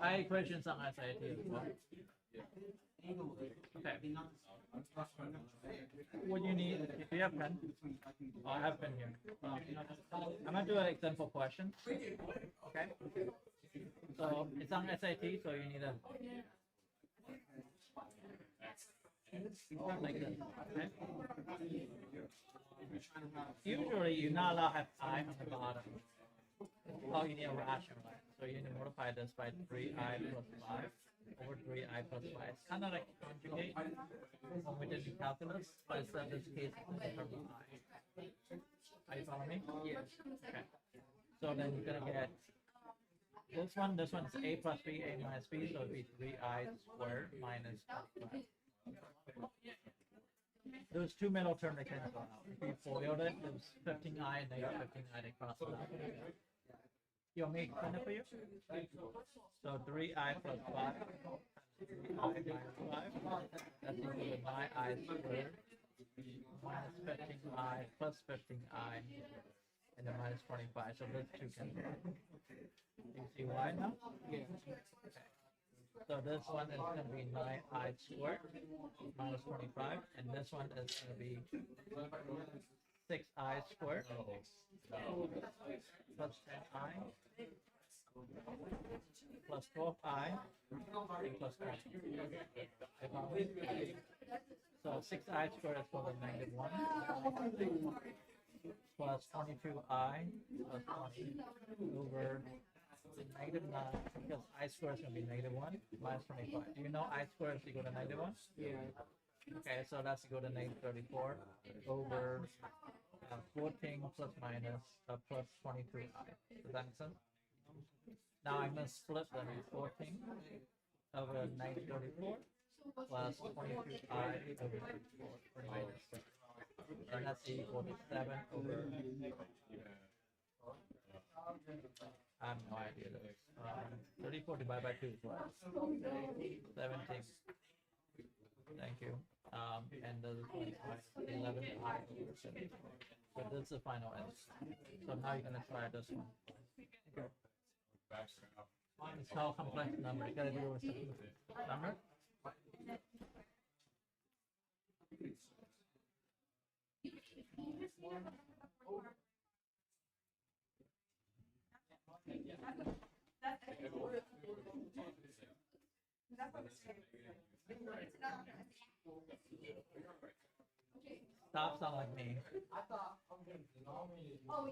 I equations on SAT as well. Okay. What you need, if you have pen, oh, I have pen here. I'm gonna do an example question. Okay. So it's on SAT, so you need a like this. Okay. Usually you're not allowed to have I on the bottom. Oh, you need a rationalize. So you need to multiply this by 3i plus 5 over 3i plus 5. It's kind of like conjugate when we did the calculus, but instead of this case, it's in terms of I. Are you following me? Yes. Okay. So then you're going to get this one is a plus b, a minus b, so it'd be 3i squared minus 5. Those two middle terms they cancel out. If you FOILed it, it was 15i and negative 15i, they cross it out. You want me to explain it for you? So 3i plus 5, 3i minus 5, that's equal to 9i squared, minus 15i plus 15i, and then minus 25. So those two cancel out. You see why now? Yeah. Okay. So this one is going to be 9i squared minus 25, and this one is going to be 6i squared plus 10i plus 12i and plus 20. So 6i squared is equal to negative 1 plus 22i plus 20 over negative 9, because I squared is going to be negative 1 minus 25. Do you know I squared is equal to negative 1? Yeah. Okay, so that's equal to negative 34 over 14 plus minus plus 22i. Does that make sense? Now I'm going to split them. 14 over negative 34 plus 22i over 34 minus 6. And that's equal to 7 over... I have no idea. 34 divided by 2 is what? 17. Thank you. And the 11i over 17. So this is the final answer. So now you're going to try this one. It's called complex number. You got to do it with the number. Stop sound like me. I thought fucking denominated. Oh,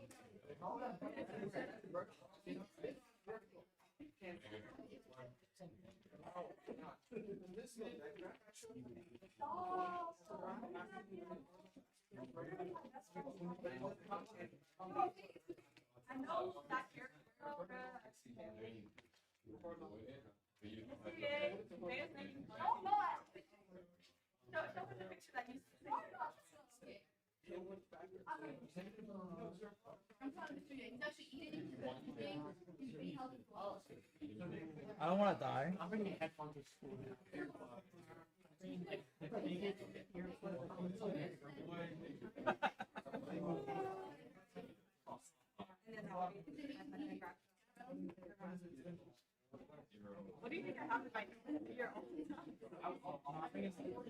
I know that character. Oh no! Show him the picture that you sent. I'm trying to show you. He's actually eating. He's pretty healthy. I don't want to die. I'm bringing headphones to school now. Like, the biggest earphones. What do you think I have in my ear all the time? I'll bring it to school.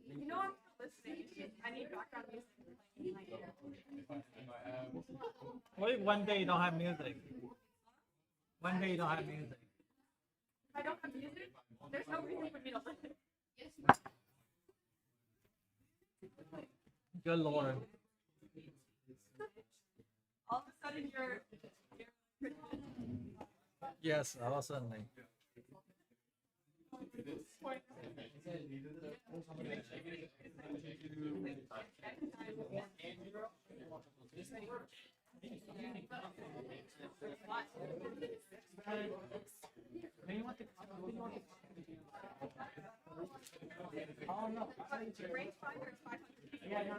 You know I'm listening. I need background music. What if one day you don't have music? One day you don't have music. If I don't have music, there's no reason for me to listen. Good lord. All of a sudden you're Yes, all suddenly. Oh no. range 5 or 500. Yeah, no.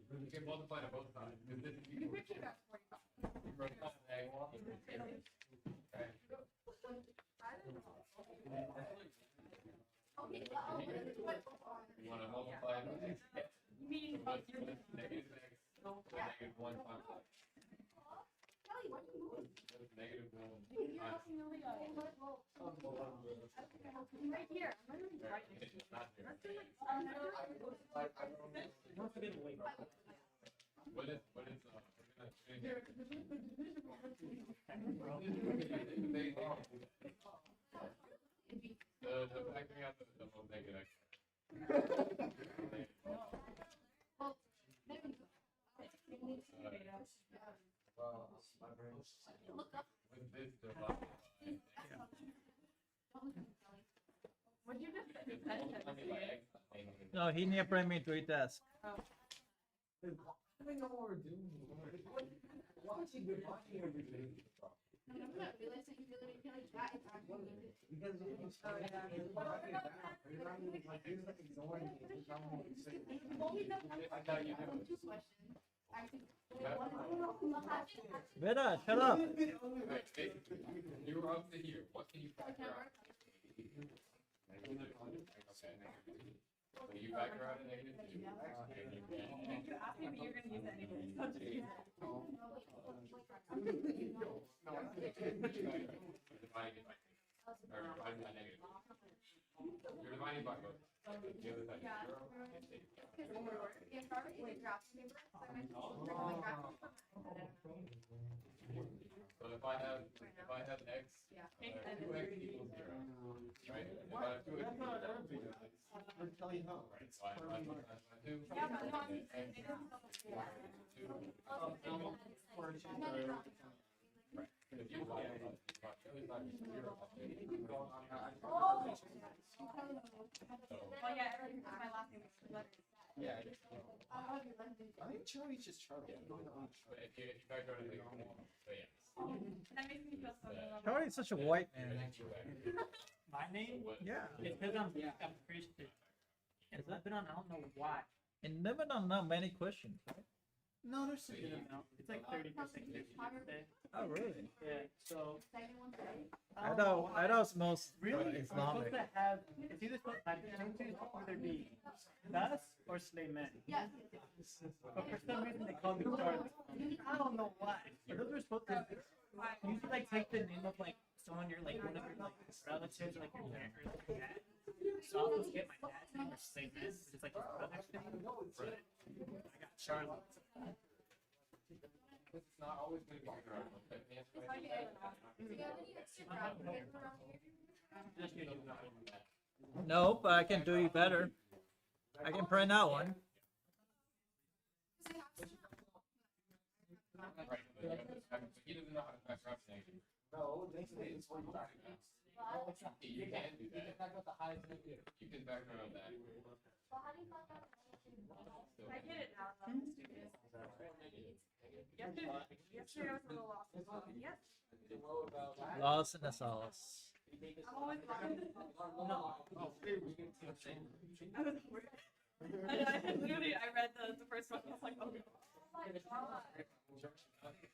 You can multiply to both sides. You want to multiply it? You mean Negative x, negative 1 times x. Negative 1 times. right here. I'm not even right next to you. Let's do like What is the factoring out the most negative x. Well, my brain's With this divided What'd you just say? No, he near bring me to a desk. Oh. I don't know what we're doing. Watching every day. I'm not realizing you really feel like that is actually Because you just start it down. You're not even like you're just ignoring me. You're not even saying it. well, we know I thought you knew. two questions. Actually, one Veda, shut up. You were up to here. What can you factor out? So you factor out a negative 2. You asked me, but you're gonna use it anyway. So just use it. You're dividing it by 2. Or dividing by negative 2. You're dividing by both. The other side is 0. And take it. if I were like graph paper, so I mentioned like graph paper. So if I have x, Yeah. 2x equals 0. Right? If I have 2x equals 0. I'm telling you how. Right, so I divide by 2. Yeah, but no, I'm And saying x they don't. Right. If you divide it by 2, it's not 0. Well, yeah, everything is my last name is letters. Yeah. I think Charlie's just Charlie. But if you factor out a negative 1, so yes. That makes me feel so good. How are you such a white man? My name? Yeah. It's because I'm Christian. And I've been on, I don't know why. And never done not many questions, right? No, there's a good amount. It's like 30% Christian today. Oh, really? Yeah, so. I know it's most Really? Islamic. We're supposed to have, it's either supposed to either be us or slave men. But for some reason they call me Charlie. I don't know why. But those were supposed to usually like take the name of like someone you're like one of your like relatives or like your parent or like your dad. So I was supposed to get my dad's name or slave men, which is like his brother's name. But I got Charlie. It's not always going to be good. Nope, I can do you better. I can print out one. Right, he doesn't know how to pass vaccination. No, it's what you're talking about. You can do that. You can background that. I get it now. Yesterday I was a little lost. Yes. Lost in the sauce. I'm always lost. No. I read the first one. I was like, oh my god. It's okay.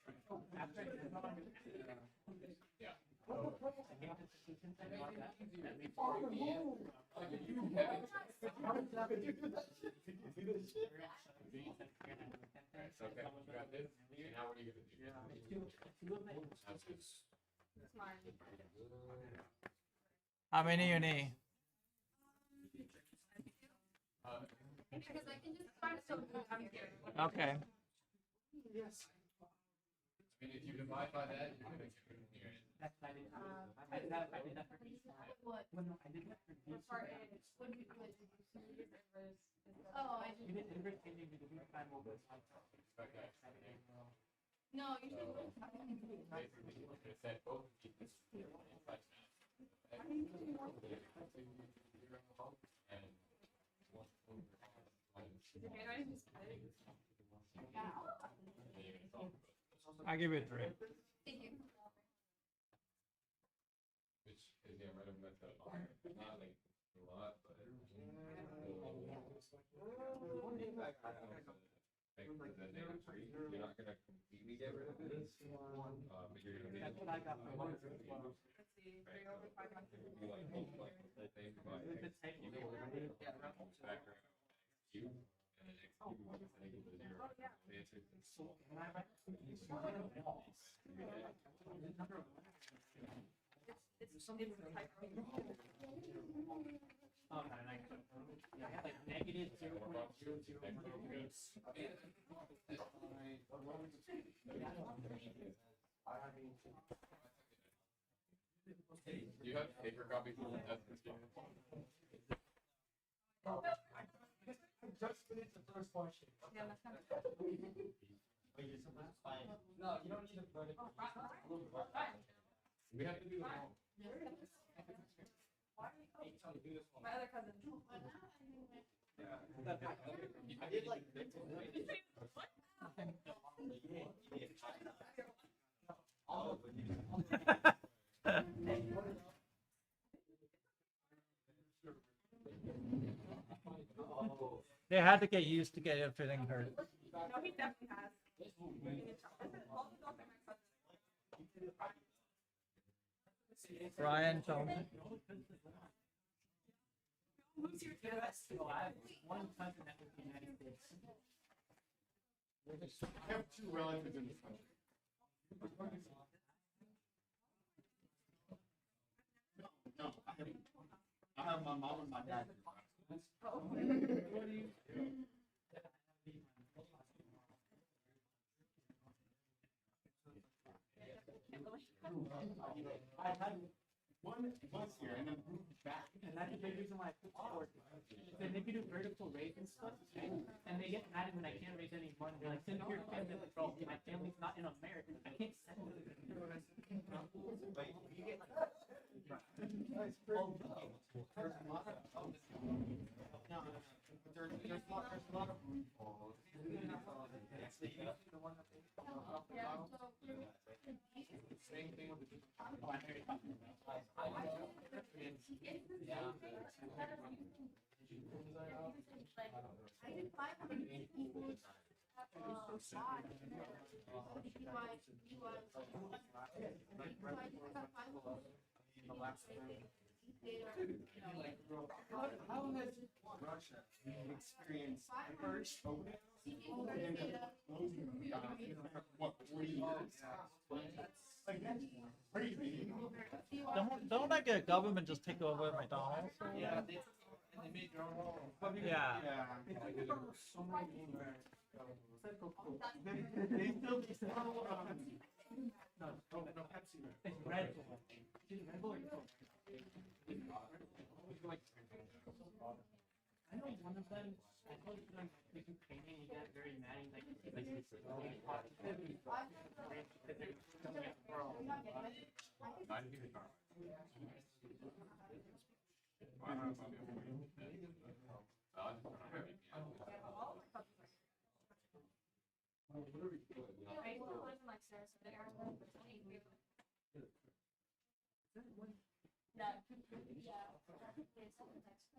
You got this. And now what are you going to do? How many you need? Because I can just find I'm here. Okay. Yes. I mean, if you divide by that, you're going to get it here. That's I did that for these. What? Well, no, I did that for these. Part A. What did you do? Oh, I You did. did inverse changing to the find what was like. Okay. No, you should. Basically, you're going to set both of these inside I give it 3. Thank you. which is the random method. Not like a lot, but you're not gonna completely get rid of it. But you're gonna That's what I got from one. Let's see. 3 over 5. be like multiply the thing by If it's taken, background cube and then x cube is equal to 0. The answer is so when I write It's the type of. oh, and I have like negative 0.0013. Do you have paper copies of the test this year? Just finish the first portion. Yeah, that's kind of. No, you don't need to put it. We have to do it all. My other cousin. I did like this. They had to get used to get everything hurt. No, he definitely has. Brian told me. Who's your US? So I have one cousin that was in the United States. I have 2 relatives in this country. No, I have my mom and my dad. I had One was here and then moved back. and that's a big reason why I put forward. They make you do vertical raise and stuff, and they get mad when I can't raise any money. They're like, send your family, like, bro, my family's not in America. I can't send it. There's a lot of loopholes. Yeah, so How has Russia experienced first opening what 40 years? Like that's crazy. Don't like a government just take over McDonald's? Yeah, they made their own role. Yeah. So many games. They still No, Pepsi. It's Red Bull. Red Bull or Coke? I know one of them. I told you like if you painting, you get very mad. He's like positivity.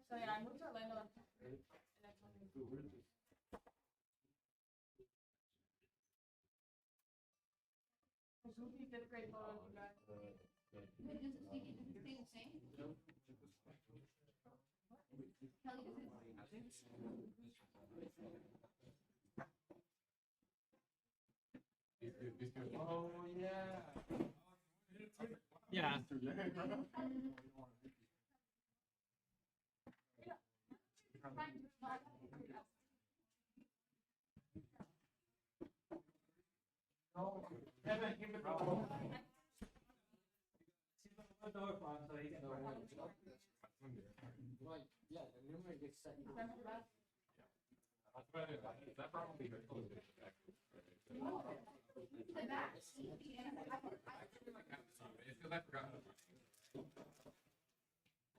So yeah, I moved to Orlando. Movie did a great photo of you guys. Wait, does it stay the same? Kelly, does it? Oh yeah. Yeah. That probably it's because I forgot.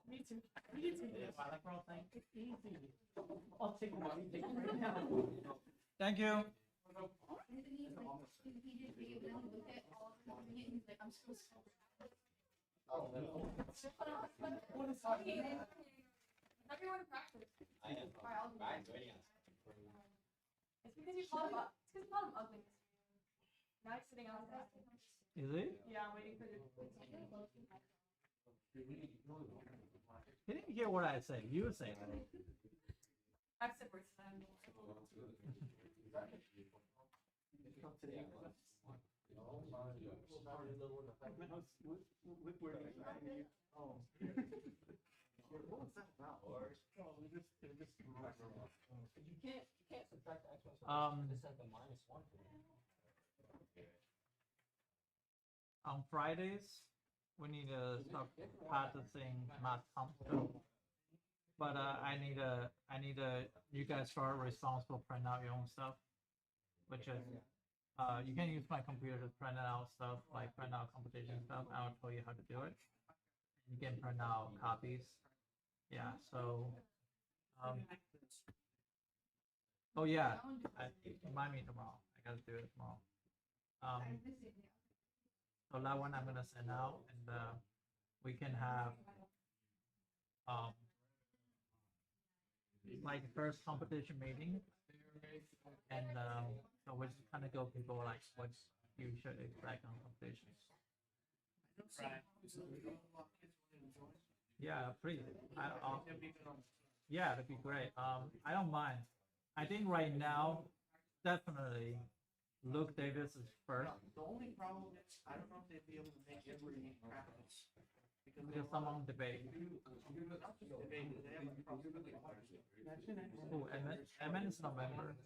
Me too. Me too. Yeah, I like roll thing. It's easy. I'll take one. Take it right now. Thank you. I'm so sorry. What is talking? Everyone practice. I am. I'm joining us. It's because you called him. It's because you called him ugly. Now he's sitting on his desk. Is he? Yeah, I'm waiting for the. He didn't hear what I said. You said it. I've said worse than him. What was that about? You can't subtract the exponent. Um, This has the -1 for me. On Fridays, we need to start practicing math concept. But I need you guys are responsible print out your own stuff, which is you can use my computer to print out stuff like print out competition stuff. I'll tell you how to do it. You can print out copies. Yeah. So. Oh yeah. Remind me tomorrow. I gotta do it tomorrow. So that one I'm gonna send out, and we can have like the first competition meeting, and so we'll just kind of go people like what you should expect on competitions. Right. Yeah, please. Yeah, that'd be great. I don't mind. I think right now, definitely, Luke Davis is first. The only problem is I don't know if they'd be able to make every practice Because someone debate. Oh, MN is November.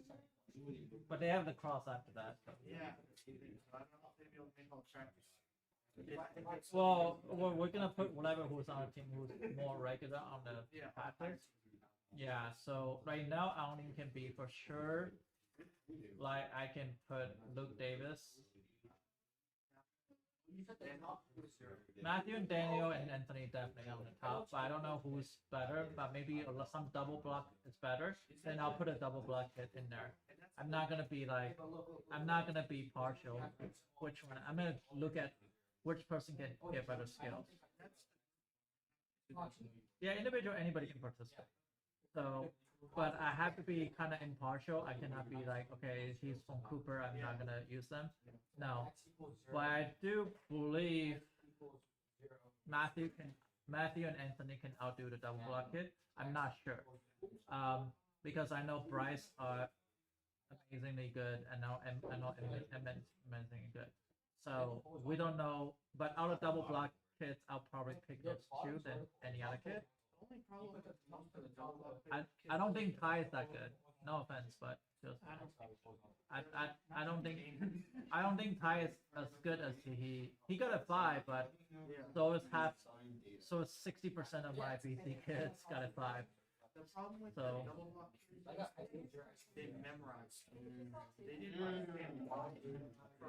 But they have the cross after that. So. Yeah. So I don't know if they'd be able to make all practice. Well, we're gonna put whatever who's on the team who's more regular on the practice. Yeah, so right now I only can be for sure. Like I can put Luke Davis, Matthew and Daniel and Anthony definitely on the top. But I don't know who's better, but maybe some double block is better. Then I'll put a double block hit in there. I'm not gonna be partial. Which one? I'm gonna look at which person can get better skills. Yeah, individual, anybody can participate. So, but I have to be kind of impartial. I cannot be like, okay, he's from Cooper, I'm not gonna use them. No, but I do believe Matthew and Anthony can outdo the double block kid. I'm not sure, because I know Bryce are amazingly good, and I know Emmett's amazingly good. So we don't know, but out of double block kids, I'll probably pick those two than any other kid. I don't think Ty is that good. No offense, but just I don't think Ty is as good as he got a 5, but so is 60% of my BC kids got a 5. The problem with So double block they memorized. They didn't understand why.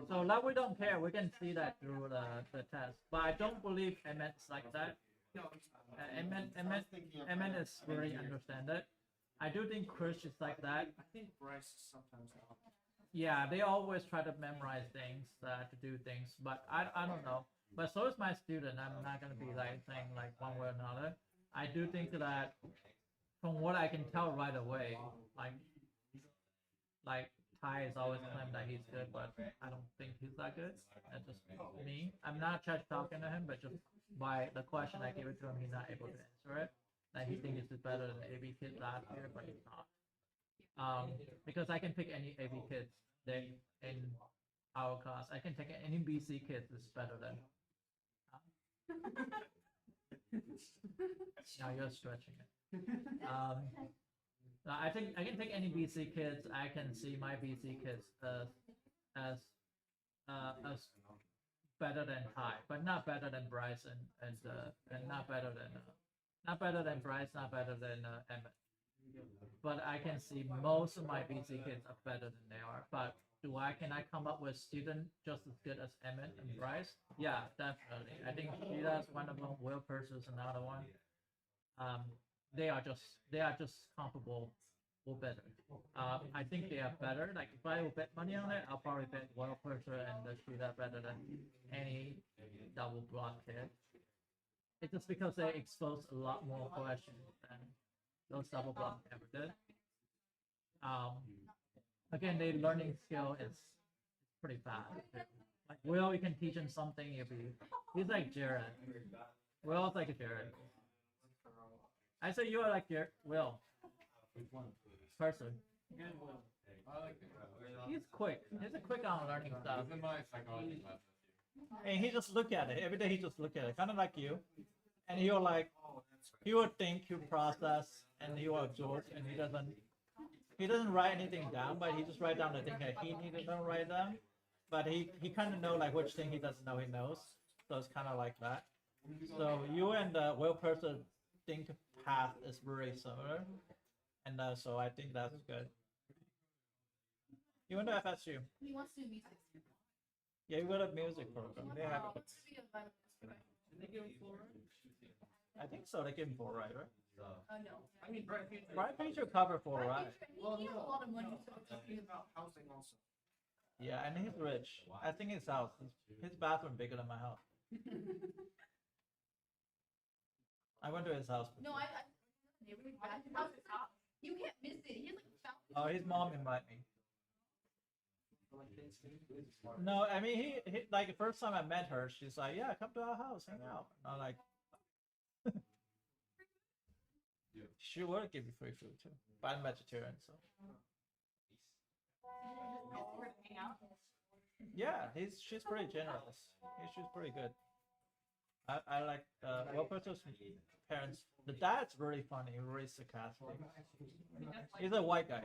so that we don't care. We can see that through the test. But I don't believe Emmett's like that. Emmett is really understand it. I do think Chris is like that. I think Bryce is sometimes out. Yeah, they always try to memorize things, to do things, but I don't know. But so is my student. I'm not gonna be like saying like one way or another. I do think that from what I can tell right away, like Ty is always claimed that he's good, but I don't think he's that good. That's just me. I'm not trash talking to him, but just by the question I gave it to him, he's not able to answer it. That he thinks it's better than AB kid last year, but he's not. Because I can pick any AB kids in our class. I can take any BC kids is better than. Now you're stretching it. I think I can take any BC kids. I can see my BC kids as better than Ty, but not better than Bryce and not better than Bryce, not better than Emmett. But I can see most of my BC kids are better than they are. But can I come up with student just as good as Emmett and Bryce? Yeah, definitely. I think Sheeta's one of them. Will Purser's another one. They are just comparable or better. I think they are better. Like if I will bet money on it, I'll probably bet Will Purser and the Sheeta better than any double block kid. It's just because they expose a lot more questions than those double block ever did. Again, their learning skill is pretty fast. Like Will, you can teach him something. He's like Jared. Will's like Jared. I say you are like Will. Person. He's quick. He's a quick on learning stuff. And he just look at it every day. He just look at it, kind of like you. And he will think, he'll process, and he will absorb, and he doesn't write anything down, but he just write down the thing that he needed to write down. But he kind of know like which thing he doesn't know he knows. So it's kind of like that. So you and Will Person think path is very similar, and so I think that's good. You went to FSU? He wants to do music. Yeah, you got a music program. They have. What's to be a violinist, right? Did they give him full run? I think so. They give him 4 right? No. I mean, Brian Future cover 4 right? Well, he has a lot of money, so it's talking about housing also. Yeah, and he's rich. I think his house, his bathroom bigger than my house. I went to his house. No, I neighborhood bad. His house is hot. You can't miss it. He has like fountain. Oh, his mom invited me. No, I mean he like the first time I met her, she's like, yeah, come to our house, hang out. And I'm like, she would give you free food too, but I'm vegetarian, so. Yeah, she's pretty generous. She's pretty good. I like Wilbert's parents. The dad's really funny, really sarcastic. He's a white guy,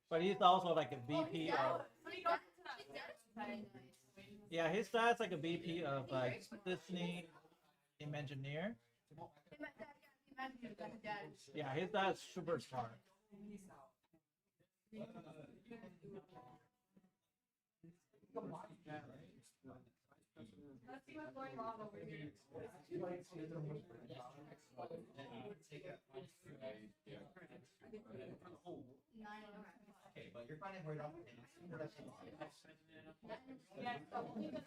but he's also like a VP of. Yeah, his dad's like a VP of like Disney Imagineer. Yeah, his dad's super smart. Let's see what's going on over here. okay, but you're finding where that's Yeah, so only the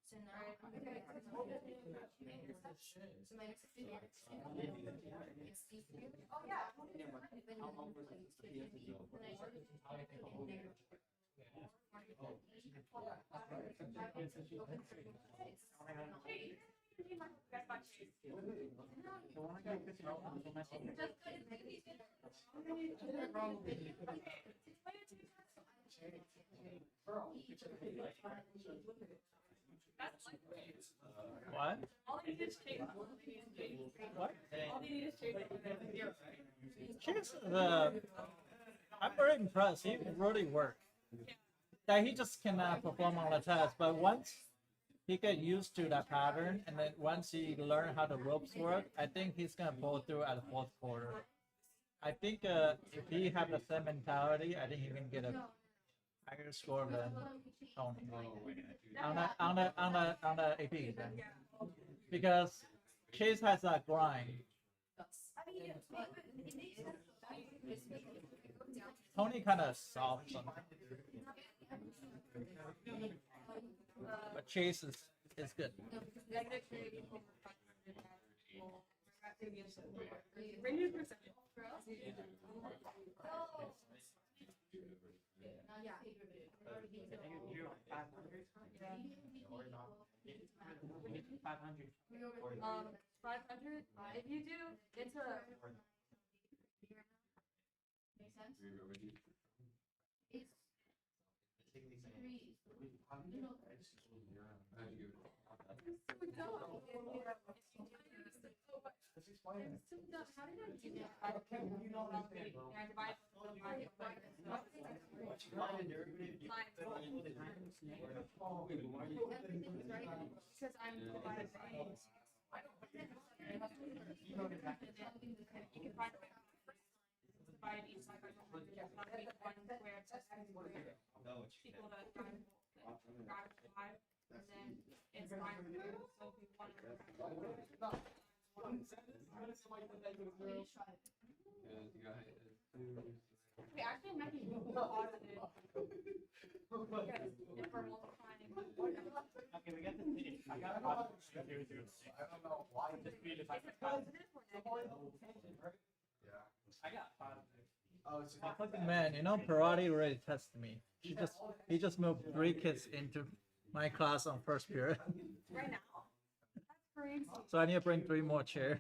So now so minus 2 it's C3. oh yeah. What? All they need is change. What? All they need is change. Chase, I'm very impressed. He really worked. Yeah, he just cannot perform on the test, but once he get used to that pattern, and then once he learn how the ropes work, I think he's gonna pull through at the fourth quarter. I think if he have the same mentality, I think he can get a higher score than Tony on the AP exam. Because Chase has that grind. Tony kind of soft sometimes. But Chase is good. $500. 500. If you do, it's a. Makes sense? It's how did I do that? Because I'm divided by you can find divide each side by 100. Not be one square plus x squared equal to 5 and then it's 5 squared. So if you want to we actually might be positive because if we're multiplying. Okay, we got the finish. I got positive 0.006. I don't know why. Just read it like positive. Yeah. I got positive. Oh, it's Man, you know, Parati already tested me. He just moved 3 kids into my class on first period. Right now? That's crazy. So I need to bring 3 more chairs.